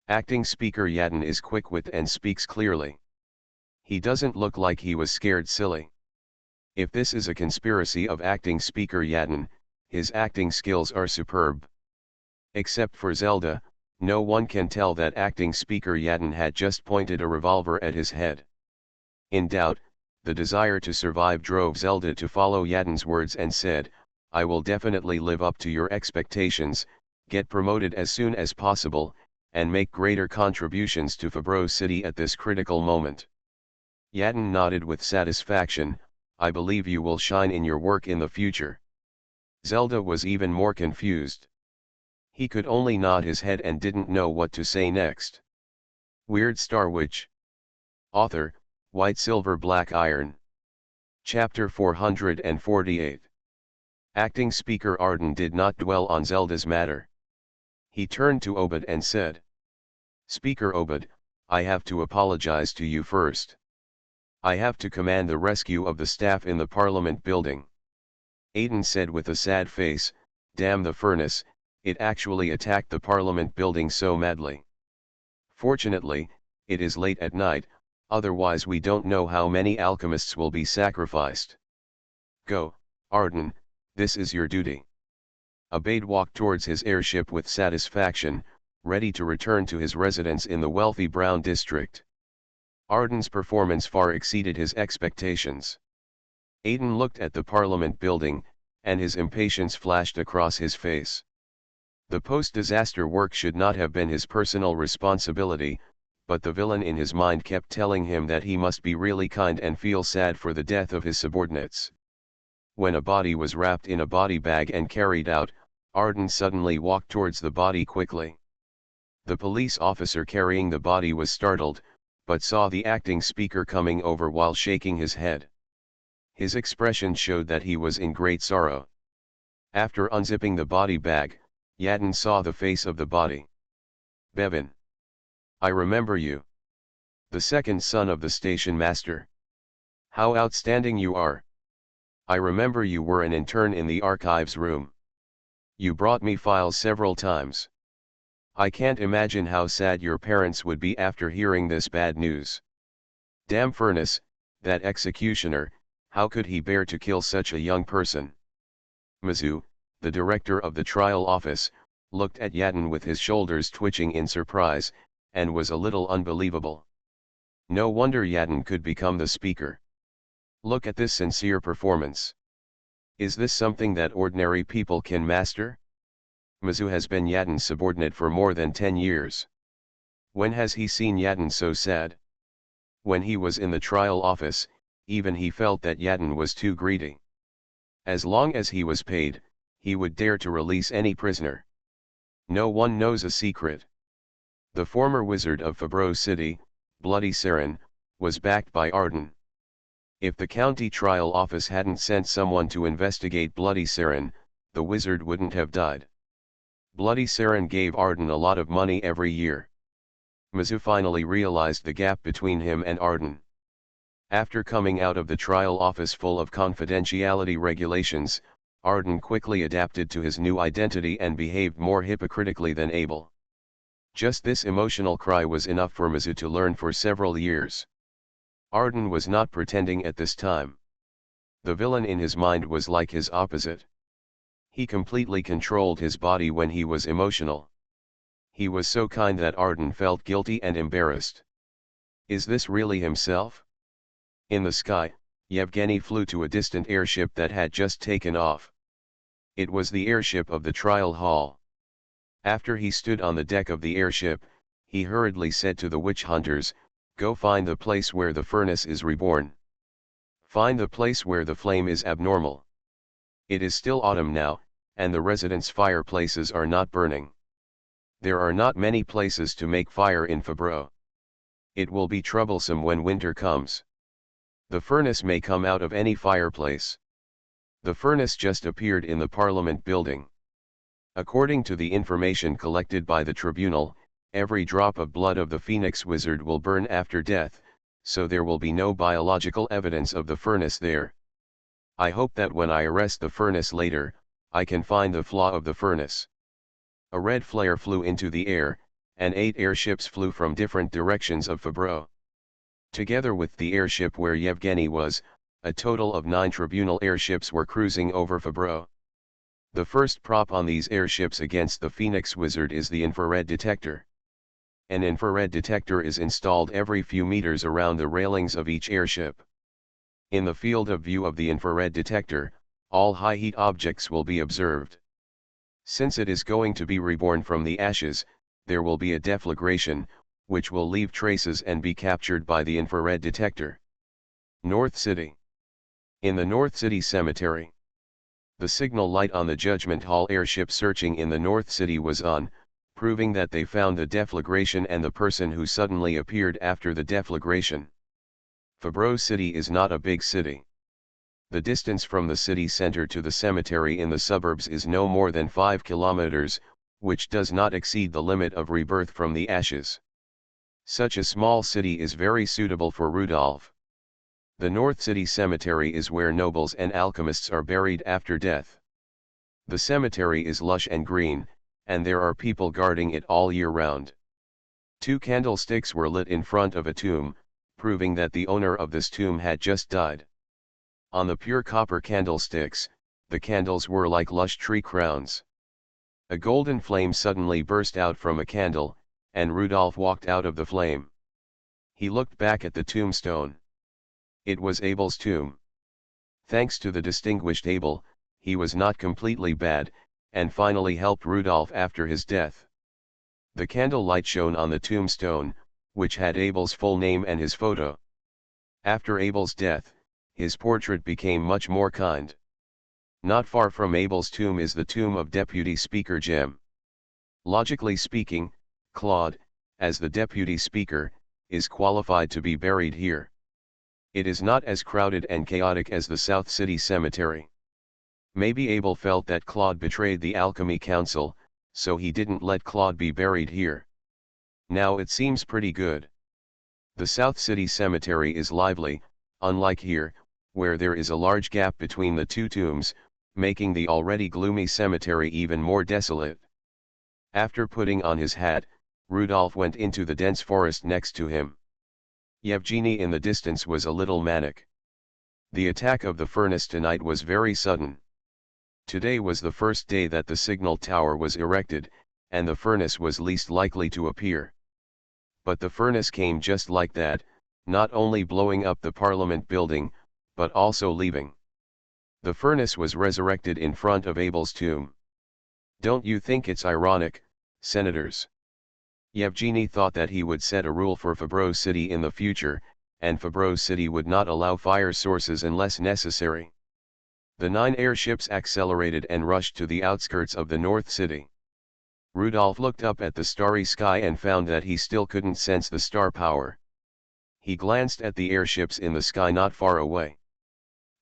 Acting Speaker Yadin is quick-witted and speaks clearly. He doesn't look like he was scared silly. If this is a conspiracy of acting Speaker Yadin, his acting skills are superb. Except for Zelda, no one can tell that acting Speaker Yadin had just pointed a revolver at his head. In doubt, the desire to survive drove Zelda to follow Yadin's words and said, "I will definitely live up to your expectations, get promoted as soon as possible, and make greater contributions to Fabro City at this critical moment." Yadin nodded with satisfaction, "I believe you will shine in your work in the future." Zelda was even more confused. He could only nod his head and didn't know what to say next. Weird Star Witch. Author, White Silver Black Iron. Chapter 448. Acting Speaker Arden did not dwell on Zelda's matter. He turned to Obed and said, "Speaker Obed, I have to apologize to you first. I have to command the rescue of the staff in the Parliament building." Aiden said with a sad face, "Damn the furnace, it actually attacked the Parliament building so madly. Fortunately, it is late at night, otherwise we don't know how many alchemists will be sacrificed. Go, Arden, this is your duty." Obed walked towards his airship with satisfaction, ready to return to his residence in the wealthy Brown district. Arden's performance far exceeded his expectations. Aiden looked at the Parliament building, and his impatience flashed across his face. The post-disaster work should not have been his personal responsibility, but the villain in his mind kept telling him that he must be really kind and feel sad for the death of his subordinates. When a body was wrapped in a body bag and carried out, Arden suddenly walked towards the body quickly. The police officer carrying the body was startled, but saw the acting speaker coming over while shaking his head. His expression showed that he was in great sorrow. After unzipping the body bag, Yadin saw the face of the body. "Bevan. I remember you. The second son of the station master. How outstanding you are. I remember you were an intern in the archives room. You brought me files several times. I can't imagine how sad your parents would be after hearing this bad news. Damn furnace, that executioner, how could he bear to kill such a young person?" Mizu, the director of the trial office, looked at Yadin with his shoulders twitching in surprise, and was a little unbelievable. No wonder Yadin could become the speaker. Look at this sincere performance. Is this something that ordinary people can master? Mizu has been Yadin's subordinate for more than 10 years. When has he seen Yadin so sad? When he was in the trial office, even he felt that Yadin was too greedy. As long as he was paid, he would dare to release any prisoner. No one knows a secret. The former wizard of Fabreau City, Bloody Saren, was backed by Arden. If the county trial office hadn't sent someone to investigate Bloody Saren, the wizard wouldn't have died. Bloody Saren gave Arden a lot of money every year. Mizu finally realized the gap between him and Arden. After coming out of the trial office full of confidentiality regulations, Arden quickly adapted to his new identity and behaved more hypocritically than Abel. Just this emotional cry was enough for Mizu to learn for several years. Arden was not pretending at this time. The villain in his mind was like his opposite. He completely controlled his body when he was emotional. He was so kind that Arden felt guilty and embarrassed. Is this really himself? In the sky, Yevgeny flew to a distant airship that had just taken off. It was the airship of the trial hall. After he stood on the deck of the airship, he hurriedly said to the witch hunters, "Go find the place where the furnace is reborn. Find the place where the flame is abnormal. It is still autumn now, and the residents' fireplaces are not burning. There are not many places to make fire in Fabreau. It will be troublesome when winter comes. The furnace may come out of any fireplace." The furnace just appeared in the Parliament building. According to the information collected by the tribunal, every drop of blood of the Phoenix Wizard will burn after death, so there will be no biological evidence of the furnace there. I hope that when I arrest the furnace later, I can find the flaw of the furnace. A red flare flew into the air, and 8 airships flew from different directions of Fabreau. Together with the airship where Yevgeny was, a total of 9 tribunal airships were cruising over Fabreau. The first prop on these airships against the Phoenix Wizard is the infrared detector. An infrared detector is installed every few meters around the railings of each airship. In the field of view of the infrared detector, all high-heat objects will be observed. Since it is going to be reborn from the ashes, there will be a deflagration, which will leave traces and be captured by the infrared detector. North City. In the North City Cemetery. The signal light on the Judgment Hall airship searching in the North City was on, proving that they found the deflagration and the person who suddenly appeared after the deflagration. Fabreau City is not a big city. The distance from the city center to the cemetery in the suburbs is no more than 5 kilometers, which does not exceed the limit of rebirth from the ashes. Such a small city is very suitable for Rudolph. The North City Cemetery is where nobles and alchemists are buried after death. The cemetery is lush and green, and there are people guarding it all year round. 2 candlesticks were lit in front of a tomb, proving that the owner of this tomb had just died. On the pure copper candlesticks, the candles were like lush tree crowns. A golden flame suddenly burst out from a candle, and Rudolph walked out of the flame. He looked back at the tombstone. It was Abel's tomb. Thanks to the distinguished Abel, he was not completely bad, and finally helped Rudolph after his death. The candle light shone on the tombstone, which had Abel's full name and his photo. After Abel's death, his portrait became much more kind. Not far from Abel's tomb is the tomb of Deputy Speaker Jem. Logically speaking, Claude, as the Deputy Speaker, is qualified to be buried here. It is not as crowded and chaotic as the South City Cemetery. Maybe Abel felt that Claude betrayed the Alchemy Council, so he didn't let Claude be buried here. Now it seems pretty good. The South City Cemetery is lively, unlike here, where there is a large gap between the 2 tombs, making the already gloomy cemetery even more desolate. After putting on his hat, Rudolph went into the dense forest next to him. Yevgeny in the distance was a little manic. The attack of the furnace tonight was very sudden. Today was the first day that the signal tower was erected, and the furnace was least likely to appear. But the furnace came just like that, not only blowing up the Parliament building, but also leaving. The furnace was resurrected in front of Abel's tomb. Don't you think it's ironic, senators? Yevgeny thought that he would set a rule for Fabreau City in the future, and Fabreau City would not allow fire sources unless necessary. The 9 airships accelerated and rushed to the outskirts of the North City. Rudolph looked up at the starry sky and found that he still couldn't sense the star power. He glanced at the airships in the sky not far away.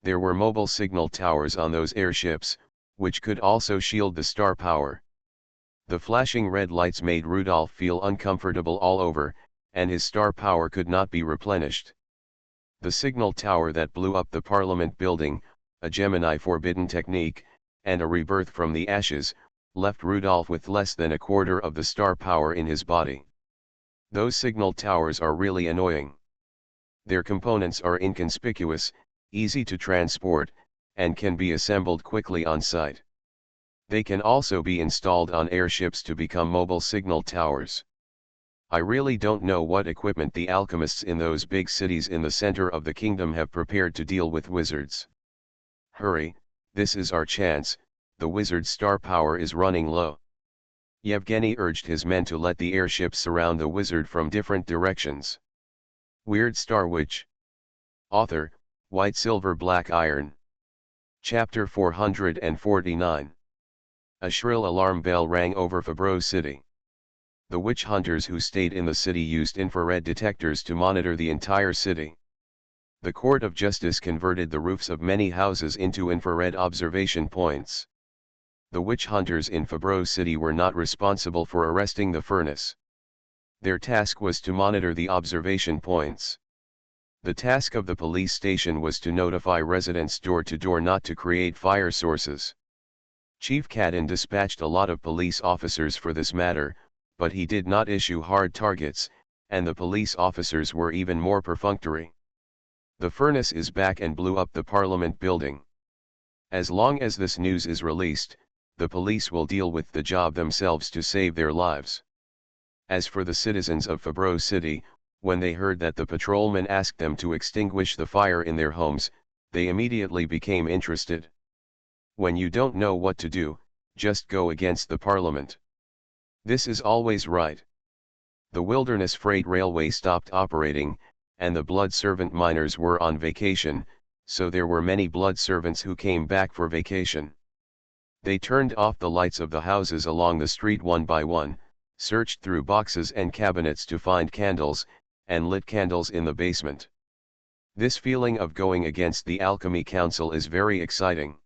There were mobile signal towers on those airships, which could also shield the star power. The flashing red lights made Rudolph feel uncomfortable all over, and his star power could not be replenished. The signal tower that blew up the Parliament building, a Gemini forbidden technique, and a rebirth from the ashes, left Rudolph with less than a quarter of the star power in his body. Those signal towers are really annoying. Their components are inconspicuous, easy to transport, and can be assembled quickly on site. They can also be installed on airships to become mobile signal towers. I really don't know what equipment the alchemists in those big cities in the center of the kingdom have prepared to deal with wizards. Hurry, this is our chance, the wizard's star power is running low. Yevgeny urged his men to let the airships surround the wizard from different directions. Weird Star Witch. Author, White Silver Black Iron. Chapter 449. A shrill alarm bell rang over Fabreau City. The witch hunters who stayed in the city used infrared detectors to monitor the entire city. The Court of Justice converted the roofs of many houses into infrared observation points. The witch hunters in Fabreau City were not responsible for arresting the furnace. Their task was to monitor the observation points. The task of the police station was to notify residents door to door not to create fire sources. Chief Cadden dispatched a lot of police officers for this matter, but he did not issue hard targets, and the police officers were even more perfunctory. The furnace is back and blew up the Parliament building. As long as this news is released, the police will deal with the job themselves to save their lives. As for the citizens of Fabreau City, when they heard that the patrolman asked them to extinguish the fire in their homes, they immediately became interested. When you don't know what to do, just go against the Parliament. This is always right. The Wilderness Freight Railway stopped operating, and the blood servant miners were on vacation, so there were many blood servants who came back for vacation. They turned off the lights of the houses along the street one by one, searched through boxes and cabinets to find candles, and lit candles in the basement. This feeling of going against the Alchemy Council is very exciting.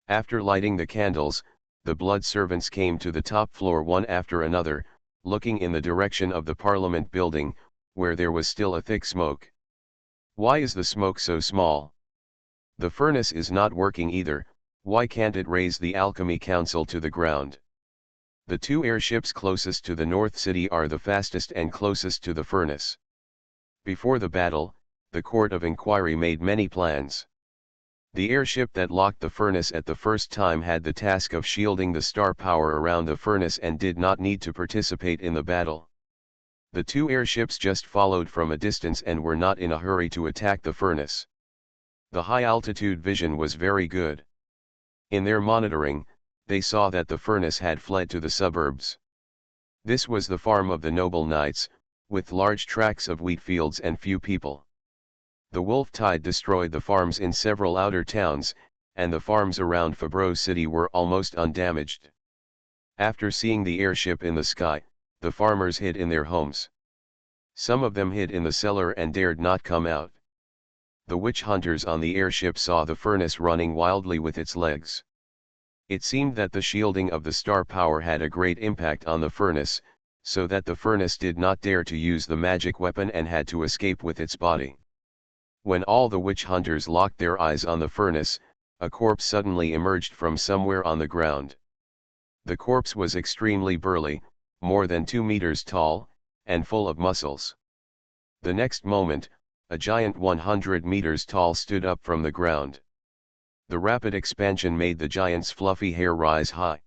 After lighting the candles, the blood servants came to the top floor one after another, looking in the direction of the Parliament building, where there was still a thick smoke. Why is the smoke so small? The furnace is not working either. Why can't it raise the Alchemy Council to the ground? The two airships closest to the North City are the fastest and closest to the furnace. Before the battle, the Court of Inquiry made many plans. The airship that locked the furnace at the first time had the task of shielding the star power around the furnace and did not need to participate in the battle. The two airships just followed from a distance and were not in a hurry to attack the furnace. The high-altitude vision was very good. In their monitoring, they saw that the furnace had fled to the suburbs. This was the farm of the noble knights, with large tracts of wheat fields and few people. The wolf tide destroyed the farms in several outer towns, and the farms around Fabreau City were almost undamaged. After seeing the airship in the sky, the farmers hid in their homes. Some of them hid in the cellar and dared not come out. The witch hunters on the airship saw the furnace running wildly with its legs. It seemed that the shielding of the star power had a great impact on the furnace, so that the furnace did not dare to use the magic weapon and had to escape with its body. When all the witch hunters locked their eyes on the furnace, a corpse suddenly emerged from somewhere on the ground. The corpse was extremely burly, more than 2 meters tall, and full of muscles. The next moment, a giant 100 meters tall stood up from the ground. The rapid expansion made the giant's fluffy hair rise high.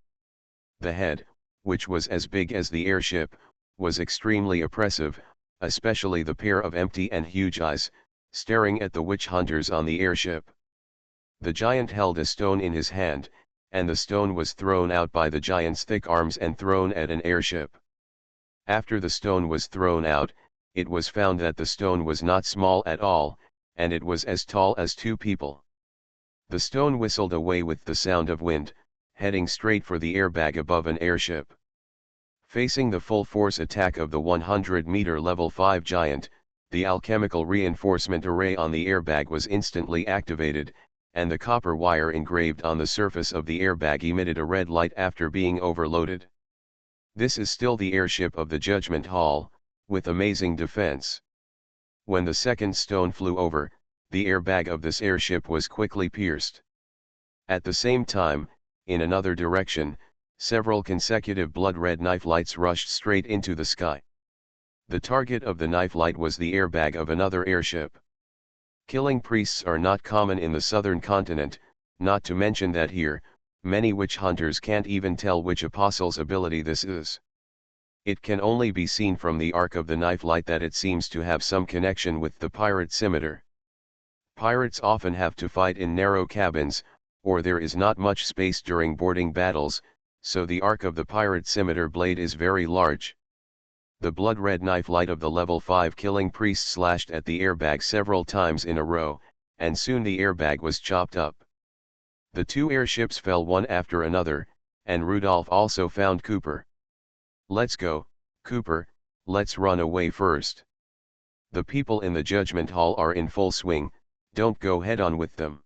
The head, which was as big as the airship, was extremely oppressive, especially the pair of empty and huge eyes, staring at the witch hunters on the airship. The giant held a stone in his hand, and the stone was thrown out by the giant's thick arms and thrown at an airship. After the stone was thrown out, it was found that the stone was not small at all, and it was as tall as 2 people. The stone whistled away with the sound of wind, heading straight for the airbag above an airship. Facing the full force attack of the 100-meter level 5 giant, the alchemical reinforcement array on the airbag was instantly activated, and the copper wire engraved on the surface of the airbag emitted a red light after being overloaded. This is still the airship of the Judgment Hall, with amazing defense. When the second stone flew over, the airbag of this airship was quickly pierced. At the same time, in another direction, several consecutive blood-red knife lights rushed straight into the sky. The target of the knife light was the airbag of another airship. Killing priests are not common in the southern continent, not to mention that here, many witch hunters can't even tell which apostle's ability this is. It can only be seen from the arc of the knife light that it seems to have some connection with the pirate scimitar. Pirates often have to fight in narrow cabins, or there is not much space during boarding battles, so the arc of the pirate scimitar blade is very large. The blood-red knife light of the level 5 killing priest slashed at the airbag several times in a row, and soon the airbag was chopped up. The two airships fell one after another, and Rudolph also found Cooper. "Let's go, Cooper, let's run away first. The people in the Judgment Hall are in full swing, don't go head-on with them."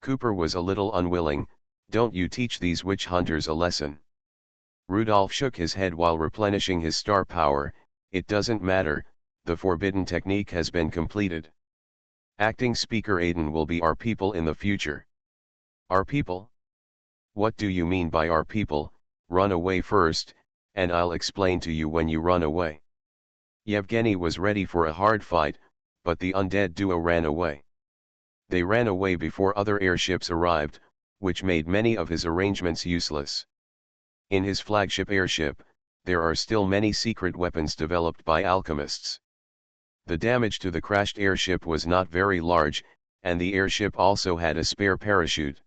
Cooper was a little unwilling. "Don't you teach these witch hunters a lesson?" Rudolph shook his head while replenishing his star power. "It doesn't matter, the forbidden technique has been completed. Acting Speaker Aiden will be our people in the future." "Our people? What do you mean by our people? Run away first, and I'll explain to you when you run away." Yevgeny was ready for a hard fight, but the undead duo ran away. They ran away before other airships arrived, which made many of his arrangements useless. In his flagship airship, there are still many secret weapons developed by alchemists. The damage to the crashed airship was not very large, and the airship also had a spare parachute.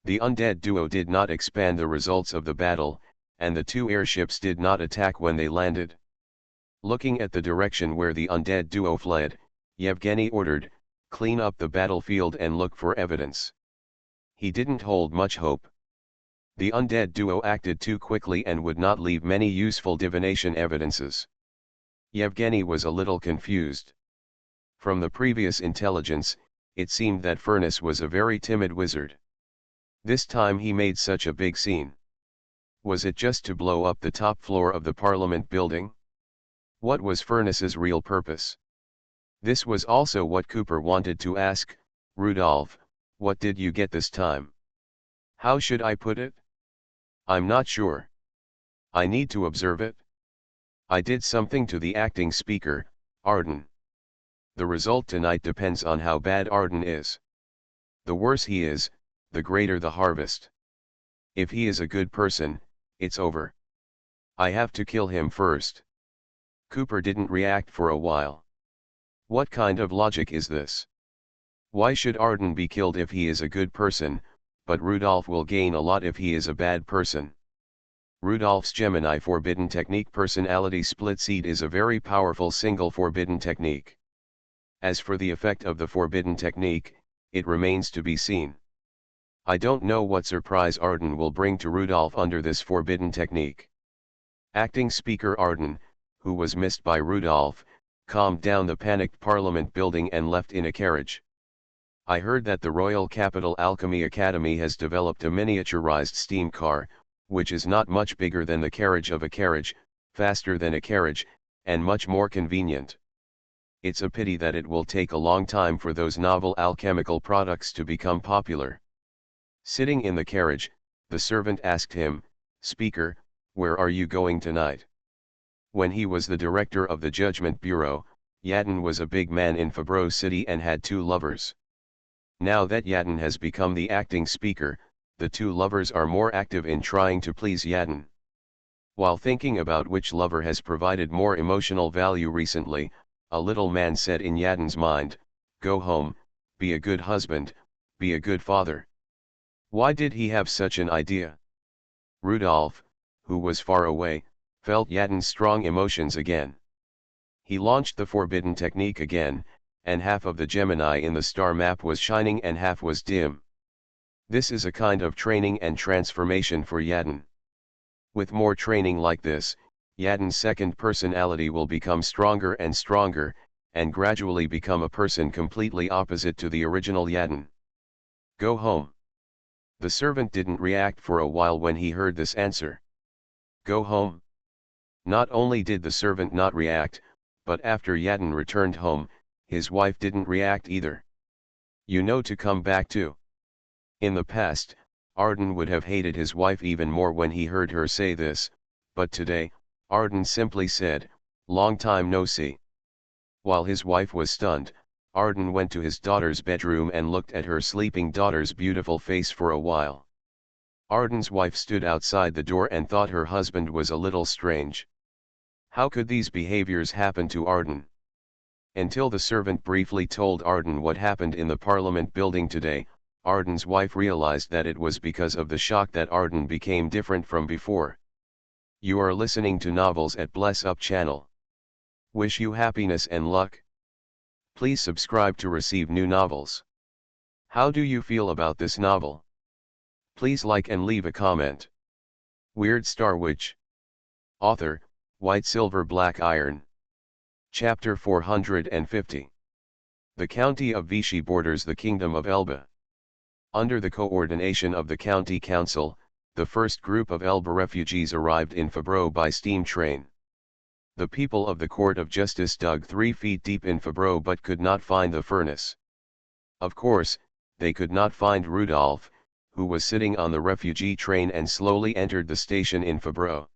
The undead duo did not expand the results of the battle, and the two airships did not attack when they landed. Looking at the direction where the undead duo fled, Yevgeny ordered, "Clean up the battlefield and look for evidence." He didn't hold much hope. The undead duo acted too quickly and would not leave many useful divination evidences. Yevgeny was a little confused. From the previous intelligence, it seemed that Furnace was a very timid wizard. This time he made such a big scene. Was it just to blow up the top floor of the Parliament building? What was Furnace's real purpose? This was also what Cooper wanted to ask. Rudolph, what did you get this time? How should I put it? I'm not sure. I need to observe it. I did something to the acting speaker, Arden. The result tonight depends on how bad Arden is. The worse he is, the greater the harvest. If he is a good person, it's over. I have to kill him first. Cooper didn't react for a while. What kind of logic is this? Why should Arden be killed if he is a good person, but Rudolph will gain a lot if he is a bad person? Rudolph's Gemini forbidden technique personality split seed is a very powerful single forbidden technique. As for the effect of the forbidden technique, it remains to be seen. I don't know what surprise Arden will bring to Rudolph under this forbidden technique. Acting Speaker Arden, who was missed by Rudolph, calmed down the panicked Parliament building and left in a carriage. I heard that the Royal Capital Alchemy Academy has developed a miniaturized steam car, which is not much bigger than the carriage of a carriage, faster than a carriage, and much more convenient. It's a pity that it will take a long time for those novel alchemical products to become popular. Sitting in the carriage, the servant asked him, "Speaker, where are you going tonight?" When he was the director of the Judgment Bureau, Yadin was a big man in Fabreau City and had 2 lovers. Now that Yadin has become the acting speaker, the 2 lovers are more active in trying to please Yadin. While thinking about which lover has provided more emotional value recently, a little man said in Yadin's mind, "Go home, be a good husband, be a good father." Why did he have such an idea? Rudolph, who was far away, felt Yadin's strong emotions again. He launched the forbidden technique again, and half of the Gemini in the star map was shining and half was dim. This is a kind of training and transformation for Yadin. With more training like this, Yadin's second personality will become stronger and stronger, and gradually become a person completely opposite to the original Yadin. Go home. The servant didn't react for a while when he heard this answer. Go home. Not only did the servant not react, but after Yadin returned home, his wife didn't react either. You know to come back to. In the past, Arden would have hated his wife even more when he heard her say this, but today, Arden simply said, "Long time no see." While his wife was stunned, Arden went to his daughter's bedroom and looked at her sleeping daughter's beautiful face for a while. Arden's wife stood outside the door and thought her husband was a little strange. How could these behaviors happen to Arden? Until the servant briefly told Arden what happened in the Parliament building today, Arden's wife realized that it was because of the shock that Arden became different from before. You are listening to Novels at Bless Up channel. Wish you happiness and luck. Please subscribe to receive new novels. How do you feel about this novel? Please like and leave a comment. Weird Star Witch. Author, White Silver Black Iron. Chapter 450. The county of Vichy borders the kingdom of Elba. Under the coordination of the county council, the first group of Elba refugees arrived in Fabreau by steam train. The people of the Court of Justice dug 3 feet deep in Fabreau but could not find the furnace. Of course, they could not find Rudolph, who was sitting on the refugee train and slowly entered the station in Fabreau.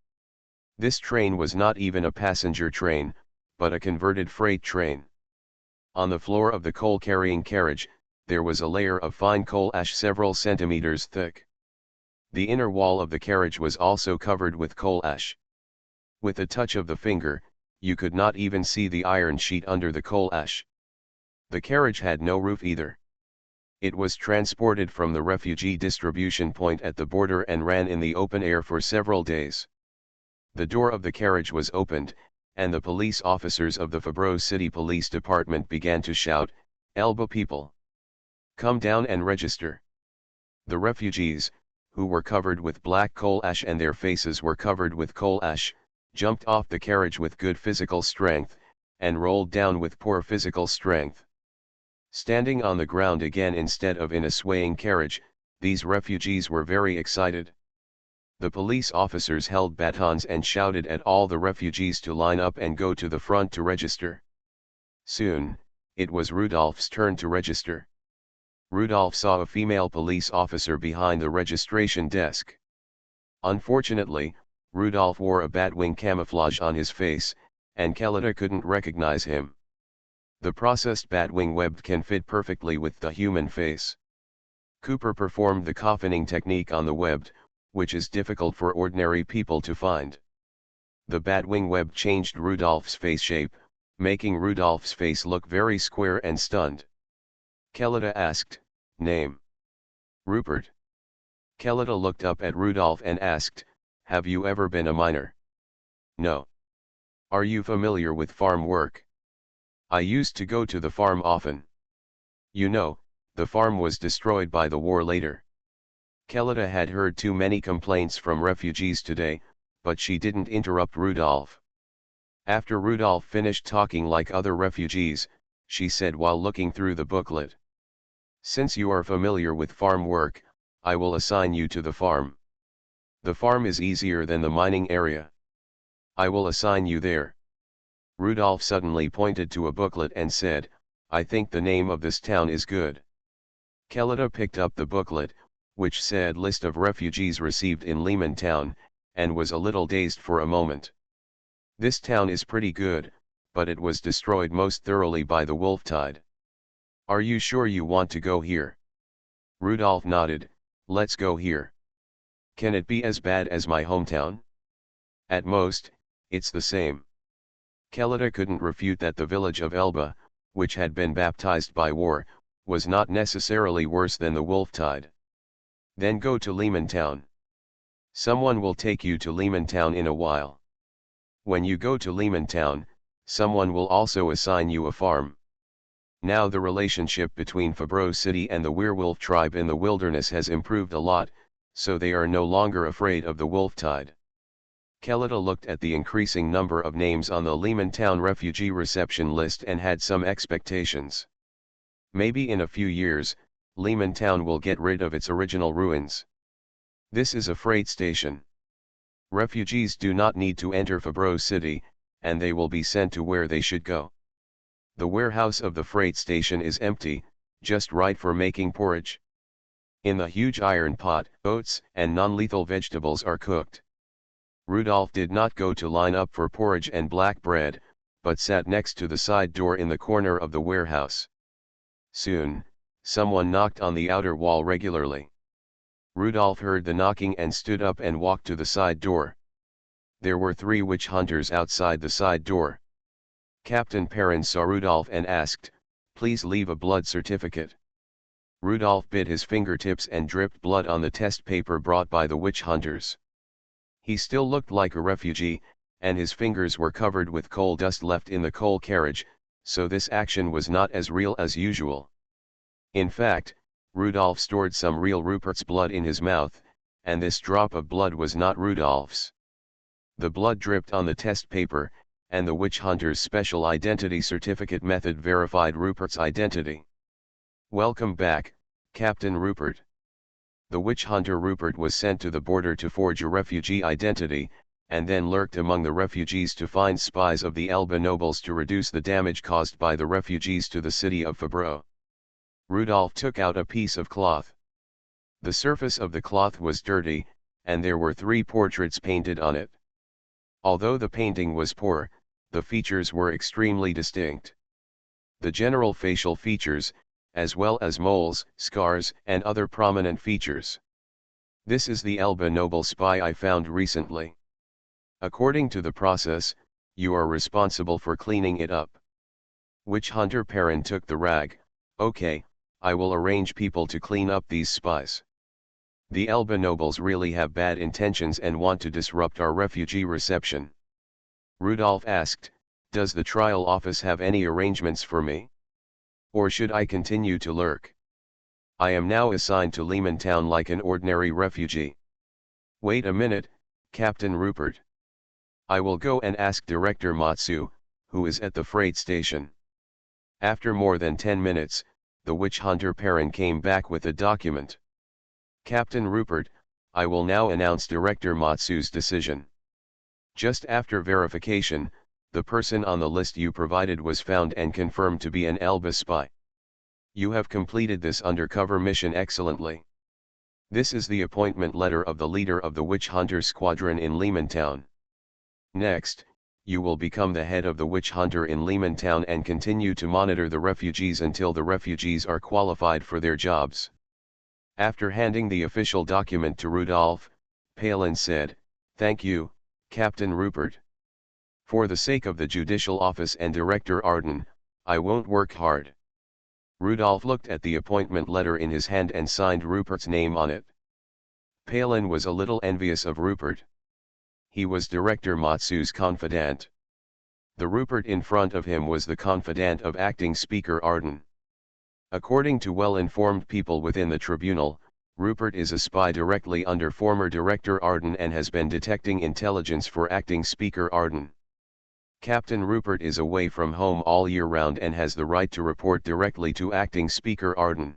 This train was not even a passenger train, but a converted freight train. On the floor of the coal-carrying carriage, there was a layer of fine coal ash several centimeters thick. The inner wall of the carriage was also covered with coal ash. With a touch of the finger, you could not even see the iron sheet under the coal ash. The carriage had no roof either. It was transported from the refugee distribution point at the border and ran in the open air for several days. The door of the carriage was opened, and the police officers of the Fabreau City Police Department began to shout, "Elba people! Come down and register!" The refugees, who were covered with black coal ash and their faces were covered with coal ash, jumped off the carriage with good physical strength, and rolled down with poor physical strength. Standing on the ground again instead of in a swaying carriage, these refugees were very excited. The police officers held batons and shouted at all the refugees to line up and go to the front to register. Soon, it was Rudolph's turn to register. Rudolph saw a female police officer behind the registration desk. Unfortunately, Rudolph wore a batwing camouflage on his face, and Kelita couldn't recognize him. The processed batwing web can fit perfectly with the human face. Cooper performed the coffining technique on the webbed, which is difficult for ordinary people to find. The batwing web changed Rudolph's face shape, making Rudolph's face look very square and stunned. Kelita asked, "Name?" "Rupert." Kelita looked up at Rudolph and asked, "Have you ever been a miner?" "No." "Are you familiar with farm work?" "I used to go to the farm often." "You know, the farm was destroyed by the war later." Kelita had heard too many complaints from refugees today, but she didn't interrupt Rudolph. After Rudolph finished talking like other refugees, she said while looking through the booklet, "Since you are familiar with farm work, I will assign you to the farm. The farm is easier than the mining area. I will assign you there." Rudolph suddenly pointed to a booklet and said, "I think the name of this town is good." Kelita picked up the booklet, which said list of refugees received in Lehman Town, and was a little dazed for a moment. "This town is pretty good, but it was destroyed most thoroughly by the wolf tide. Are you sure you want to go here?" Rudolph nodded. "Let's go here." "Can it be as bad as my hometown?" "At most, it's the same." Kelita couldn't refute that the village of Elba, which had been baptized by war, was not necessarily worse than the wolf tide. "Then go to Lehman Town. Someone will take you to Lehman Town in a while. When you go to Lehman Town, someone will also assign you a farm." Now the relationship between Fabreau City and the werewolf tribe in the wilderness has improved a lot, so they are no longer afraid of the wolf tide. Kelita looked at the increasing number of names on the Lehman Town refugee reception list and had some expectations. Maybe in a few years, Lehman Town will get rid of its original ruins. This is a freight station. Refugees do not need to enter Fabreau City, and they will be sent to where they should go. The warehouse of the freight station is empty, just right for making porridge. In the huge iron pot, oats and non-lethal vegetables are cooked. Rudolph did not go to line up for porridge and black bread, but sat next to the side door in the corner of the warehouse. Soon, someone knocked on the outer wall regularly. Rudolph heard the knocking and stood up and walked to the side door. There were 3 witch hunters outside the side door. Captain Perrin saw Rudolph and asked, "Please leave a blood certificate." Rudolph bit his fingertips and dripped blood on the test paper brought by the witch hunters. He still looked like a refugee, and his fingers were covered with coal dust left in the coal carriage, so this action was not as real as usual. In fact, Rudolph stored some real Rupert's blood in his mouth, and this drop of blood was not Rudolph's. The blood dripped on the test paper, and the witch hunter's special identity certificate method verified Rupert's identity. "Welcome back, Captain Rupert." The witch hunter Rupert was sent to the border to forge a refugee identity, and then lurked among the refugees to find spies of the Elba nobles to reduce the damage caused by the refugees to the city of Fabreau. Rudolph took out a piece of cloth. The surface of the cloth was dirty, and there were 3 portraits painted on it. Although the painting was poor, the features were extremely distinct. The general facial features, as well as moles, scars, and other prominent features. "This is the Elba noble spy I found recently. According to the process, you are responsible for cleaning it up." Witch hunter Perrin took the rag. "Okay, I will arrange people to clean up these spies. The Elba nobles really have bad intentions and want to disrupt our refugee reception." Rudolph asked, "Does the trial office have any arrangements for me? Or should I continue to lurk? I am now assigned to Lehman Town like an ordinary refugee." "Wait a minute, Captain Rupert. I will go and ask Director Matsu, who is at the freight station. After more than 10 minutes, the witch hunter Perrin came back with a document. Captain Rupert, I will now announce Director Matsu's decision. Just after verification, the person on the list you provided was found and confirmed to be an Elba spy. You have completed this undercover mission excellently. This is the appointment letter of the leader of the Witch Hunter Squadron in Lehmantown. Next, you will become the head of the Witch Hunter in Lehmantown and continue to monitor the refugees until the refugees are qualified for their jobs. After handing the official document to Rudolph, Palin said, "Thank you, Captain Rupert. For the sake of the Judicial Office and Director Arden, I won't work hard." Rudolph looked at the appointment letter in his hand and signed Rupert's name on it. Palin was a little envious of Rupert. He was Director Matsu's confidant. The Rupert in front of him was the confidant of acting Speaker Arden. According to well-informed people within the tribunal, Rupert is a spy directly under former Director Arden and has been detecting intelligence for acting Speaker Arden. Captain Rupert is away from home all year round and has the right to report directly to acting Speaker Arden.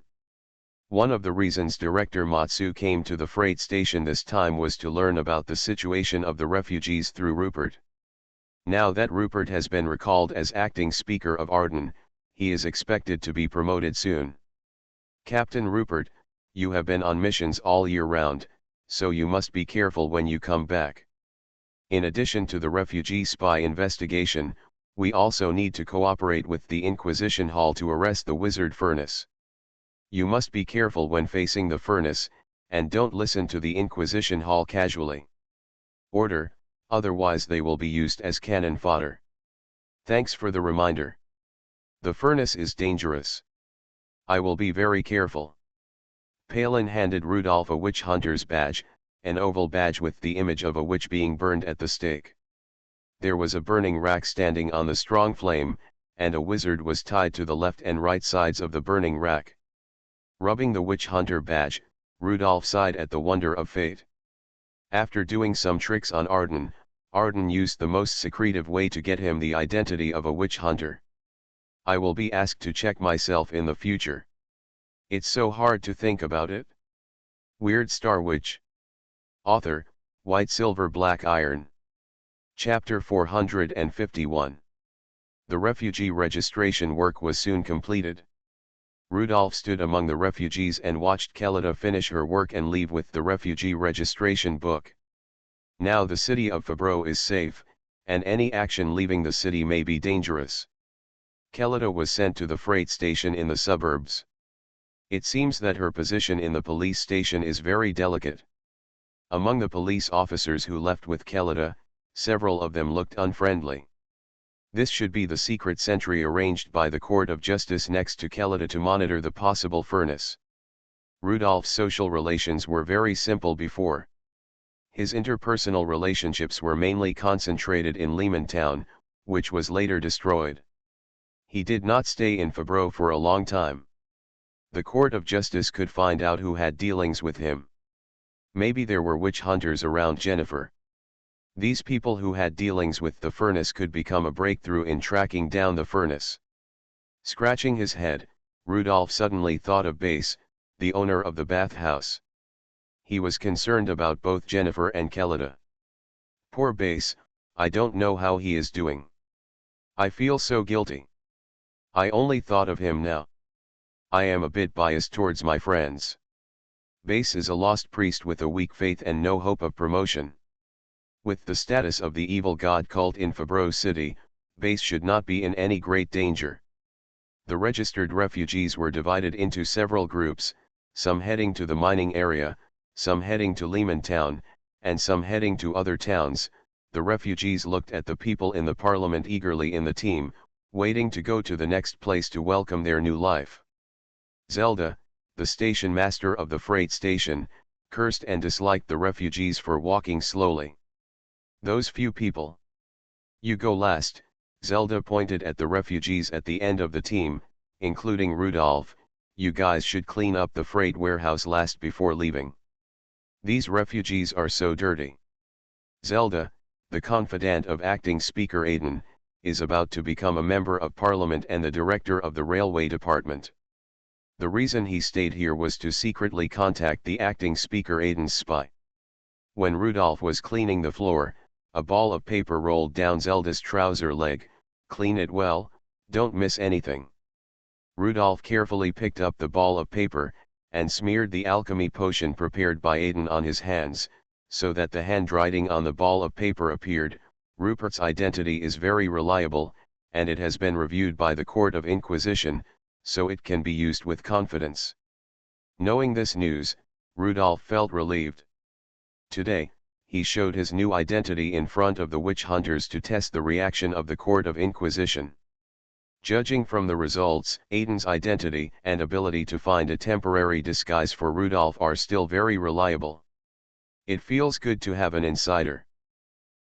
One of the reasons Director Matsu came to the freight station this time was to learn about the situation of the refugees through Rupert. Now that Rupert has been recalled as acting Speaker of Arden, he is expected to be promoted soon. Captain Rupert, you have been on missions all year round, so you must be careful when you come back. In addition to the refugee spy investigation, we also need to cooperate with the Inquisition Hall to arrest the Wizard Furnace. You must be careful when facing the furnace, and don't listen to the Inquisition Hall casually. Order, otherwise they will be used as cannon fodder. Thanks for the reminder. The furnace is dangerous. I will be very careful. Palin handed Rudolph a witch hunter's badge, an oval badge with the image of a witch being burned at the stake. There was a burning rack standing on the strong flame, and a wizard was tied to the left and right sides of the burning rack. Rubbing the witch hunter badge, Rudolph sighed at the wonder of fate. After doing some tricks on Arden, Arden used the most secretive way to get him the identity of a witch hunter. I will be asked to check myself in the future. It's so hard to think about it. Weird Star Witch. Author, White Silver Black Iron. Chapter 451. The refugee registration work was soon completed. Rudolph stood among the refugees and watched Kelida finish her work and leave with the refugee registration book. Now the city of Fabro is safe, and any action leaving the city may be dangerous. Kelida was sent to the freight station in the suburbs. It seems that her position in the police station is very delicate. Among the police officers who left with Kelida, several of them looked unfriendly. This should be the secret sentry arranged by the Court of Justice next to Kelida to monitor the possible furnace. Rudolph's social relations were very simple before. His interpersonal relationships were mainly concentrated in Lehmantown, which was later destroyed. He did not stay in Fabro for a long time. The Court of Justice could find out who had dealings with him. Maybe there were witch hunters around Jennifer. These people who had dealings with the furnace could become a breakthrough in tracking down the furnace. Scratching his head, Rudolph suddenly thought of Bass, the owner of the bathhouse. He was concerned about both Jennifer and Kelida. Poor Bass, I don't know how he is doing. I feel so guilty. I only thought of him now. I am a bit biased towards my friends. Bass is a lost priest with a weak faith and no hope of promotion. With the status of the evil god cult in Fabro City, Bass should not be in any great danger. The registered refugees were divided into several groups, some heading to the mining area, some heading to Lehmantown, and some heading to other towns. The refugees looked at the people in the parliament eagerly in the team, waiting to go to the next place to welcome their new life. Zelda, the station master of the freight station, cursed and disliked the refugees for walking slowly. Those few people. You go last, Zelda pointed at the refugees at the end of the team, including Rudolph. You guys should clean up the freight warehouse last before leaving. These refugees are so dirty. Zelda, the confidant of acting Speaker Aiden, is about to become a member of parliament and the director of the railway department. The reason he stayed here was to secretly contact the acting speaker Aiden's spy. When Rudolph was cleaning the floor, a ball of paper rolled down Zelda's trouser leg. "Clean it well, don't miss anything." Rudolph carefully picked up the ball of paper, and smeared the alchemy potion prepared by Aiden on his hands, so that the handwriting on the ball of paper appeared. "Rupert's identity is very reliable, and it has been reviewed by the Court of Inquisition, so it can be used with confidence." Knowing this news, Rudolph felt relieved. Today, he showed his new identity in front of the witch hunters to test the reaction of the Court of Inquisition. Judging from the results, Aiden's identity and ability to find a temporary disguise for Rudolph are still very reliable. It feels good to have an insider.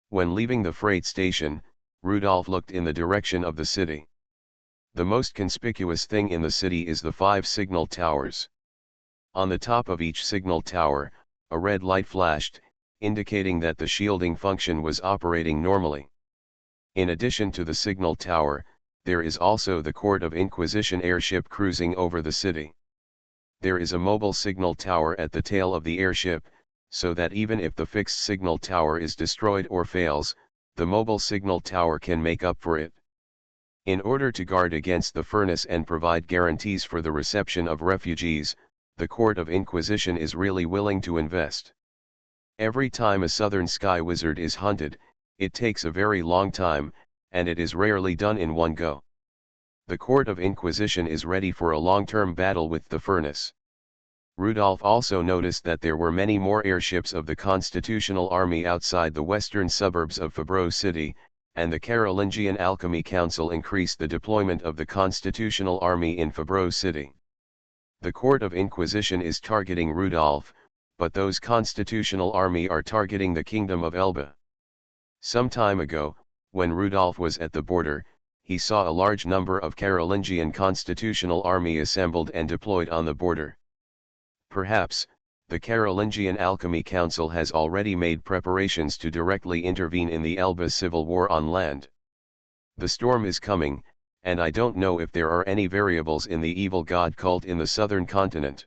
When leaving the freight station, Rudolph looked in the direction of the city. The most conspicuous thing in the city is the 5 signal towers. On the top of each signal tower, a red light flashed, indicating that the shielding function was operating normally. In addition to the signal tower, there is also the Court of Inquisition airship cruising over the city. There is a mobile signal tower at the tail of the airship, so that even if the fixed signal tower is destroyed or fails, the mobile signal tower can make up for it. In order to guard against the furnace and provide guarantees for the reception of refugees, the Court of Inquisition is really willing to invest. Every time a southern sky wizard is hunted, it takes a very long time, and it is rarely done in one go. The Court of Inquisition is ready for a long-term battle with the furnace. Rudolph also noticed that there were many more airships of the Constitutional Army outside the western suburbs of Fabreau City, and the Carolingian Alchemy Council increased the deployment of the Constitutional Army in Fabreau City. The Court of Inquisition is targeting Rudolph, but those Constitutional Army are targeting the Kingdom of Elba. Some time ago, when Rudolph was at the border, he saw a large number of Carolingian Constitutional Army assembled and deployed on the border. Perhaps, the Carolingian Alchemy Council has already made preparations to directly intervene in the Elba civil war on land. The storm is coming, and I don't know if there are any variables in the evil god cult in the southern continent.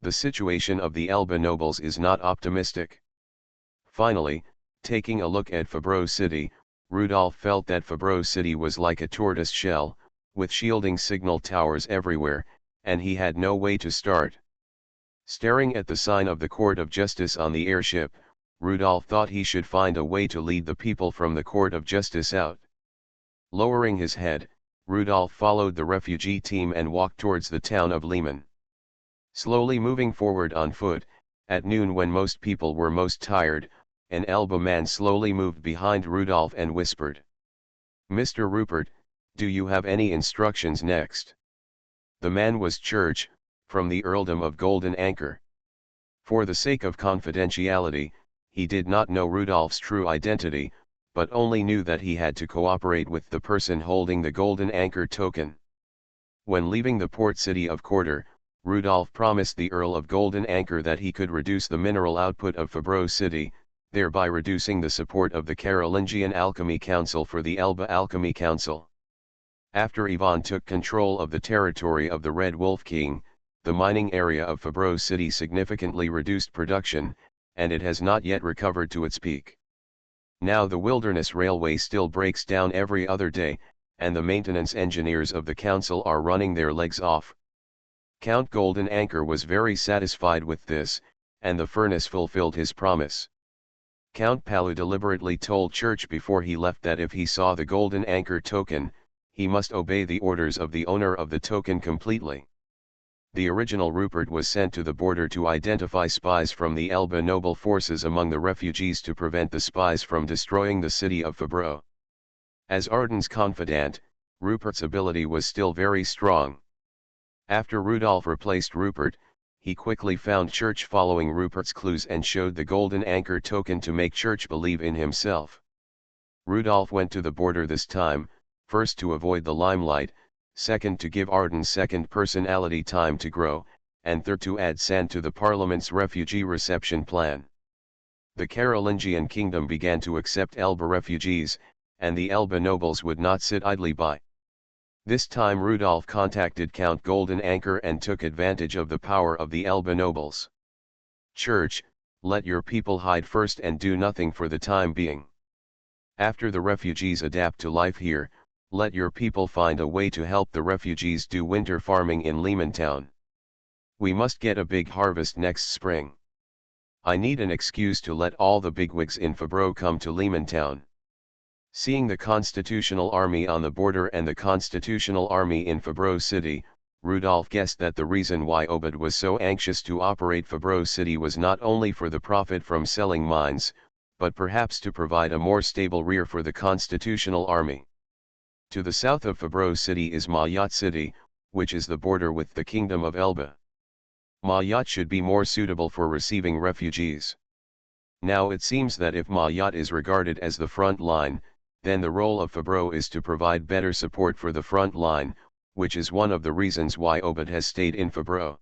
The situation of the Elba nobles is not optimistic. Finally, taking a look at Fabreau City, Rudolph felt that Fabreau City was like a tortoise shell, with shielding signal towers everywhere, and he had no way to start. Staring at the sign of the Court of Justice on the airship, Rudolph thought he should find a way to lead the people from the Court of Justice out. Lowering his head, Rudolph followed the refugee team and walked towards the town of Lehman. Slowly moving forward on foot, at noon when most people were most tired, an Elba man slowly moved behind Rudolph and whispered, "Mr. Rupert, do you have any instructions next?" The man was Church, from the Earldom of Golden Anchor. For the sake of confidentiality, he did not know Rudolph's true identity, but only knew that he had to cooperate with the person holding the Golden Anchor token. When leaving the port city of Quarter, Rudolph promised the Earl of Golden Anchor that he could reduce the mineral output of Fabreau City, thereby reducing the support of the Carolingian Alchemy Council for the Elba Alchemy Council. After Ivan took control of the territory of the Red Wolf King, the mining area of Fabreau City significantly reduced production, and it has not yet recovered to its peak. Now the Wilderness Railway still breaks down every other day, and the maintenance engineers of the council are running their legs off. Count Golden Anchor was very satisfied with this, and the furnace fulfilled his promise. Count Palu deliberately told Church before he left that if he saw the Golden Anchor token, he must obey the orders of the owner of the token completely. The original Rupert was sent to the border to identify spies from the Elba noble forces among the refugees to prevent the spies from destroying the city of Fabreau. As Arden's confidant, Rupert's ability was still very strong. After Rudolph replaced Rupert, he quickly found Church following Rupert's clues and showed the Golden Anchor token to make Church believe in himself. Rudolph went to the border this time, first to avoid the limelight, second to give Arden's second personality time to grow, and third to add sand to the Parliament's refugee reception plan. The Carolingian kingdom began to accept Elba refugees, and the Elba nobles would not sit idly by. This time Rudolf contacted Count Golden Anchor and took advantage of the power of the Elba nobles. Church, let your people hide first and do nothing for the time being. After the refugees adapt to life here, let your people find a way to help the refugees do winter farming in Lehmantown. We must get a big harvest next spring. I need an excuse to let all the bigwigs in Fabro come to Lehmantown. Seeing the Constitutional Army on the border and the Constitutional Army in Fabro City, Rudolf guessed that the reason why Obed was so anxious to operate Fabro City was not only for the profit from selling mines, but perhaps to provide a more stable rear for the Constitutional Army. To the south of Fabro City is Mayotte City, which is the border with the Kingdom of Elba. Mayotte should be more suitable for receiving refugees. Now it seems that if Mayotte is regarded as the front line, then the role of Fabro is to provide better support for the front line, which is one of the reasons why Obed has stayed in Fabro.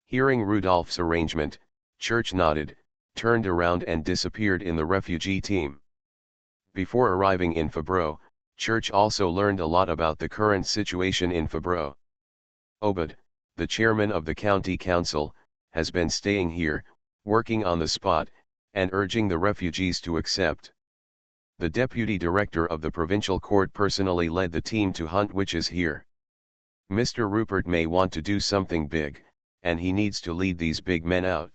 Hearing Rudolf's arrangement, Church nodded, turned around and disappeared in the refugee team. Before arriving in Fabro, Church also learned a lot about the current situation in Fabro. Obed, the chairman of the county council, has been staying here, working on the spot, and urging the refugees to accept. The deputy director of the provincial court personally led the team to hunt witches here. Mr. Rupert may want to do something big, and he needs to lead these big men out.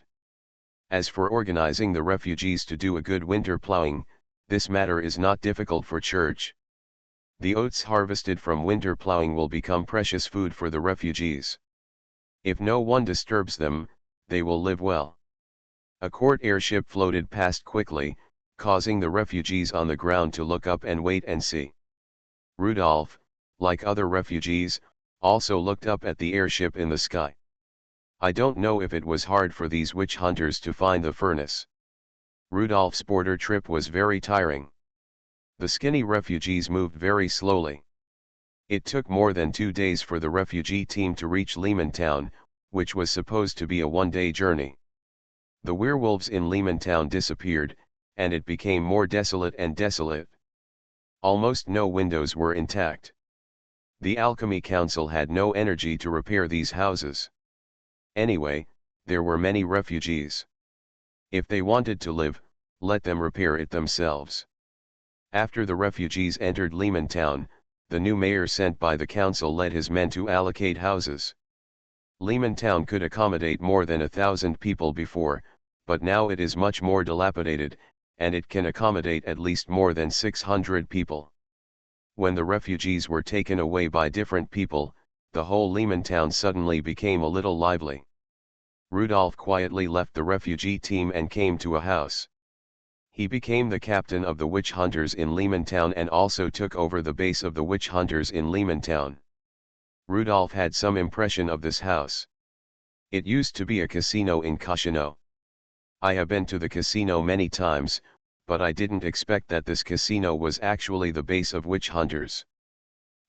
As for organizing the refugees to do a good winter plowing, this matter is not difficult for Church. The oats harvested from winter plowing will become precious food for the refugees. If no one disturbs them, they will live well. A court airship floated past quickly, causing the refugees on the ground to look up and wait and see. Rudolf, like other refugees, also looked up at the airship in the sky. I don't know if it was hard for these witch hunters to find the furnace. Rudolf's border trip was very tiring. The skinny refugees moved very slowly. It took more than 2 days for the refugee team to reach Lehmantown, which was supposed to be a one-day journey. The werewolves in Lehmantown disappeared, and it became more desolate and desolate. Almost no windows were intact. The Alchemy Council had no energy to repair these houses. Anyway, there were many refugees. If they wanted to live, let them repair it themselves. After the refugees entered Lehmantown, the new mayor sent by the council led his men to allocate houses. Lehmantown could accommodate more than 1,000 people before, but now it is much more dilapidated, and it can accommodate at least more than 600 people. When the refugees were taken away by different people, the whole Lehmantown suddenly became a little lively. Rudolf quietly left the refugee team and came to a house. He became the captain of the witch hunters in Lehmantown and also took over the base of the witch hunters in Lehmantown. Rudolf had some impression of this house. It used to be a casino in Xuanhuan. I have been to the casino many times, but I didn't expect that this casino was actually the base of witch hunters.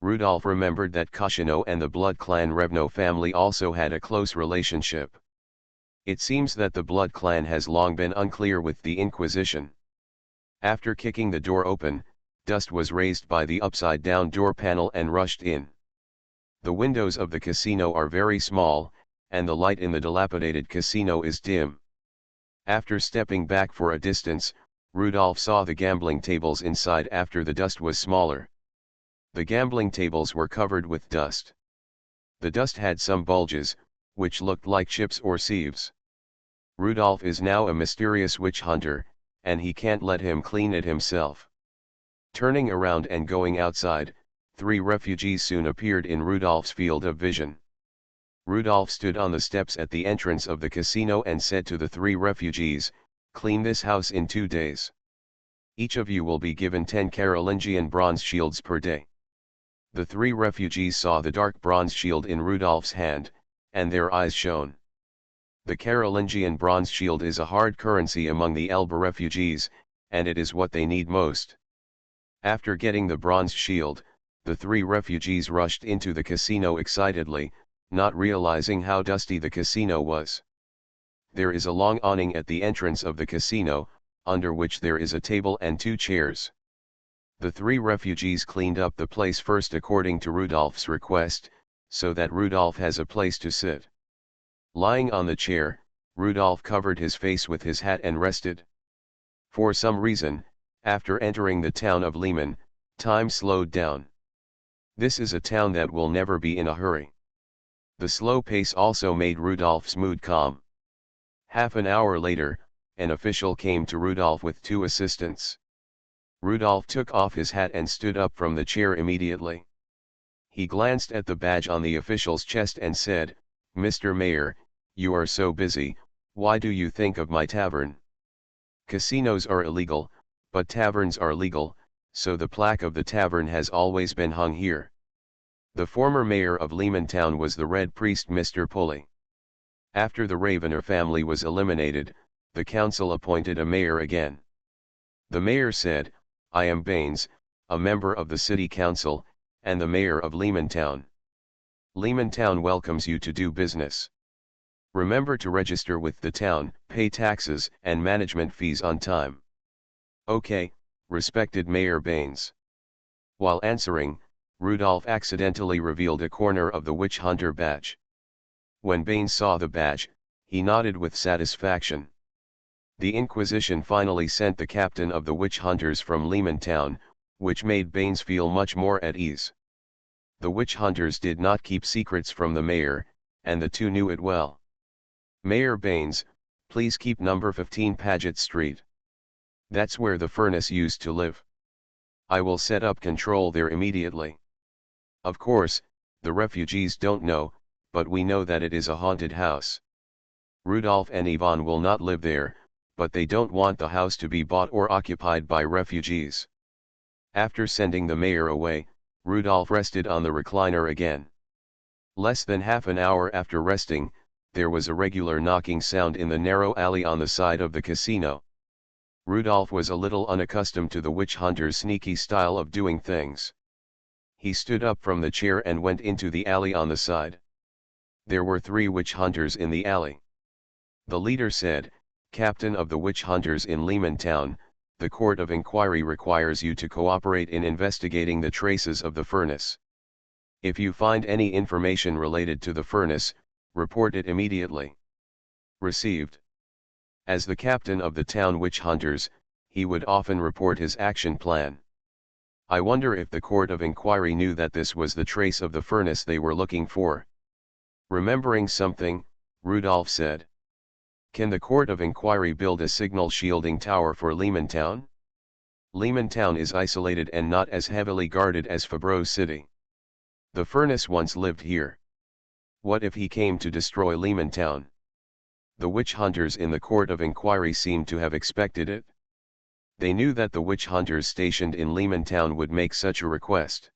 Rudolf remembered that Xuanhuan and the blood clan Revno family also had a close relationship. It seems that the blood clan has long been unclear with the Inquisition. After kicking the door open, dust was raised by the upside-down door panel and rushed in. The windows of the casino are very small, and the light in the dilapidated casino is dim. After stepping back for a distance, Rudolf saw the gambling tables inside after the dust was smaller. The gambling tables were covered with dust. The dust had some bulges, which looked like chips or sieves. Rudolf is now a mysterious witch hunter, and he can't let him clean it himself. Turning around and going outside, 3 refugees soon appeared in Rudolf's field of vision. Rudolf stood on the steps at the entrance of the casino and said to the 3 refugees, "Clean this house in 2 days. Each of you will be given 10 Carolingian bronze shields per day." The 3 refugees saw the dark bronze shield in Rudolf's hand, and their eyes shone. The Carolingian bronze shield is a hard currency among the Elba refugees, and it is what they need most. After getting the bronze shield, the 3 refugees rushed into the casino excitedly, not realizing how dusty the casino was. There is a long awning at the entrance of the casino, under which there is a table and 2 chairs. The three refugees cleaned up the place first according to Rudolph's request, so that Rudolph has a place to sit. Lying on the chair, Rudolph covered his face with his hat and rested. For some reason, after entering the town of Lehman, time slowed down. This is a town that will never be in a hurry. The slow pace also made Rudolph's mood calm. Half an hour later, an official came to Rudolph with two assistants. Rudolph took off his hat and stood up from the chair immediately. He glanced at the badge on the official's chest and said, "Mr. Mayor, you are so busy, why do you think of my tavern? Casinos are illegal, but taverns are legal, so the plaque of the tavern has always been hung here." The former mayor of Lehman Town was the Red Priest Mr. Pulley. After the Ravener family was eliminated, the council appointed a mayor again. The mayor said, "I am Baines, a member of the city council, and the mayor of Lehman Town. Lehman Town welcomes you to do business. Remember to register with the town, pay taxes and management fees on time." "Okay, respected Mayor Baines." While answering, Rudolph accidentally revealed a corner of the witch hunter badge. When Baines saw the badge, he nodded with satisfaction. The Inquisition finally sent the captain of the witch hunters from Lehman Town, which made Baines feel much more at ease. The witch hunters did not keep secrets from the mayor, and the two knew it well. "Mayor Baines, please keep number 15 Paget Street. That's where the furnace used to live. I will set up control there immediately. Of course, the refugees don't know, but we know that it is a haunted house. Rudolph and Yvonne will not live there, but they don't want the house to be bought or occupied by refugees." After sending the mayor away, Rudolph rested on the recliner again. Less than half an hour after resting, there was a regular knocking sound in the narrow alley on the side of the casino. Rudolph was a little unaccustomed to the witch hunter's sneaky style of doing things. He stood up from the chair and went into the alley on the side. There were 3 witch hunters in the alley. The leader said, "Captain of the witch hunters in Lehman Town, the court of inquiry requires you to cooperate in investigating the traces of the furnace. If you find any information related to the furnace, report it immediately." Received. As the captain of the town witch hunters, he would often report his action plan. I wonder if the court of inquiry knew that this was the trace of the furnace they were looking for. Remembering something, Rudolph said, "Can the court of inquiry build a signal shielding tower for Lehman Town? Lehman Town is isolated and not as heavily guarded as Fabreau City. The furnace once lived here. What if he came to destroy Lehman Town?" The witch hunters in the court of inquiry seemed to have expected it. They knew that the witch hunters stationed in Lehman Town would make such a request.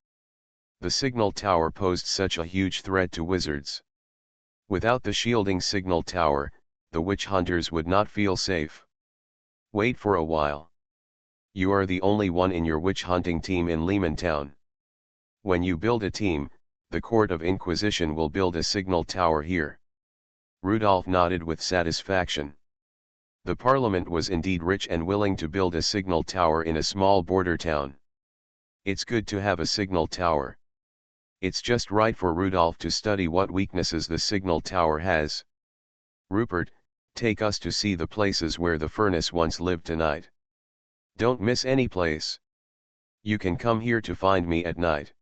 The signal tower posed such a huge threat to wizards. Without the shielding signal tower, the witch hunters would not feel safe. "Wait for a while. You are the only one in your witch hunting team in Lehman Town. When you build a team, the Court of Inquisition will build a signal tower here." Rudolph nodded with satisfaction. The Parliament was indeed rich and willing to build a signal tower in a small border town. It's good to have a signal tower. It's just right for Rudolph to study what weaknesses the signal tower has. "Rupert, take us to see the places where the furnace once lived tonight. Don't miss any place. You can come here to find me at night.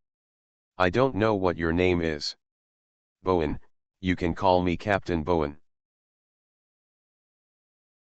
I don't know what your name is. Bowen, you can call me Captain Bowen."